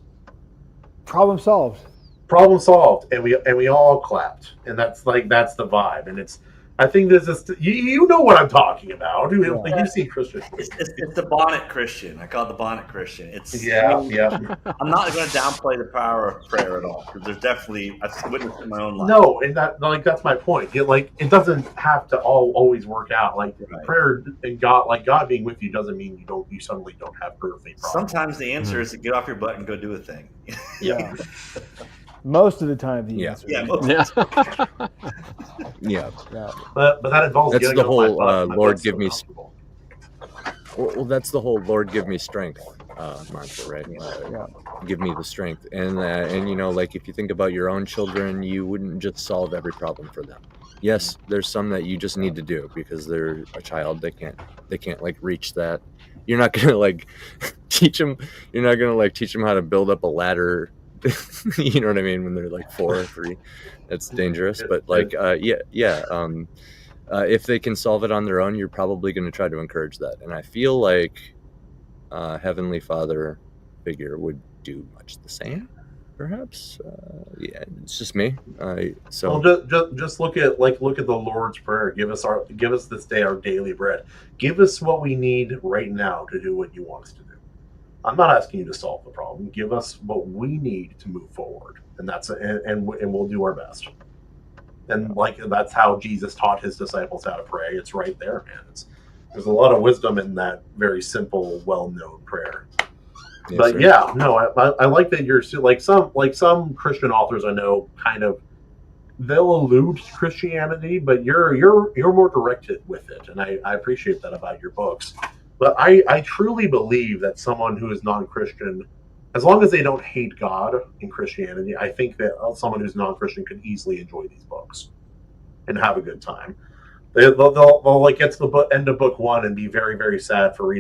problem solved, and we all clapped, and that's the vibe, and it's. I think there's this. You know what I'm talking about. Like, you see Christian. It's the bonnet Christian. I call it the bonnet Christian. It's yeah. I'm not going to downplay the power of prayer at all, because there's definitely I've witnessed in my own life. No, and that's my point. It doesn't have to always work out. Like prayer and God being with you doesn't mean you suddenly don't have earthly problems. Sometimes the answer is to get off your butt and go do a thing. Yeah. Most of the time, the answer. Yeah. But that involves. That's the whole Lord give me. Well, that's the whole Lord give me strength mantra, right? Give me the strength, and like if you think about your own children, you wouldn't just solve every problem for them. Yes, there's some that you just need to do because they're a child. They can't like reach that. You're not gonna like teach them. You're not gonna like teach them how to build up a ladder You know what I mean? When they're like 4 or 3, that's dangerous. But like, if they can solve it on their own, you're probably going to try to encourage that. And I feel like Heavenly Father figure would do much the same, perhaps. Yeah, it's just me. So just look at the Lord's Prayer. Give us this day our daily bread. Give us what we need right now to do what you want us to do. I'm not asking you to solve the problem. Give us what we need to move forward, and we'll do our best. And like that's how Jesus taught his disciples how to pray. It's right there, man. There's a lot of wisdom in that very simple, well-known prayer. Yes, But sir. yeah, no, I like that you're like some Christian authors I know kind of they'll allude to Christianity, but you're more directed with it, and I appreciate that about your books. But I truly believe that someone who is non-Christian, as long as they don't hate God in Christianity, I think that someone who's non-Christian could easily enjoy these books and have a good time. They'll like get to the end of book 1 and be very, very sad for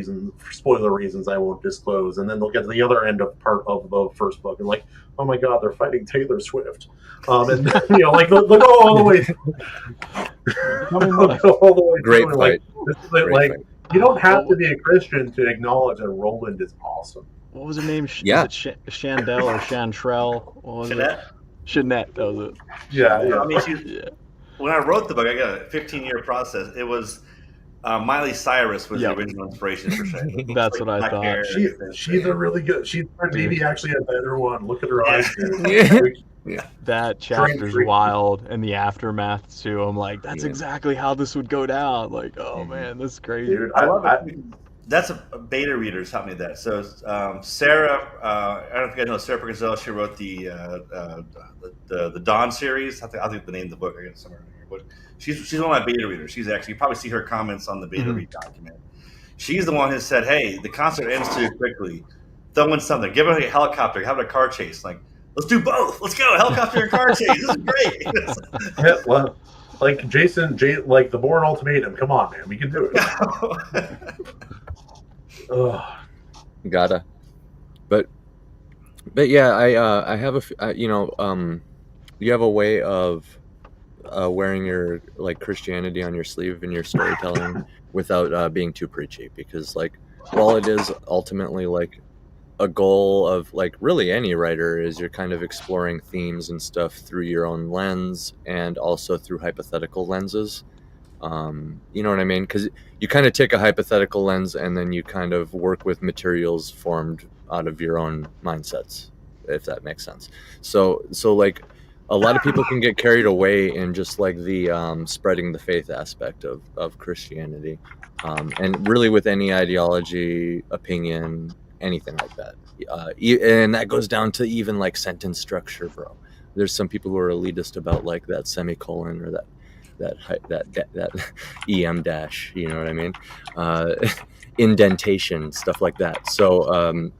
spoiler reasons I won't disclose, and then they'll get to the other end of part of the first book and like, oh my God, they're fighting Taylor Swift, and like they'll go all the way. Great through, fight. Great fight. You don't have to be a Christian to acknowledge that Roland is awesome. What was her name? Yeah. Is it Chandel or Chantrell? What was Jeanette? it? Jeanette, that was it. Yeah. I mean, when I wrote the book, I got a 15-year process. It was Miley Cyrus was the original inspiration for Shane. That's what I thought. She's a really good. She's maybe actually a better one. Look at her eyes. Yeah. That chapter's wild, and the aftermath too. I'm like, that's exactly how this would go down. Like, oh man, this is crazy. Dude, I love it. That's a beta readers helped me with that. So Sarah, I don't know if you guys know Sarah Perkins. She wrote the Dawn series. I think the name of the book I got it somewhere in here. But she's one of my beta readers. She's actually, you probably see her comments on the beta read document. She's the one who said, "Hey, the concert ends too quickly. Throw in something. Give it a helicopter. Have it a car chase. Like, let's do both. Let's go helicopter and car chase. This is great." Yeah, well, like like the Bourne Ultimatum. Come on, man, we can do it. Gotta. But yeah, I have you have a way of wearing your like Christianity on your sleeve in your storytelling without being too preachy, because like while it is ultimately like a goal of like really any writer is you're kind of exploring themes and stuff through your own lens and also through hypothetical lenses. You know what I mean? Because you kind of take a hypothetical lens and then you kind of work with materials formed out of your own mindsets, if that makes sense. So like a lot of people can get carried away in just like the spreading the faith aspect of Christianity, and really with any ideology, opinion, anything like that. And that goes down to even like sentence structure, bro. There's some people who are elitist about like that semicolon or that EM dash, you know what I mean? Indentation, stuff like that. So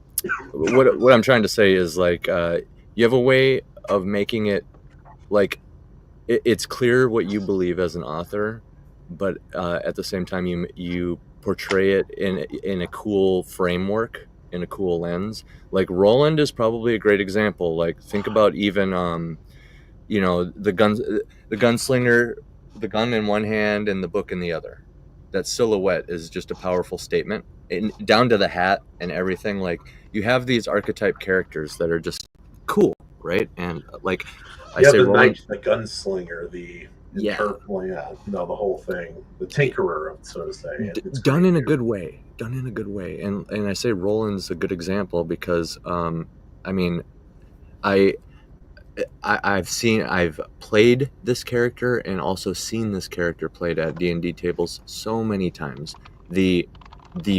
what I'm trying to say is like you have a way of making it like it's clear what you believe as an author, but at the same time you portray it in a cool framework, in a cool lens. Like Roland is probably a great example. Like think about even the gunslinger, the gun in one hand and the book in the other. That silhouette is just a powerful statement, down to the hat and everything. Like you have these archetype characters that are just cool, right? And like I say, the Roland, knight, the gunslinger, the whole thing, the tinkerer, so to say. Done in a good way. And I say Roland's a good example because I mean I've played this character and also seen this character played at D&D tables so many times. The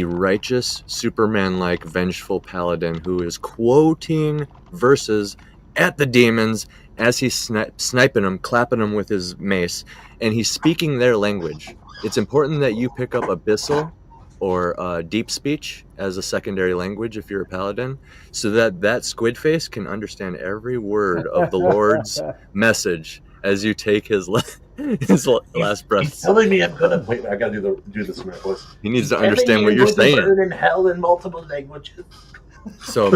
righteous Superman-like vengeful paladin who is quoting verses at the demons as he's sniping them, clapping them with his mace, and he's speaking their language. It's important that you pick up Abyssal or deep speech as a secondary language if you're a paladin, so that squid face can understand every word of the Lord's message as you take his last breath. He's telling me I'm gonna wait. I gotta do this in my voice. He needs to understand what you're saying. Burn in hell in multiple languages. So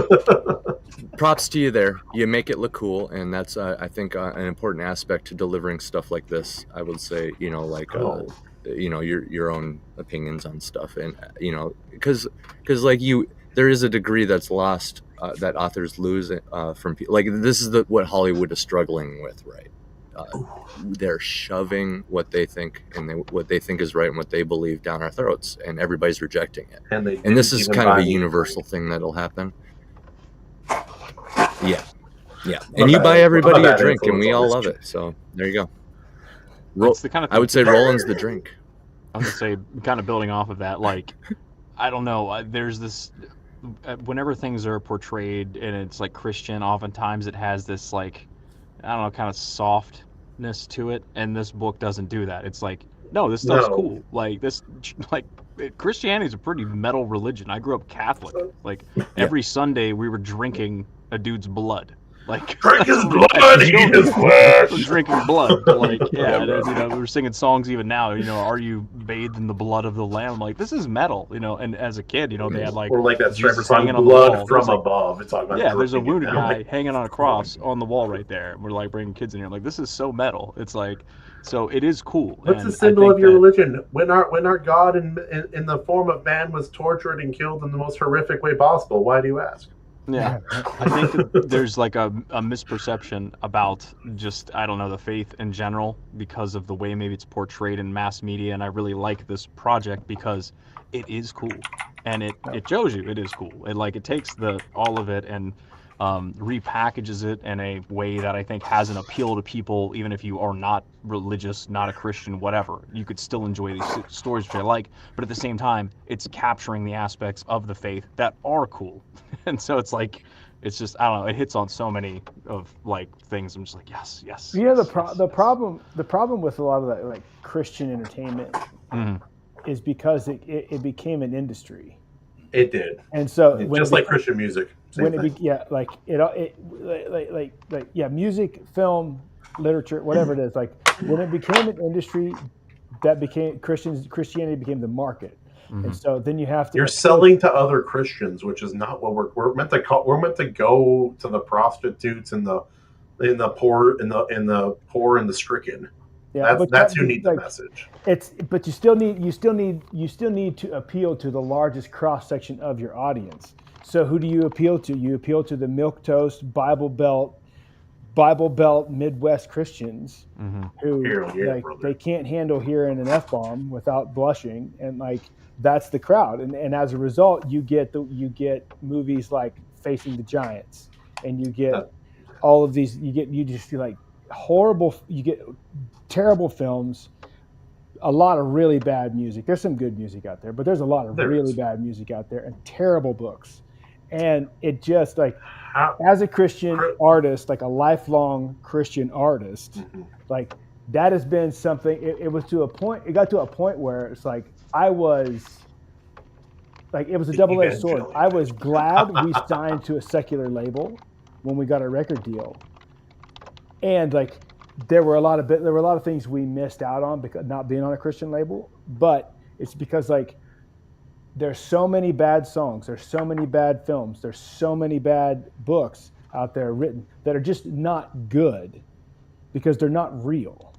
props to you there. You make it look cool, and that's I think an important aspect to delivering stuff like this. I would say, your own opinions on stuff, and because like there is a degree that's lost that authors lose from people. Like this is what Hollywood is struggling with, right? They're shoving what they think what they think is right and what they believe down our throats, and everybody's rejecting it. And this is kind of a universal thing that'll happen. Yeah. And you buy everybody a drink, and we all love it. So there you go. It's the kind of I would say Roland's the drink. I'm gonna say, kind of building off of that, like, I don't know. There's this. Whenever things are portrayed and it's like Christian, oftentimes it has this like, I don't know, kind of softness to it, and this book doesn't do that. It's like, no, this stuff's cool. Like this, like Christianity is a pretty metal religion. I grew up Catholic. Like every Sunday we were drinking a dude's blood. Like drink his blood, eat his flesh. Drinking blood, but like we were singing songs even now. Are you bathed in the blood of the Lamb? Like this is metal, And as a kid, they had like or like that Jesus song, hanging on blood the wall. from above. It's talking about there's a wounded guy hanging on a cross on the wall right there. And we're like bringing kids in here. Like this is so metal. It's like, so it is cool. What's the symbol of your religion? When our God in the form of man was tortured and killed in the most horrific way possible. Why do you ask? Yeah, I think that there's like a misperception about just, I don't know, the faith in general because of the way maybe it's portrayed in mass media. And I really like this project because it is cool, and it shows you it is cool. It takes all of it and repackages it in a way that I think has an appeal to people, even if you are not religious, not a Christian, whatever. You could still enjoy these stories, which I like, but at the same time, it's capturing the aspects of the faith that are cool. And so it's like, it's just, I don't know, it hits on so many of like things. I'm just like, yes. The problem with a lot of that like Christian entertainment is because it became an industry. It did, and so just like Christian music. Music, film, literature, whatever it is. Like when it became an industry, that became Christianity became the market, and so then you have to. You're selling to other Christians, which is not what we're meant to call. We're meant to go to the prostitutes and the poor and the stricken. Yeah, that's who needs the message. But you still need to appeal to the largest cross section of your audience. So who do you appeal to? You appeal to the milquetoast Bible Belt Midwest Christians who they can't handle hearing an F-bomb without blushing, and like that's the crowd. And as a result, you get movies like Facing the Giants, and you get all of these. You just feel like horrible. You get terrible films, a lot of really bad music. There's some good music out there, but there's a lot of really bad music out there, and terrible books. And it just like, as a Christian artist, like a lifelong Christian artist, like that has been something. It got to a point where it's like it was a double-edged sword. I was glad we signed to a secular label when we got a record deal, and like. There were a lot of things we missed out on because not being on a Christian label, but it's because like there's so many bad songs, there's so many bad films, there's so many bad books out there written that are just not good because they're not real.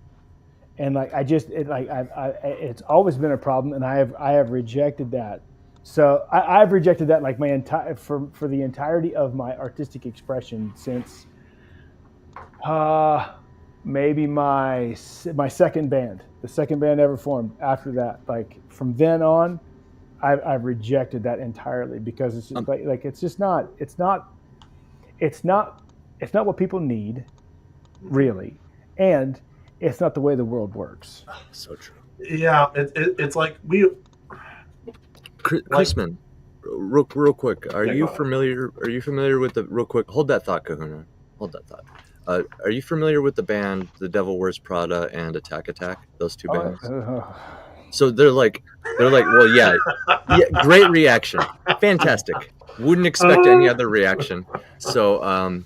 And like it's always been a problem, and I have rejected that. So I've rejected that like for the entirety of my artistic expression since maybe my second band, the second band ever formed. After that, like from then on, I've rejected that entirely because it's just it's not what people need, really, and it's not the way the world works. Oh, so true. Yeah, it's like we. Christman, real quick, are you familiar with the real quick? Hold that thought, Kahuna. Hold that thought. Are you familiar with the band The Devil Wears Prada and Attack Attack? Those two bands. So they're like, well, yeah, great reaction, fantastic. Wouldn't expect any other reaction. So,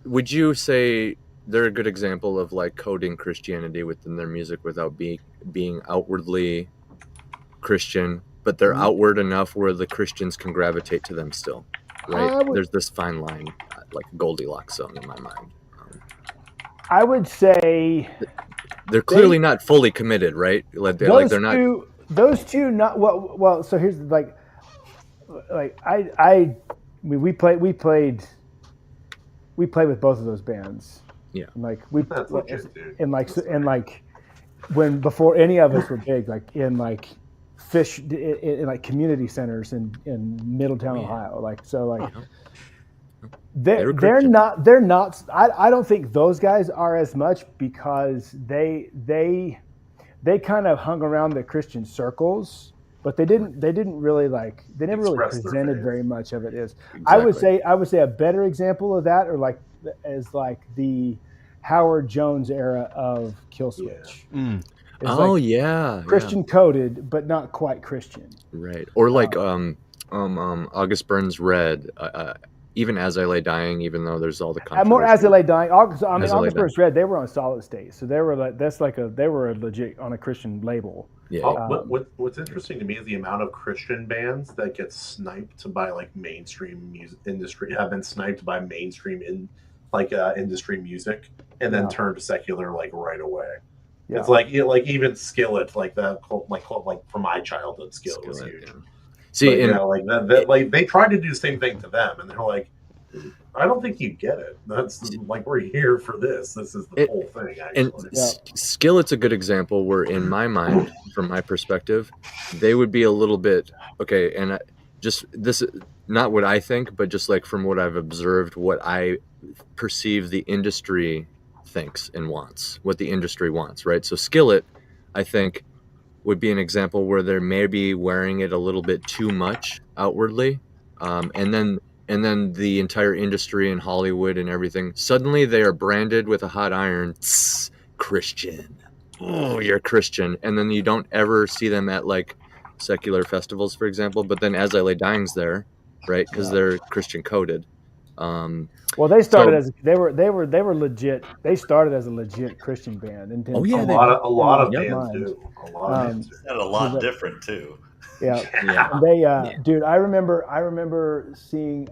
would you say they're a good example of like coding Christianity within their music without being outwardly Christian, but they're outward enough where the Christians can gravitate to them still? right? There's this fine line, like a Goldilocks zone in my mind. I would say they're clearly not fully committed, right? They're not. Those two not well. So here's we played with both of those bands. Yeah, and That's legit, dude. when before any of us were big, like in like community centers in Middletown, Ohio. They're not. I don't think those guys are as much because they kind of hung around the Christian circles, but they didn't really they never really presented very much of it. Exactly. I would say a better example of that is the Howard Jones era of Killswitch. Yeah. Christian coded, but not quite Christian. Right. Or August Burns Red, even As I Lay Dying, even though there's all the controversy. More As I Lay Dying. August Burns Red, they were on Solid State, so they were they were legit on a Christian label. Yeah. What's interesting to me is the amount of Christian bands that get sniped by mainstream music industry have been sniped by mainstream industry music and then turned to secular right away. Yeah. It's even Skillet, from my childhood, Skillet was huge. Yeah. See, they tried to do the same thing to them, and they're like, I don't think you get it. That's we're here for this. This is the whole thing. Actually. And Skillet's a good example where, in my mind, from my perspective, they would be a little bit okay. And this is not what I think, but just from what I've observed, what I perceive the industry thinks and wants, what the industry wants, right? So Skillet, I think, would be an example where they're maybe wearing it a little bit too much outwardly, and then the entire industry in Hollywood and everything, suddenly they are branded with a hot iron, Christian. Oh, you're Christian, and then you don't ever see them at secular festivals, for example. But then As I Lay Dying's there, right? Because they're Christian coded. Well, they started they were legit. They started as a legit Christian band. And a lot of bands do. A lot of bands do. And a lot different too. Yeah. And dude, I remember seeing.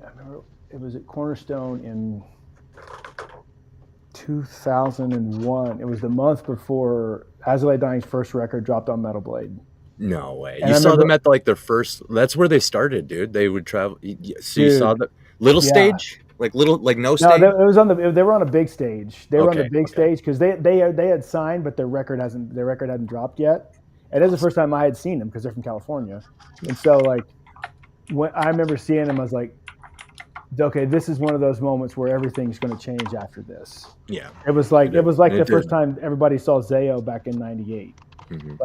It was at Cornerstone in 2001. It was the month before As I Lay Dying's first record dropped on Metal Blade. No way. You saw them at their first. That's where they started, dude. They would travel. So you saw the little stage, no stage. No, it was they were on a big stage. They were on the big stage because they had signed, but their record hadn't dropped yet. And it was the first time I had seen them because they're from California, and so when I remember seeing them, I was like, okay, this is one of those moments where everything's going to change after this. Yeah, it was the first time everybody saw Zayo back in '98. Mm-hmm.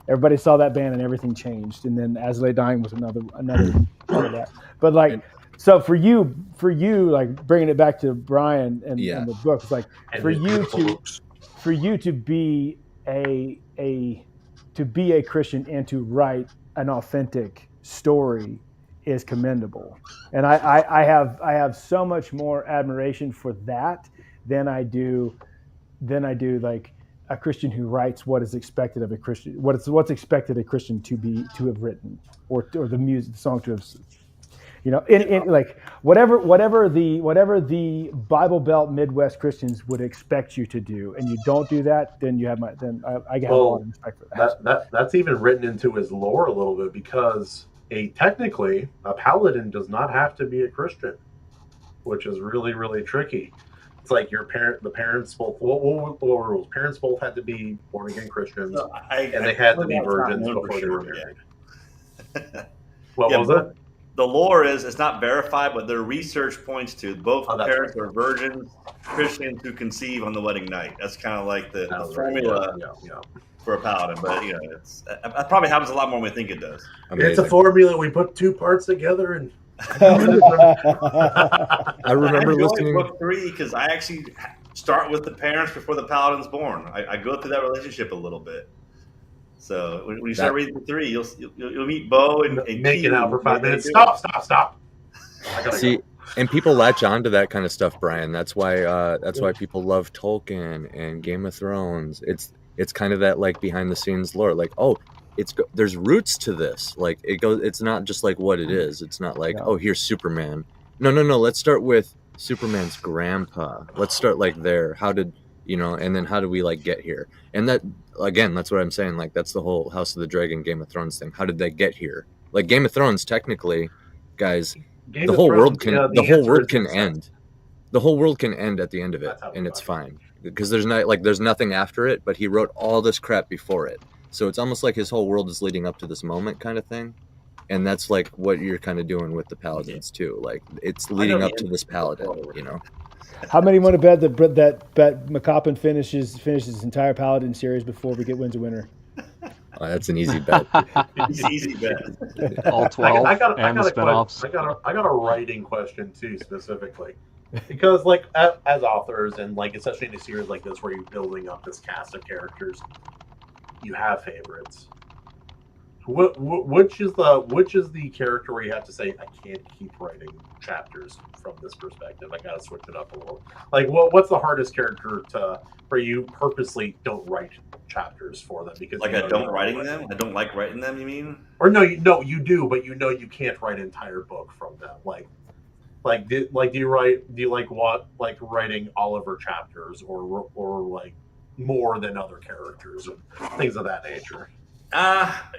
Everybody saw that band and everything changed, and then As I Lay Dying was another part of that. But so for you, bringing it back to Brian and the book, it's for you to be a Christian and to write an authentic story is commendable, and I have so much more admiration for that than I do a Christian who writes what is expected of a Christian, what's expected a Christian to have written, or the song to have, whatever the Bible Belt Midwest Christians would expect you to do, and you don't do that, then I get a lot of respect for that. That's even written into his lore a little bit, because technically a paladin does not have to be a Christian, which is really, really tricky. It's the parents both. What were rules? Parents both had to be born again Christians, and they had to be virgins before they were married. What was it? The lore is it's not verified, but their research points to both parents are virgins, Christians who conceive on the wedding night. That's kind of like the formula for a paladin. But it probably happens a lot more than we think it does. Amazing. It's a formula. We put two parts together and. I remember listening book 3 because I actually start with the parents before the paladin's born. I go through that relationship a little bit. So when you start reading 3, you'll meet Bo and make it out for 5 minutes. Stop! See, and people latch on to that kind of stuff, Brian. That's why people love Tolkien and Game of Thrones. It's kind of that behind the scenes lore. There's roots to this. It's not just what it is. It's not here's Superman. No. Let's start with Superman's grandpa. Let's start like there. How did and then how do we like get here? And that again, that's what I'm saying. Like that's the whole House of the Dragon, Game of Thrones thing. How did they get here? Like Game of Thrones, technically, guys, the whole world can end. The whole world can end at the end of it, and it's fine because there's nothing after it. But he wrote all this crap before it, so it's almost like his whole world is leading up to this moment, kind of thing. And that's like what you're kind of doing with the Paladins too. Like it's leading up to this Paladin, How many want to bet that McCoppin finishes his entire Paladin series before we get Wins a Winner? That's an easy bet. It's an easy bet. All 12 I got and the spinoffs. I got a writing question too, specifically, because like as authors and like especially in a series like this where you're building up this cast of characters, you have favorites. Which is the character where you have to say I can't keep writing chapters from this perspective? I gotta switch it up a little. Like what's the hardest character where you purposely don't write chapters for them because like I don't writing them? I don't like writing them. You mean? Or no, you do, but you can't write an entire book from them. Do you like writing Oliver chapters or like more than other characters and things of that nature?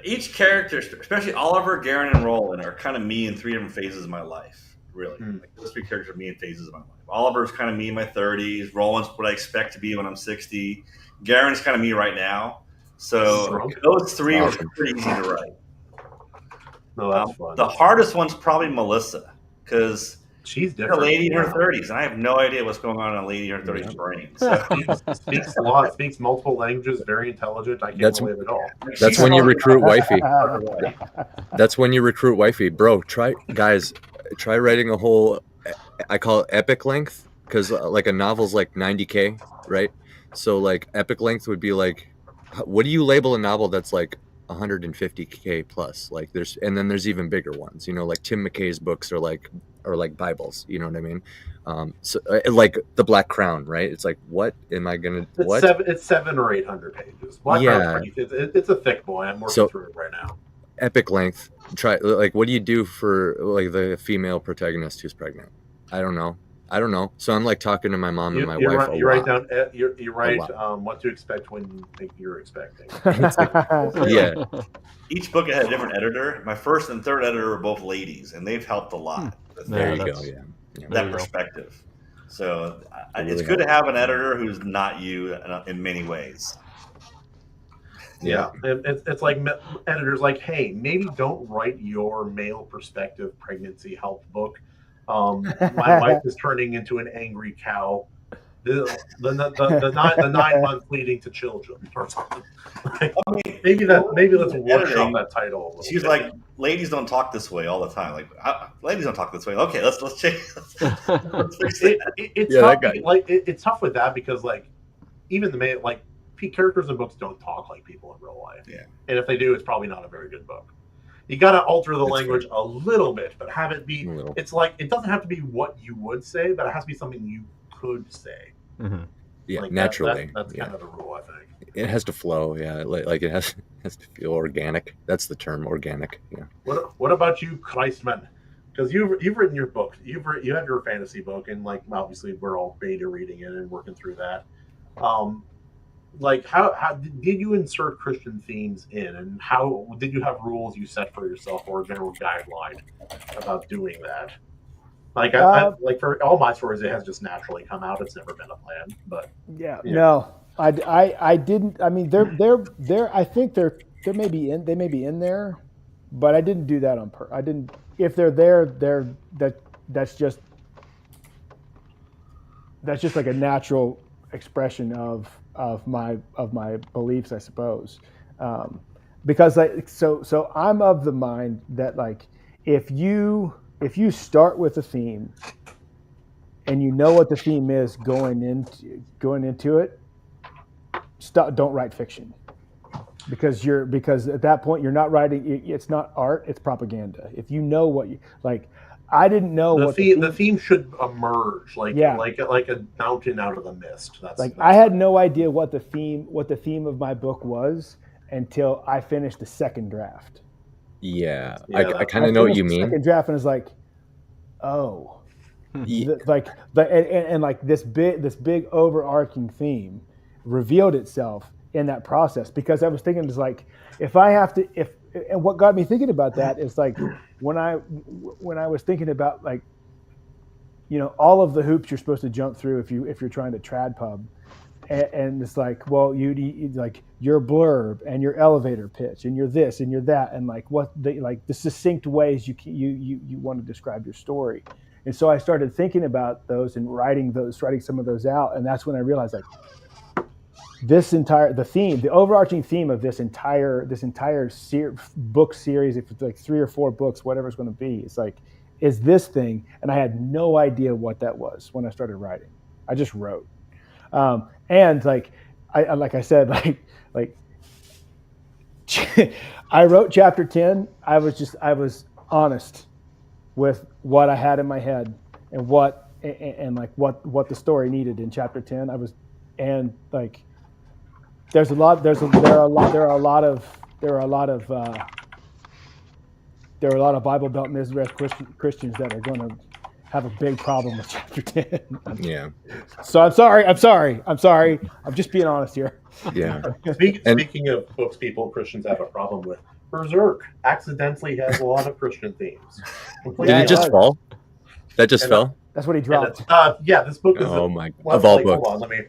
Each character, especially Oliver, Garen, and Roland, are kind of me in three different phases of my life. Really, like those three characters are me in phases of my life. Oliver's kind of me in my 30s. Roland's what I expect to be when I'm 60. Garen's kind of me right now. So those three were pretty easy to write. No, that's fun. The hardest one's probably Melissa because she's a lady in her 30s, and I have no idea what's going on in a lady in her 30s brain. So. Speaks a lot, speaks multiple languages, very intelligent. I can't believe it all. That's when you recruit wifey. That's when you recruit wifey, bro. Try writing a whole. I call it epic length because like a novel's like 90K, right? So like epic length would be like, what do you label a novel that's like 150K plus? Like there's even bigger ones, like Tim McKay's books are like Bibles, you know what I mean? So like the Black Crown, right? It's like, what am I gonna? What? It's 700 or 800 pages. Black Crown's it's a thick boy. I'm working through it right now. Epic length. Try like, what do you do for like the female protagonist who's pregnant? I don't know. So I'm like talking to my mom and my wife. You write down. You write what to expect when you think you're expecting. Yeah. Each book had a different editor. My first and third editor were both ladies, and they've helped a lot. There you go. Yeah. That perspective. So it's good to have an editor who's not you in many ways. Yeah, it's like editors like, hey, maybe don't write your male perspective pregnancy health book. My wife is turning into an angry cow. The 9 months leading to children or something. Like, maybe let's workshop that title. She's like, ladies don't talk this way all the time. Like ladies don't talk this way. Okay, let's change. Let's fix it. It's tough. It's tough with that because like even the main characters in books don't talk like people in real life. Yeah, and if they do, it's probably not a very good book. You got to alter the language a little bit, but have it be. It's like it doesn't have to be what you would say, but it has to be something you could say. Mm-hmm. Yeah, naturally. That's kind of the rule, I think. It has to flow. Yeah, like it has to feel organic. That's the term, organic. Yeah. What about you, Christman? Because you've written your book. You have your fantasy book, and like obviously we're all beta reading it and working through that. Like how did you insert Christian themes in, and how did you have rules you set for yourself or a general guideline about doing that? Like I for all my stories, it has just naturally come out. It's never been a plan, but no, I didn't. I mean, they're I think they may be in there, but I didn't do that on purpose. I didn't. If they're there, that's just like a natural expression of my beliefs, I suppose, because so I'm of the mind that like if you start with a theme and you know what the theme is going into it, don't write fiction because at that point you're not writing. It's not art; it's propaganda. If you know what you like. I didn't know the theme should emerge like a mountain out of the mist. That's I had no idea what the theme of my book was until I finished the second draft. Yeah, I kind of know what you mean. Second draft and it's like, oh, And like this big overarching theme revealed itself in that process, because I was thinking, it's like, and what got me thinking about that is like when I was thinking about, like, all of the hoops you're supposed to jump through if you're trying to trad pub, and it's like, well, you like your blurb and your elevator pitch and your this and your that, and like the succinct ways you want to describe your story. And so I started thinking about those and writing some of those out, and that's when I realized, like, the overarching theme of this entire book series, if it's like 3 or 4 books, whatever it's going to be, it's like, is this thing. And I had no idea what that was when I started writing. I just wrote, and like I said, like I wrote chapter 10. I was honest with what I had in my head and what the story needed in chapter 10. There are a lot of Bible Belt Midwest Christians that are going to have a big problem with chapter 10. Yeah. So I'm sorry. I'm just being honest here. Yeah. Speaking of books Christians have a problem with, Berserk accidentally has a lot of Christian themes. Did it just fall? That just fell? That's what he dropped. Yeah, this book is of all books. Hold on, let me.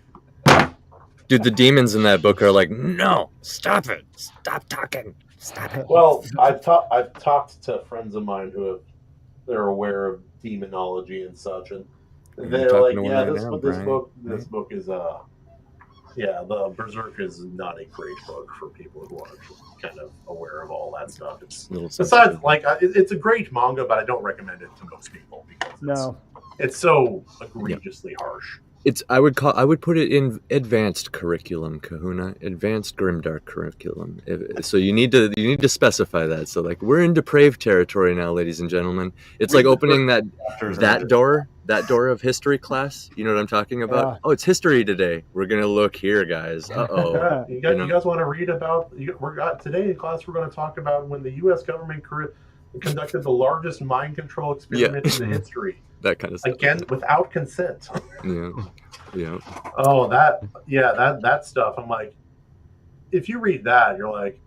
Dude, the demons in that book are like, no, stop it. Stop talking. Stop it. Well, I've talked to friends of mine they're aware of demonology and such, and they're like, yeah, this book is the Berserk is not a great book for people who are kind of aware of all that stuff. Besides, like, it's a great manga, but I don't recommend it to most people because it's so egregiously harsh. I would put it in advanced curriculum, Kahuna, advanced grimdark curriculum. So you need to specify that. So, like, we're in depraved territory now, ladies and gentlemen. It's like opening that door of history class. You know what I'm talking about? Yeah. Oh, it's history today. We're gonna look here, guys. Yeah, you guys want to read about? Today in class we're going to talk about when the U.S. government conducted the largest mind control experiment in the history. That kind of stuff. Again, without consent. Yeah. Oh, that stuff. I'm like, if you read that, you're like,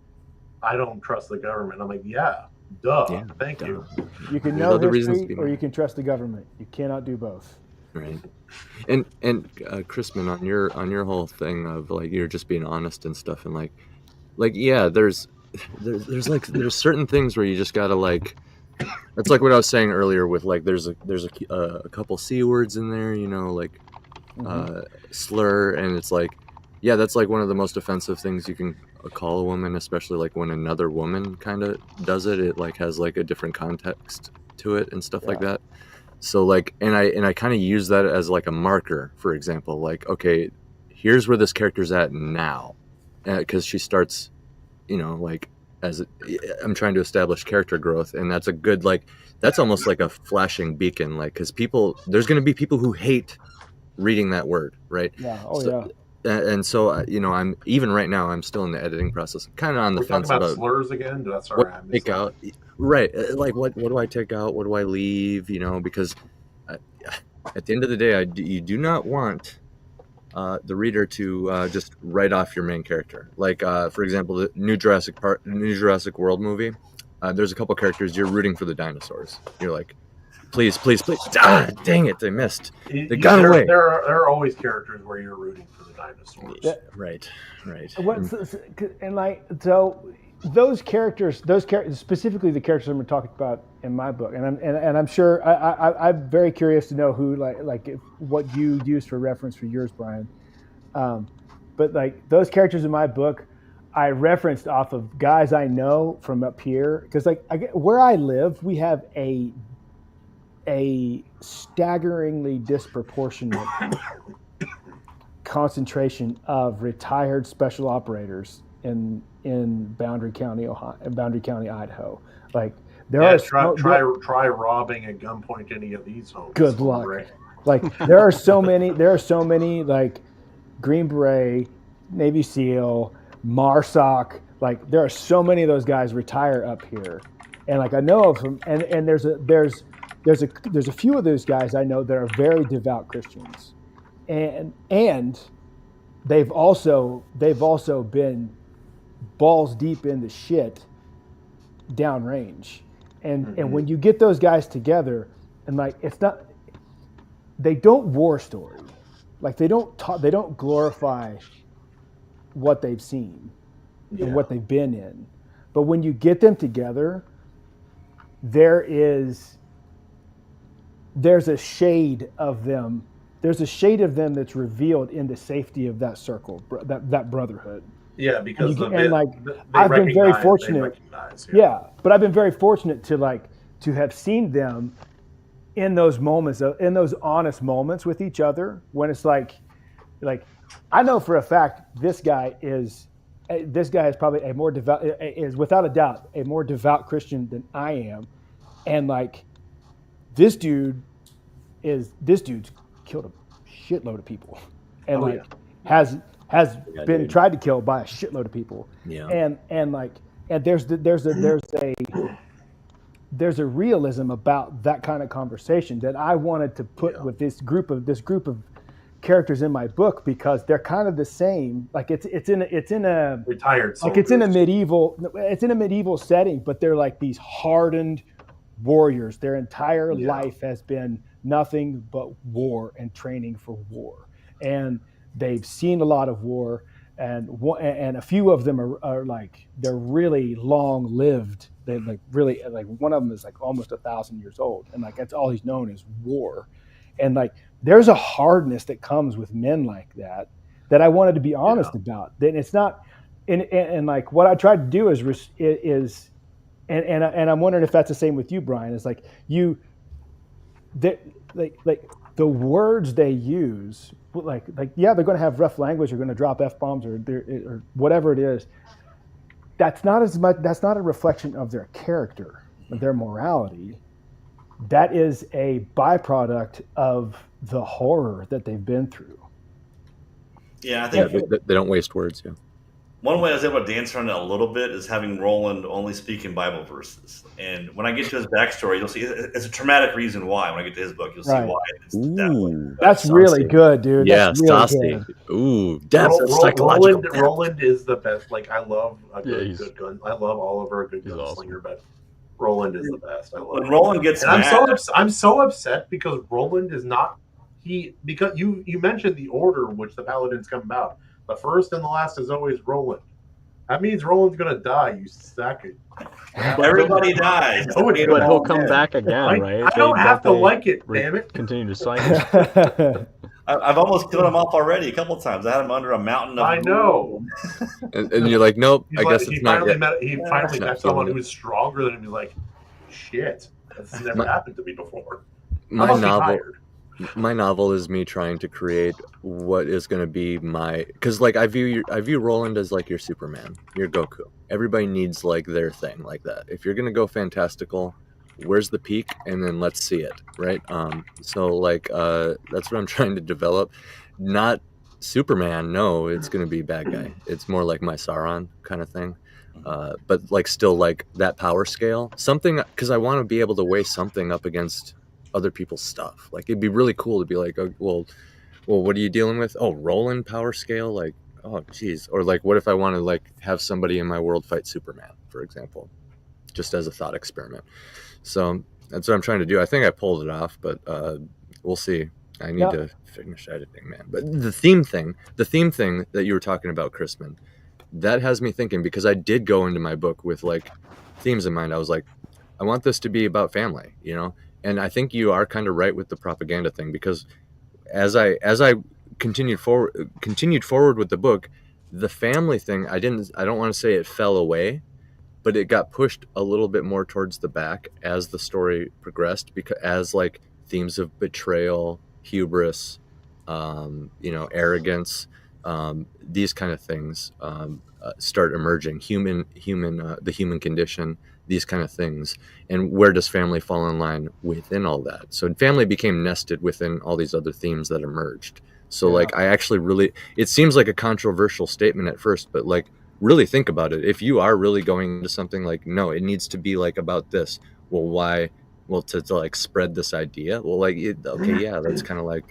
I don't trust the government. I'm like, yeah, duh. Yeah, thank you. You can know history, or you can trust the government. You cannot do both. Right. And Christman, on your whole thing of, like, you're just being honest and stuff, and like yeah, there's certain things where you just gotta, like, it's like what I was saying earlier with, like, there's a couple C words in there, like slur, and it's like, yeah, that's like one of the most offensive things you can call a woman, especially like when another woman kind of does it. It like has like a different context to it and stuff like that. So like, and I kind of use that as like a marker, for example, like, okay, here's where this character's at now, because she starts, like, I'm trying to establish character growth, and that's a good, like, that's almost like a flashing beacon, like, because there's going to be people who hate reading that word, right? Yeah. And so I'm even right now, I'm still in the editing process, kind of on the fence about slurs again. That's all right. Take out, right? Like, what do I take out? What do I leave? Because at the end of the day, you do not want the reader to just write off your main character. Like, for example, the new Jurassic World movie. There's a couple characters you're rooting for the dinosaurs. You're like, please. Ah, dang it, they missed. They got away. There are always characters where you're rooting for the dinosaurs. Right. And like, so those characters, specifically the characters I'm talking about in my book, and I'm sure I'm very curious to know who like what you used for reference for yours, Brian. But like those characters in my book, I referenced off of guys I know from up here, because like where I live, we have a staggeringly disproportionate concentration of retired special operators in Boundary County, Idaho. Like try robbing at gunpoint any of these homes. Good luck. Right? Like there are so many like Green Beret, Navy SEAL, MARSOC. Like there are so many of those guys retire up here, and like I know of them. And there's there's a few of those guys I know that are very devout Christians, and they've also been balls deep in the shit downrange, and when you get those guys together, and like they don't war story, like they don't glorify what they've seen and what they've been in, but when you get them together, there's a shade of them. There's a shade of them that's revealed in the safety of that circle, that brotherhood. Yeah, because I've been very fortunate. But I've been very fortunate to have seen them in those moments, in those honest moments with each other. When it's like I know for a fact this guy is probably a more devout, is without a doubt a more devout Christian than I am, and like this dude's killed a shitload of people, and has been tried to kill by a shitload of people. Yeah. And there's a realism about that kind of conversation that I wanted to put with this group of characters in my book, because they're kind of the same. Like it's in a retired soldiers. Like it's in a medieval setting, but they're like these hardened warriors. Their entire life has been nothing but war and training for war, and they've seen a lot of war, and a few of them are like, they're really long lived. They like really, like one of them is like almost 1,000 years old, and like that's all he's known is war. And like there's a hardness that comes with men like that I wanted to be honest about. Then it's not, and like what I tried to do is and I'm wondering if that's the same with you, Brian. Is like like the words they use, like they're going to have rough language, they're going to drop F-bombs or whatever it is. That's not a reflection of their character, of their morality. That is a byproduct of the horror that they've been through. Yeah, I think they don't waste words. Yeah. One way I was able to dance around it a little bit is having Roland only speak in Bible verses. And when I get to his backstory, you'll see it's a traumatic reason why. When I get to his book, you'll see why. That's really good, dude. Yeah, that's really saucy. good. Ooh, that's psychological. Roland is the best. Like I love a good gun. I love Oliver, a good gunslinger, but Roland is the best. I love when Roland gets and mad, I'm so upset because Roland is not because you mentioned the order in which the paladins come about. The first and the last is always Roland. That means Roland's gonna die. You sack it. Everybody dies, but he'll come back again, right? I don't have to like it. Damn it! Continue to cycle. I've almost killed him off already a couple times. I had him under a mountain of. I know. And you're like, nope. I guess it's not yet. He finally met someone who was stronger than him. He's like, shit, that's never happened to me before. My novel is me trying to create what is going to be because like I view Roland as like your Superman, your Goku. Everybody needs like their thing like that. If you're going to go fantastical, where's the peak, and then let's see it, right? So like that's what I'm trying to develop. Not Superman, no, it's going to be bad guy. It's more like my Sauron kind of thing. But like still like that power scale, something, because I want to be able to weigh something up against other people's stuff. Like it'd be really cool to be like, oh, well, what are you dealing with? Oh, Roland power scale, like, oh geez. Or like, what if I want to like have somebody in my world fight Superman, for example, just as a thought experiment. So that's what I'm trying to do. I think I pulled it off, but we'll see. I need to finish editing, man. But the theme thing that you were talking about, Christman, that has me thinking, because I did go into my book with like themes in mind. I was like, I want this to be about family, you know? And I think you are kind of right with the propaganda thing, because as I continued forward with the book, the family thing, I don't want to say it fell away, but it got pushed a little bit more towards the back as the story progressed, because as like themes of betrayal, hubris, arrogance, these kind of things start emerging, the human condition, these kind of things. And where does family fall in line within all that? So family became nested within all these other themes that emerged. So like, I actually really, it seems like a controversial statement at first, but like really think about it. If you are really going into something like, no, it needs to be like about this. Well, why well, to like spread this idea. Well, like, that's kind of like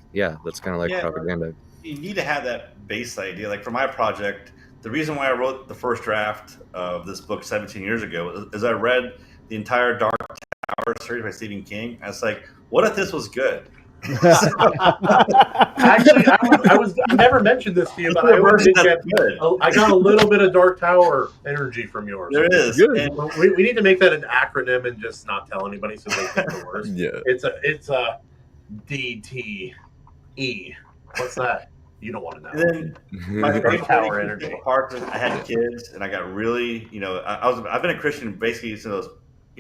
propaganda. You need to have that base idea. Like for my project, the reason why I wrote the first draft of this book 17 years ago is I read the entire Dark Tower series by Stephen King. I was like, what if this was good? Actually, I never mentioned this to you, but I got a little bit of Dark Tower energy from yours. There is. And we need to make that an acronym and just not tell anybody so they think the worst. Yeah. It's a DTE. What's that? You don't want to know. And then my Dark Tower energy. I had kids, and I got really, I've been a Christian basically since I was,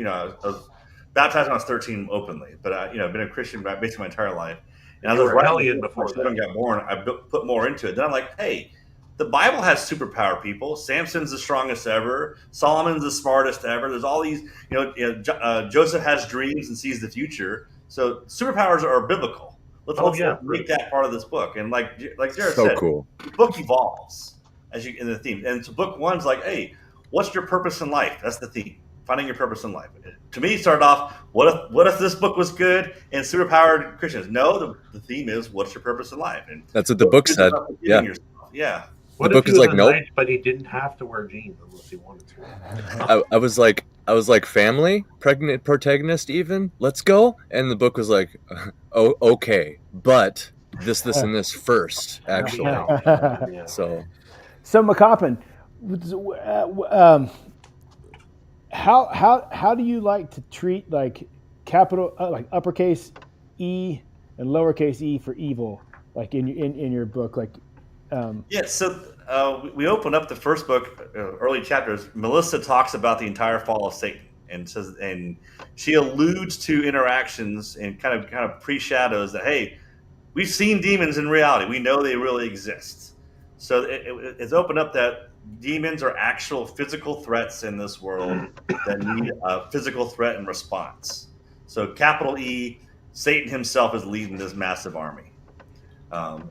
I was baptized when I was 13 openly, but I've been a Christian basically my entire life. And I was rebellion before children got born. I put more into it. Then I'm like, hey, the Bible has superpower people. Samson's the strongest ever. Solomon's the smartest ever. There's all these, Joseph has dreams and sees the future. So superpowers are biblical. Let's make that part of this book. And like Jarrod said, cool. The book evolves as you in the theme. And so book one's like, hey, what's your purpose in life? That's the theme. Finding your purpose in life. To me, it started off, what if this book was good and superpowered Christians? No, the theme is, what's your purpose in life? And that's what the book said. Yeah. Yeah. What the book is like, nope. But he didn't have to wear jeans unless he wanted to. I was like, family, pregnant protagonist, even. Let's go. And the book was like, oh, okay, but this, and this first, actually. Yeah. So McCoppin, how do you like to treat like capital like uppercase E and lowercase e for evil, like in your book, like? So we open up the first book, early chapters. Melissa talks about the entire fall of Satan, and she alludes to interactions and kind of pre-shadows that, hey, we've seen demons in reality. We know they really exist. So it's opened up that demons are actual physical threats in this world that need a physical threat and response. So capital E, Satan himself is leading this massive army.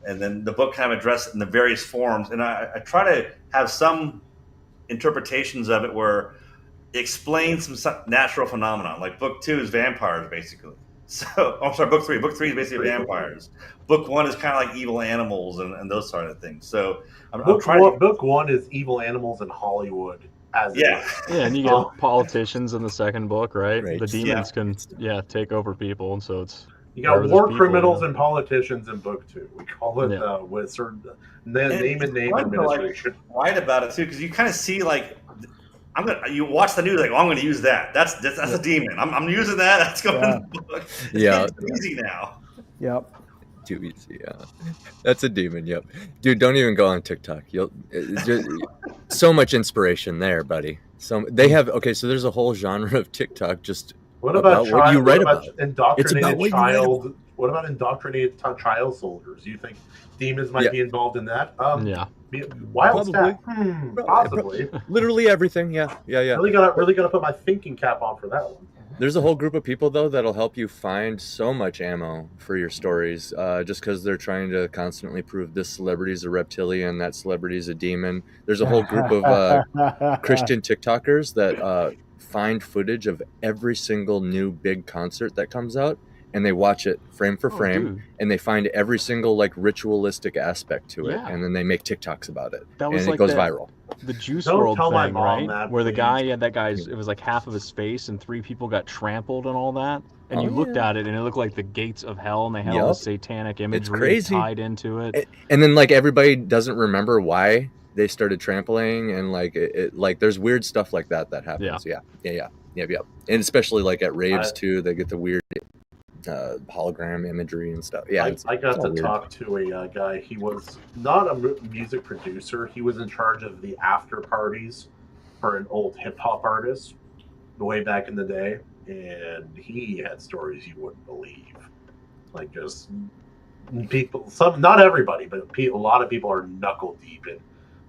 And then the book kind of addressed it in the various forms. And I try to have some interpretations of it where it explains some natural phenomenon. Like book 2 is vampires, basically. So, I'm sorry, book 3. Book 3 is basically vampires. Book 1 is kind of like evil animals and those sort of things. So, book 1 is evil animals in Hollywood. And you get politicians in the second book, right? The demons can take over people, and so it's. You got war criminals and politicians in book 2. We call it with certain name administration. Right about it too, because you kind of see like you watch the news like, I'm going to use that. That's a demon. I'm using that. That's going in the book. It's easy now. Yep. Too easy. Yeah, that's a demon. Yep, dude, don't even go on TikTok. You'll just, so much inspiration there, buddy. So they have so there's a whole genre of TikTok just. What about what you write about? Indoctrinated child? What about indoctrinated child soldiers? Do you think demons might be involved in that? Wild stat. Possibly. Literally everything. Yeah. Really gotta put my thinking cap on for that one. There's a whole group of people though that'll help you find so much ammo for your stories, just because they're trying to constantly prove this celebrity's a reptilian, that celebrity's a demon. There's a whole group of Christian TikTokers that find footage of every single new big concert that comes out, and they watch it frame for frame, and they find every single like ritualistic aspect to it, and then they make TikToks about it, and it goes viral. The Juice WRLD thing, right? Where the guy had it was like half of his face, and 3 people got trampled and all that. And you looked at it, and it looked like the gates of hell, and they had all the satanic imagery tied into it. And then like everybody doesn't remember why they started trampling, and like it like there's weird stuff like that happens. Yeah. And especially like at raves too, they get the weird hologram imagery and stuff. I got to talk to a guy. He was not a music producer. He was in charge of the after parties for an old hip hop artist way back in the day, and he had stories you wouldn't believe. Like just people, not everybody, but a lot of people are knuckle deep in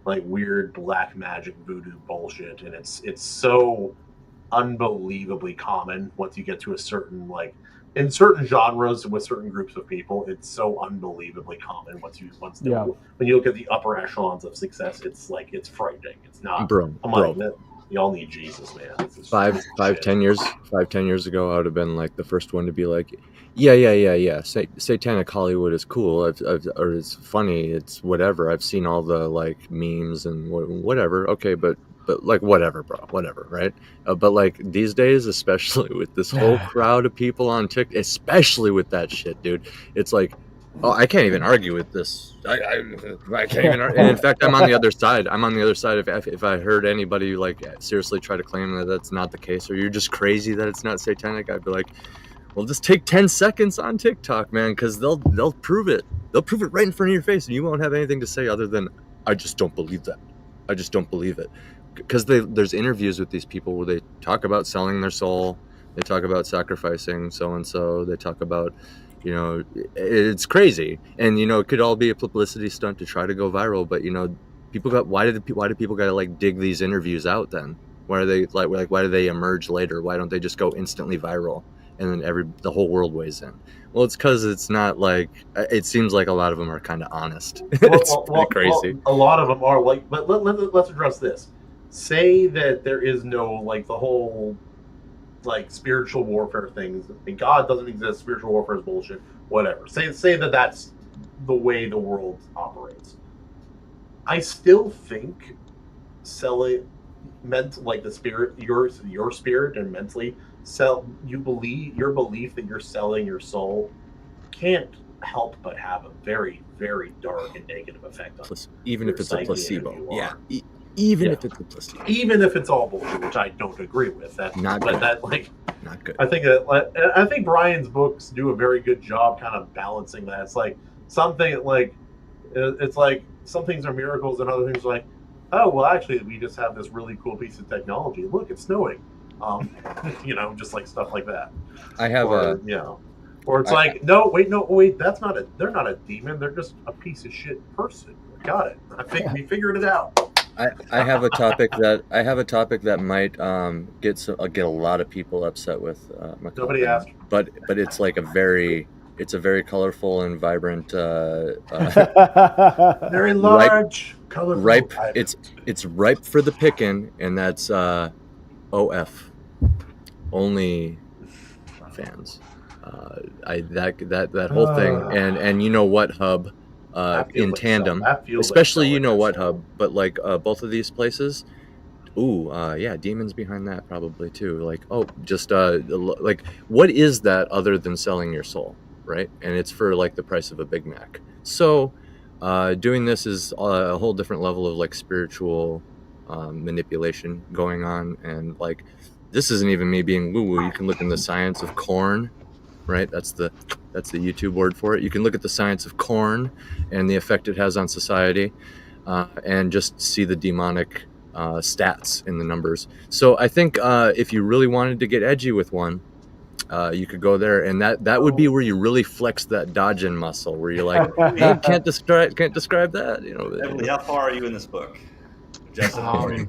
like weird black magic voodoo bullshit, and it's so unbelievably common once you get to a certain in certain genres with certain groups of people. It's so unbelievably common when you look at the upper echelons of success. It's frightening. It's not. Y'all need Jesus, man. This is 10 years ago, I would have been like the first one to be like, yeah. Satanic Hollywood is cool, or it's funny, it's whatever. I've seen all the like memes and whatever. Okay, but like whatever, bro, whatever, right? But like these days, especially with this whole crowd of people on TikTok, especially with that shit, dude, it's like, oh, I can't even argue with this. I can't even argue. And in fact, I'm on the other side. If I heard anybody like seriously try to claim that that's not the case, or you're just crazy that it's not satanic, I'd be like, well, just take 10 seconds on TikTok, man, because they'll prove it. They'll prove it right in front of your face, and you won't have anything to say other than, I just don't believe that. I just don't believe it. Because there's interviews with these people where they talk about selling their soul, they talk about sacrificing so-and-so, they talk about, you know, it's crazy. And, you know, it could all be a publicity stunt to try to go viral, but, you know, why do people got to like dig these interviews out then? Why are they like why do they emerge later? Why don't they just go instantly viral and then the whole world weighs in? Well, it's because it's not like, it seems like a lot of them are kind of honest. It's pretty crazy. A lot of them are like, but let's address this. Say that there is no like the whole like spiritual warfare things. And God doesn't exist. Spiritual warfare is bullshit. Whatever. Say that that's the way the world operates. I still think selling meant like the spirit, your spirit, and mentally your belief that you're selling your soul can't help but have a very, very dark and negative effect on even if it's a placebo. Yeah. Even if it's a placebo. Even if it's all bullshit, which I don't agree with. That's not good. Not good. I think Brian's books do a very good job kind of balancing that. It's like it's like some things are miracles and other things are like, oh well, actually we just have this really cool piece of technology. Look, it's snowing. You know, just like stuff like that. I have or it's like, no, wait, they're not a demon. They're just a piece of shit person. Got it. I think we figured it out. I have a topic that might get a lot of people upset with. McCoppin, Nobody asked. But it's like a very colorful and vibrant, very large, colorful. Ripe. It's ripe for the picking, and that's OF. Only fans. That whole thing, and you know what, Hub. In tandem, especially like what Hub, but like both of these places, yeah, demons behind that probably too. Like, just like, what is that other than selling your soul, right? And it's for like the price of a Big Mac. So doing this is a whole different level of like spiritual manipulation going on, and like this isn't even me being woo-woo. You can look in the science of corn, right? That's the YouTube word for it. You can look at the science of corn and the effect it has on society, and just see the demonic stats in the numbers. So I think if you really wanted to get edgy with one, you could go there, and that would be where you really flex that dodging muscle, where you're like, hey, can't describe that. You know. Emily, how far are you in this book, Justin?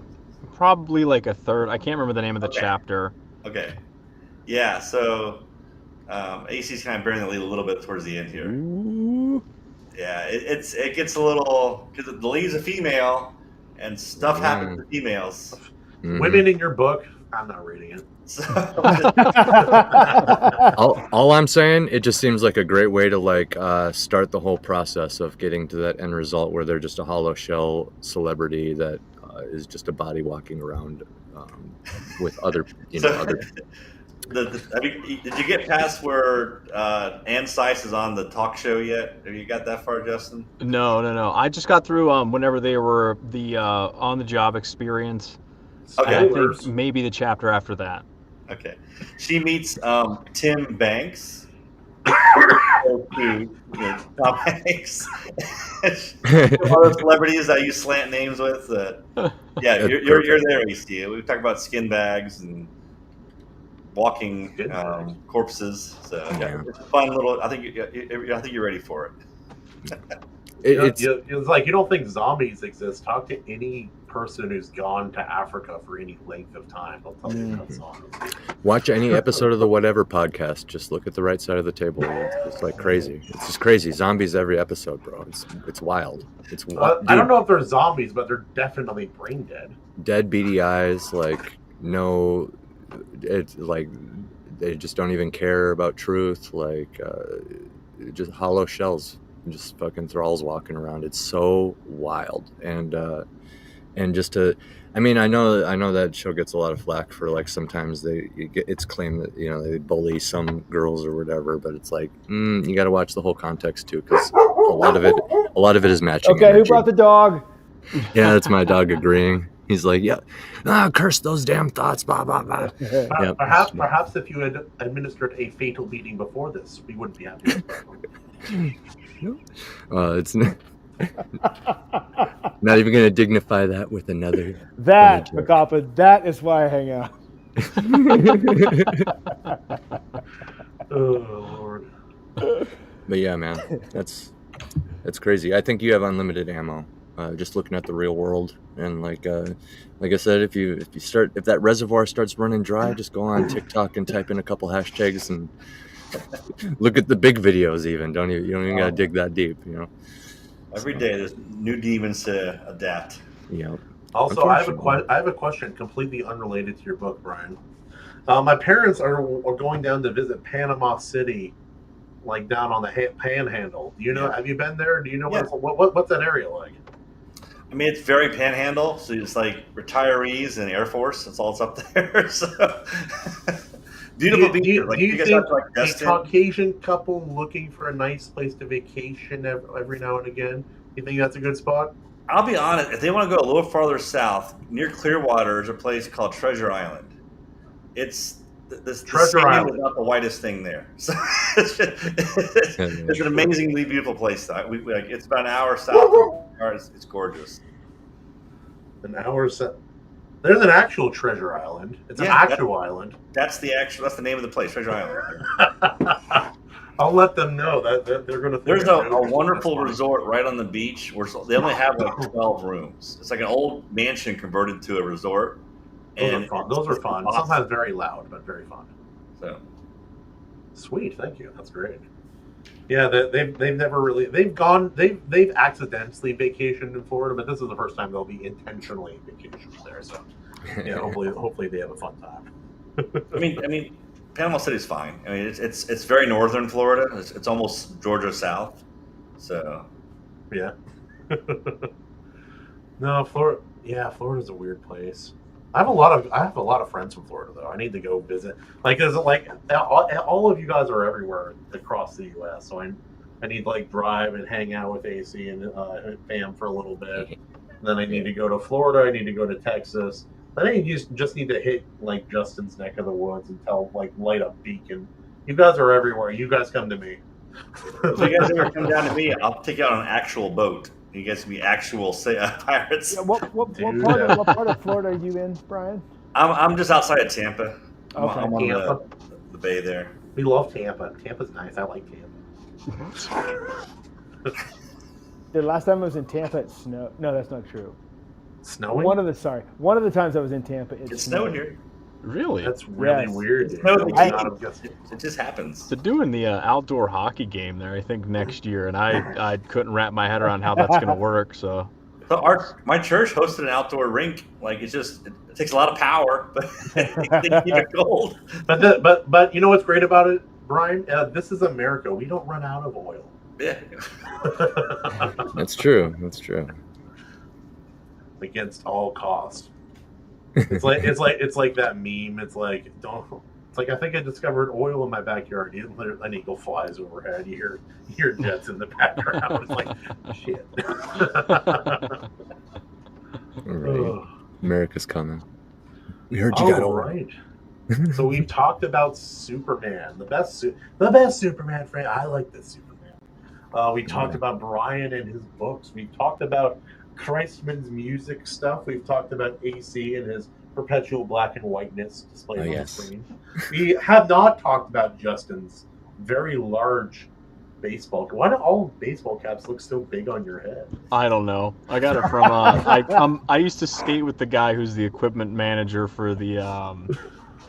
Probably like a third. I can't remember the name of the chapter. Okay. Yeah. So. AC's kind of bearing the lead a little bit towards the end here. Ooh. Yeah, it gets a little, because the lead's a female, and stuff happens to females. Mm-hmm. Women in your book, I'm not reading it. all I'm saying, it just seems like a great way to like start the whole process of getting to that end result where they're just a hollow shell celebrity that is just a body walking around with other, other. Did you get past where Ann Sice is on the talk show yet? Have you got that far, Justin? No. I just got through whenever they were the on-the-job experience. Okay. I think maybe the chapter after that. Okay. She meets Tim Banks. Tom Hanks. All those celebrities that you slant names with. Yeah, you're there, EC. We've talked about skin bags and walking corpses. So it's a fun little. I think you're ready for it. It's like, you don't think zombies exist? Talk to any person who's gone to Africa for any length of time. They'll tell you about songs. Watch any episode of the Whatever podcast. Just look at the right side of the table. It's just like crazy. It's just crazy. Zombies every episode, bro. It's wild. It's wild. I don't know if they're zombies, but they're definitely brain dead. Dead, beady eyes. Like no, it's like they just don't even care about truth. Like just hollow shells. Just fucking thralls walking around. It's so wild. And just to, I mean, I know that show gets a lot of flack for like sometimes it's claimed that they bully some girls or whatever, but it's like you got to watch the whole context too, because a lot of it is matching. Okay, energy. who brought the dog? Yeah, that's my dog agreeing. He's like, yeah, curse those damn thoughts, blah blah blah. Yep. Perhaps if you had administered a fatal beating before this, we wouldn't be happy. It's not even going to dignify that with another. That, McCoppin, that is why I hang out. Oh, Lord. But yeah, man, that's crazy. I think you have unlimited ammo. Just looking at the real world, and like I said, if that reservoir starts running dry, just go on TikTok and type in a couple hashtags and look at the big videos. You don't even gotta dig that deep, Every day there's new demons to adapt. Yeah. Also, I have a question completely unrelated to your book, Brian. My parents are going down to visit Panama City, like down on the Panhandle. Do you know? Yeah. Have you been there? Do you know what's that area like? I mean, it's very Panhandle, so it's like retirees and Air Force. That's all it's up there. So. Beautiful beach. Do you think a Caucasian couple looking for a nice place to vacation every now and again, you think that's a good spot? I'll be honest. If they want to go a little farther south, near Clearwater, is a place called Treasure Island. It's this Treasure Island is not the whitest thing there. So it's an amazingly beautiful place. It's about an hour south. It's gorgeous. An hour south. There's an actual Treasure Island. It's an actual island. That's the name of the place, Treasure Island. I'll let them know that they're going to. There's a wonderful resort right on the beach where they only have like 12 rooms. It's like an old mansion converted to a resort. Those are fun. Awesome. Sometimes very loud, but very fun. So sweet, thank you. That's great. Yeah, they've never really they've accidentally vacationed in Florida, but this is the first time they'll be intentionally vacationing there. So yeah, hopefully they have a fun time. I mean, Panama City's fine. I mean, it's very northern Florida. It's almost Georgia South. So yeah. No, Florida. Yeah, Florida's a weird place. I have a lot of friends from Florida though. I need to go visit. Like, is it like all of you guys are everywhere across the U.S. So I need to like drive and hang out with AC and fam for a little bit. And then I need to go to Florida. I need to go to Texas. I think you just need to hit like Justin's neck of the woods and light up Beacon. You guys are everywhere. You guys come to me. If you guys ever come down to me, I'll take you out on an actual boat. You guys can be actual pirates. Yeah, what part of Florida are you in, Brian? I'm just outside of Tampa. Okay. I'm on the bay there. We love Tampa. Tampa's nice. I like Tampa. The last time I was in Tampa, it snowed. No, that's not true. Snowing? One of the times I was in Tampa, it snowed here. Really? That's really weird. It just happens. They're doing the outdoor hockey game there, I think, next year, and I couldn't wrap my head around how that's going to work. So my church hosted an outdoor rink. Like it takes a lot of power, but they keep it cold. But you know what's great about it, Brian? This is America. We don't run out of oil. Yeah. That's true. That's true. Against all costs. It's like that meme. It's like I think I discovered oil in my backyard. An eagle flies overhead. You hear jets in the background. It's like shit. Right. America's coming. We heard you got oil. Right. So we've talked about Superman, the best Superman frame. I like this Superman. We talked about Brian and his books. We talked about Christman's music stuff. We've talked about AC and his perpetual black and whiteness displayed on the screen. We have not talked about Justin's very large baseball. Why do all baseball caps look so big on your head? I don't know. I got it from I used to skate with the guy who's the equipment manager for the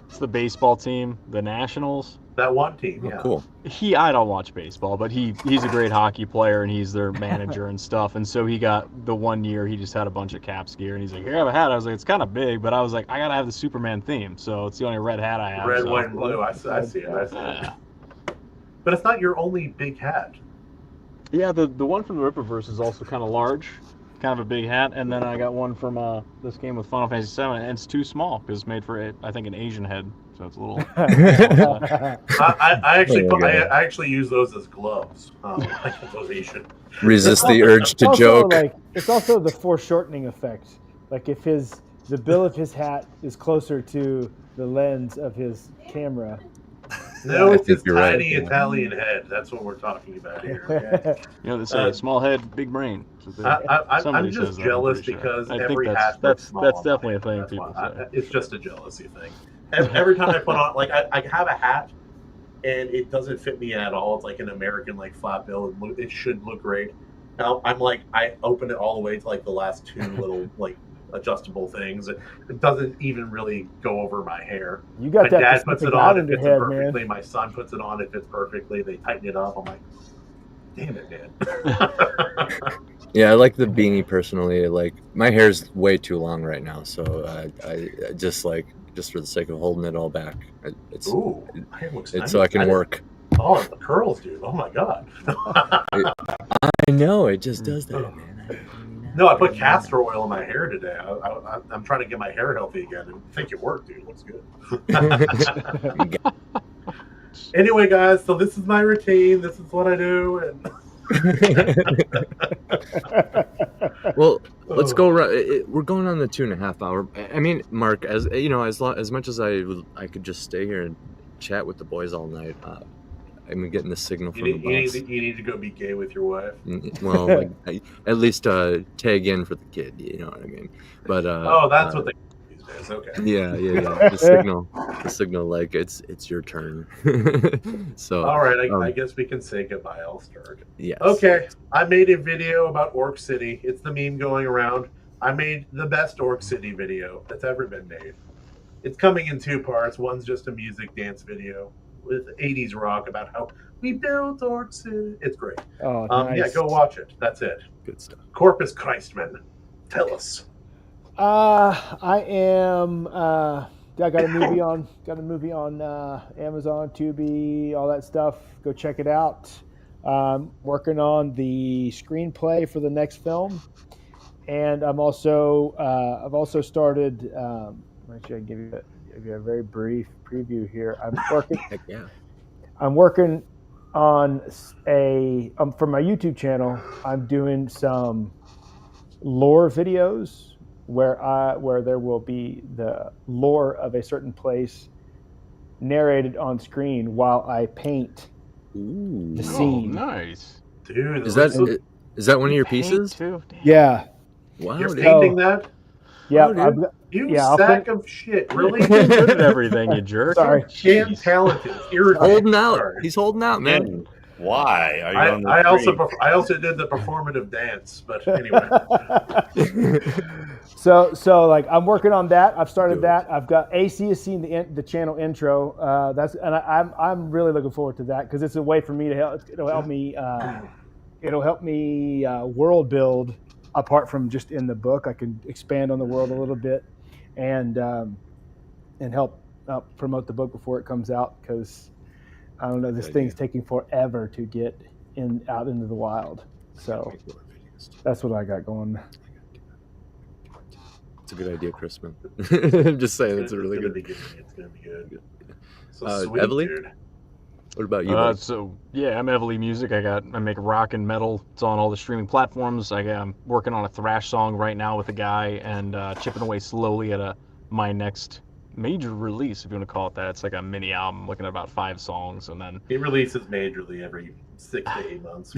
it's the baseball team, the Nationals. That one team, yeah. Cool. I don't watch baseball, but he's a great hockey player and he's their manager and stuff. And so he got the one year he just had a bunch of Caps gear and he's like, "Here, I have a hat." I was like, "It's kind of big," but I was like, "I gotta have the Superman theme," so it's the only red hat I have. Red, so. white, and blue. I see it. I see it. But it's not your only big hat. Yeah, the one from the Rippaverse is also kind of large, kind of a big hat, and then I got one from this game with Final Fantasy VII, and it's too small because it's made for I think an Asian head, so it's a little. I actually use those as gloves. Those Asian. Resist the urge to joke. It's also the foreshortening effect. Like if the bill of his hat is closer to the lens of his camera. No, it's his tiny Italian head. That's what we're talking about here. Okay? You know, they say small head, big brain. I'm just jealous because every hat that's definitely a thing people say. It's just a jealousy thing. Every time I put on, like, I have a hat and it doesn't fit me at all. It's like an American like flat bill. It should look great. Now I'm like, I open it all the way to like the last two little like adjustable things. It doesn't even really go over my hair. You got my that dad puts it on, it fits head, perfectly. man. My son puts it on, it fits perfectly. They tighten it up. I'm like, damn it, man. Yeah, I like the beanie personally. Like my hair's way too long right now, so I just for the sake of holding it all back, it's nice. so I can work. Oh, the curls, dude! Oh my god. I know it just does that, man. No, I put castor oil in my hair today. I'm trying to get my hair healthy again, and I think it worked, dude. It looks good. Anyway, guys, so this is my routine. This is what I do, and well, let's go. We're going on the 2.5 hour. I mean, Mark, as you know, as much as I could just stay here and chat with the boys all night. I'm getting the signal from the boss. You need to go be gay with your wife. Well, like, at least tag in for the kid. You know what I mean? But that's what they do these days. Okay. Yeah. The signal, like it's your turn. So. All right, I guess we can say goodbye. I'll start. Yes. Okay, I made a video about Orc City. It's the meme going around. I made the best Orc City video that's ever been made. It's coming in 2 parts. One's just a music dance video with 80s rock about how we built Orc City. It's great. Oh, nice. Yeah, go watch it. That's it. Good stuff. Corpus Christman, tell us. I am. I got a movie on. Amazon, Tubi, all that stuff. Go check it out. Working on the screenplay for the next film, and I've also started. Actually, I can give you a very brief preview here. I'm working. Heck yeah. I'm working on for my YouTube channel. I'm doing some lore videos where there will be the lore of a certain place narrated on screen while I paint the scene. Oh, nice, dude. Is that one of your pieces? Too? Yeah. Wow. You're painting that? Yeah. Oh, you sack of shit! Really? You're good at everything, you jerk. Sorry. Damn talented. Holding out. He's holding out, man. Why? Are you on the I also did the performative dance, but anyway. So like I'm working on that. I've started that. I've got AC has seen the channel intro. I'm really looking forward to that because it's a way for me to help. It'll help me world build apart from just in the book. I can expand on the world a little bit and help promote the book before it comes out because. I don't know. This thing's taking forever to get out into the wild. So that's what I got going. It's a good idea, Christman. I'm just saying, it's a really good. It's gonna be good. So sweet, Evalie? Dude. What about you? So yeah, I'm Evaleighmusic. I make rock and metal. It's on all the streaming platforms. I'm working on a thrash song right now with a guy and chipping away slowly at my next major release, if you want to call it that. It's like a mini album looking at about 5 songs, and then he releases majorly every 6 to 8 months.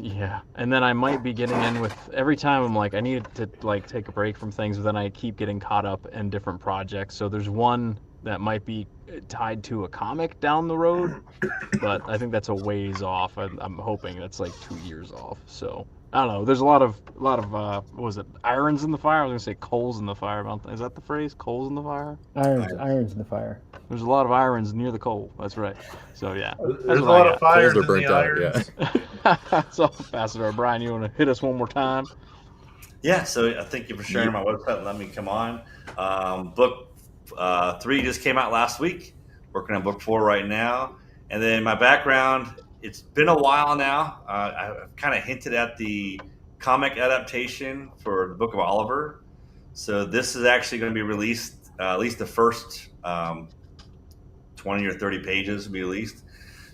Yeah, and then I might be getting in with every time I'm like I need to like take a break from things, but then I keep getting caught up in different projects. So there's one that might be tied to a comic down the road, but I think that's a ways off. I'm hoping that's like 2 years off. So I don't know. There's a lot of what was it, irons in the fire? I was gonna say coals in the fire. Is that the phrase? Coals in the fire? Irons in the fire. There's a lot of irons near the coal. That's right. So yeah, there's a lot of fires in the irons. Yeah. So Ambassador Brian, you want to hit us one more time? Yeah. So thank you for sharing my website and letting me come on. Book 3 just came out last week. Working on book 4 right now. And then my background, it's been a while now. I've kind of hinted at the comic adaptation for the Book of Oliver. So this is actually going to be released, at least the first 20 or 30 pages will be released.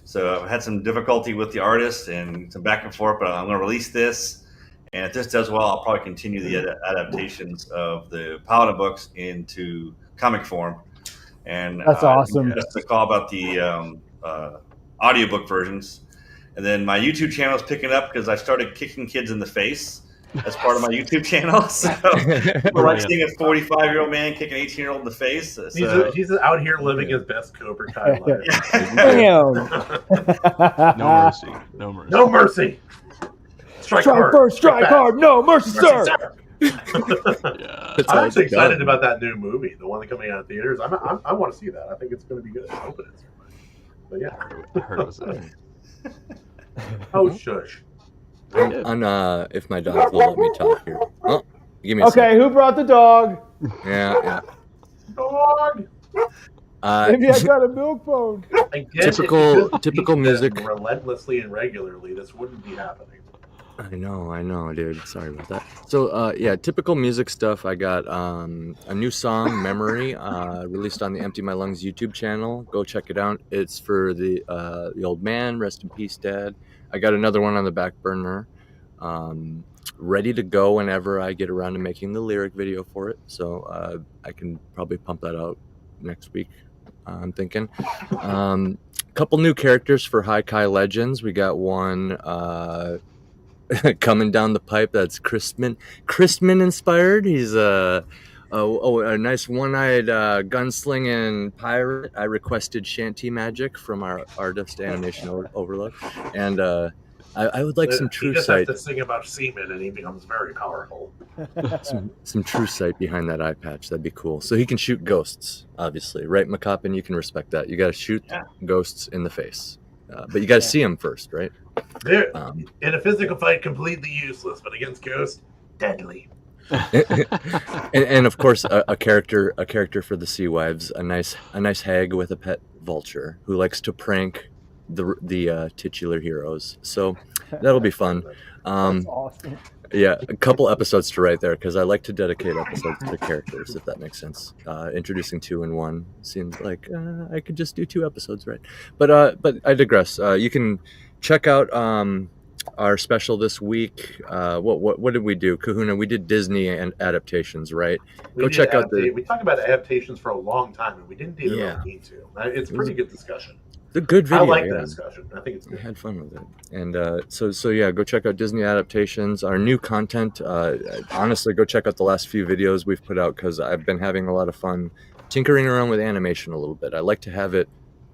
So I've had some difficulty with the artist and some back and forth, but I'm going to release this. And if this does well, I'll probably continue the adaptations of the Paladin books into comic form. And that's awesome. Just a call about the audiobook versions. And then my YouTube channel is picking up because I started kicking kids in the face as part of my YouTube channel. So we're like seeing a 45-year-old man kick an 18-year-old in the face. So. He's out here living his best Cobra Kai life. Damn. No mercy. No mercy. No mercy. Strike hard. First, strike hard. No mercy, sir. Yeah. I'm actually excited about that new movie, the one that's coming out in theaters. I want to see that. I think it's going to be good. I hope it is. But yeah. I heard it was Oh, shush. On if my dog will let me talk here. Oh, give me a Okay, second. who brought the dog? Yeah. Dog. Maybe I got a milk phone. Again, typical music. Relentlessly and regularly, this wouldn't be happening. I know, dude. Sorry about that. So, typical music stuff. I got a new song, "Memory," released on the Empty My Lungs YouTube channel. Go check it out. It's for the old man. Rest in peace, Dad. I got another one on the back burner, ready to go whenever I get around to making the lyric video for it. So I can probably pump that out next week. I'm thinking. Couple new characters for High Kai Legends. We got one. Coming down the pipe, that's Christman inspired. He's a nice one-eyed gunslinging pirate. I requested shanty magic from our artist Animation Overload, and I would like some true sight. He just has to sing about semen and he becomes very powerful. some true sight behind that eye patch. That'd be cool. So he can shoot ghosts, obviously, right, McCoppin? You can respect that. You got to shoot ghosts in the face, but you got to see them first, right? In a physical fight, completely useless, but against ghosts, deadly. and of course, a character for the Sea Wives, a nice hag with a pet vulture who likes to prank the titular heroes. So that'll be fun. That's awesome. Yeah, a couple episodes to write there because I like to dedicate episodes to characters, if that makes sense. Introducing 2 in 1 seems like I could just do 2 episodes, right? But I digress. You can check out our special this week. What did we do, Kahuna? We did Disney and adaptations, right? We talked about adaptations for a long time, and we didn't even really need to. It's a pretty good discussion. The good video. I like the discussion. I think it's good. We had fun with it, and so go check out Disney adaptations. Our new content. Honestly, go check out the last few videos we've put out because I've been having a lot of fun tinkering around with animation a little bit. I like to have it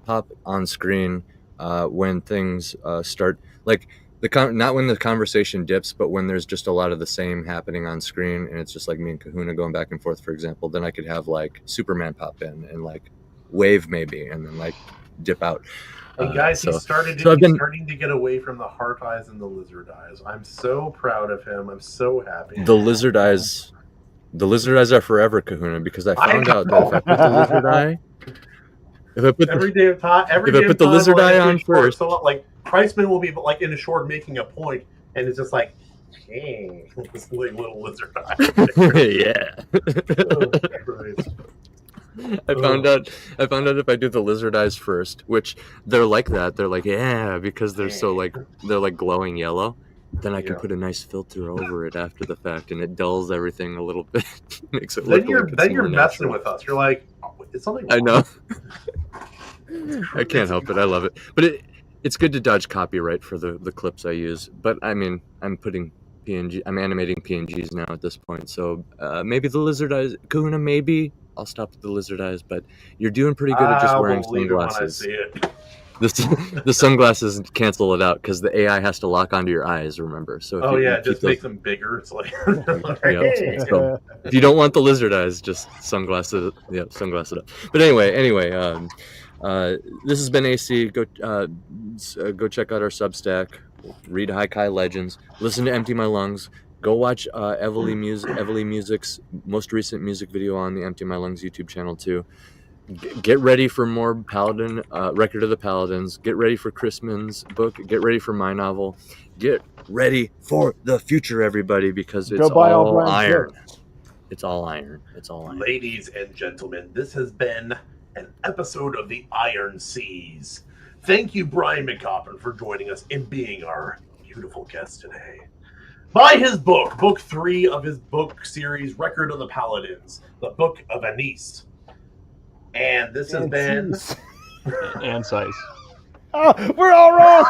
pop on screen when things start, like not when the conversation dips, but when there's just a lot of the same happening on screen, and it's just like me and Kahuna going back and forth. For example, then I could have like Superman pop in and like wave maybe, and then like dip out. Hey guys, he's starting to get away from the heart eyes and the lizard eyes. I'm so proud of him. I'm so happy. The lizard eyes are forever, Kahuna, because I found out that if I put the lizard eye, if I put the lizard eye on first, so like Christman will be like in a short making a point, and it's just like, hey, this little lizard eye. Yeah. I found out if I do the lizard eyes first, which they're like that, they're like, because they're so they're like glowing yellow, then I can put a nice filter over it after the fact, and it dulls everything a little bit. Makes it look then you're messing with us. You're like, it's something wrong. I know. I can't help it. I love it. But it's good to dodge copyright for the clips I use. But I mean, I'm animating PNGs now at this point. So maybe the lizard eyes, Kahuna, maybe I'll stop with the lizard eyes, but you're doing pretty good at just wearing sunglasses. When I see it. The sunglasses cancel it out because the AI has to lock onto your eyes. Remember, so it just makes them bigger. It's like, so if you don't want the lizard eyes, just sunglass it. Yeah, sunglass it up. But anyway, this has been AC. Go check out our Substack. Read Haikai Legends. Listen to Empty My Lungs. Go watch Evaleighmusic's most recent music video on the Empty My Lungs YouTube channel too. Get ready for more Paladin, Record of the Paladins. Get ready for Christman's book. Get ready for my novel. Get ready for the future, everybody, because it's all iron. It's all iron. It's all iron. Ladies and gentlemen, this has been an episode of the Iron Seas. Thank you, Brian McCoppin, for joining us and being our beautiful guest today. Buy his book, book 3 of his book series, Record of the Paladins, the Book of Anise. And this has been... And size. Oh, we're all wrong.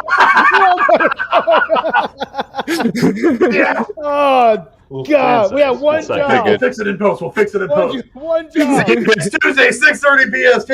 Yeah. Oh, God. We have one job. We'll fix it in post. One job. It's Tuesday, 6:30 PST.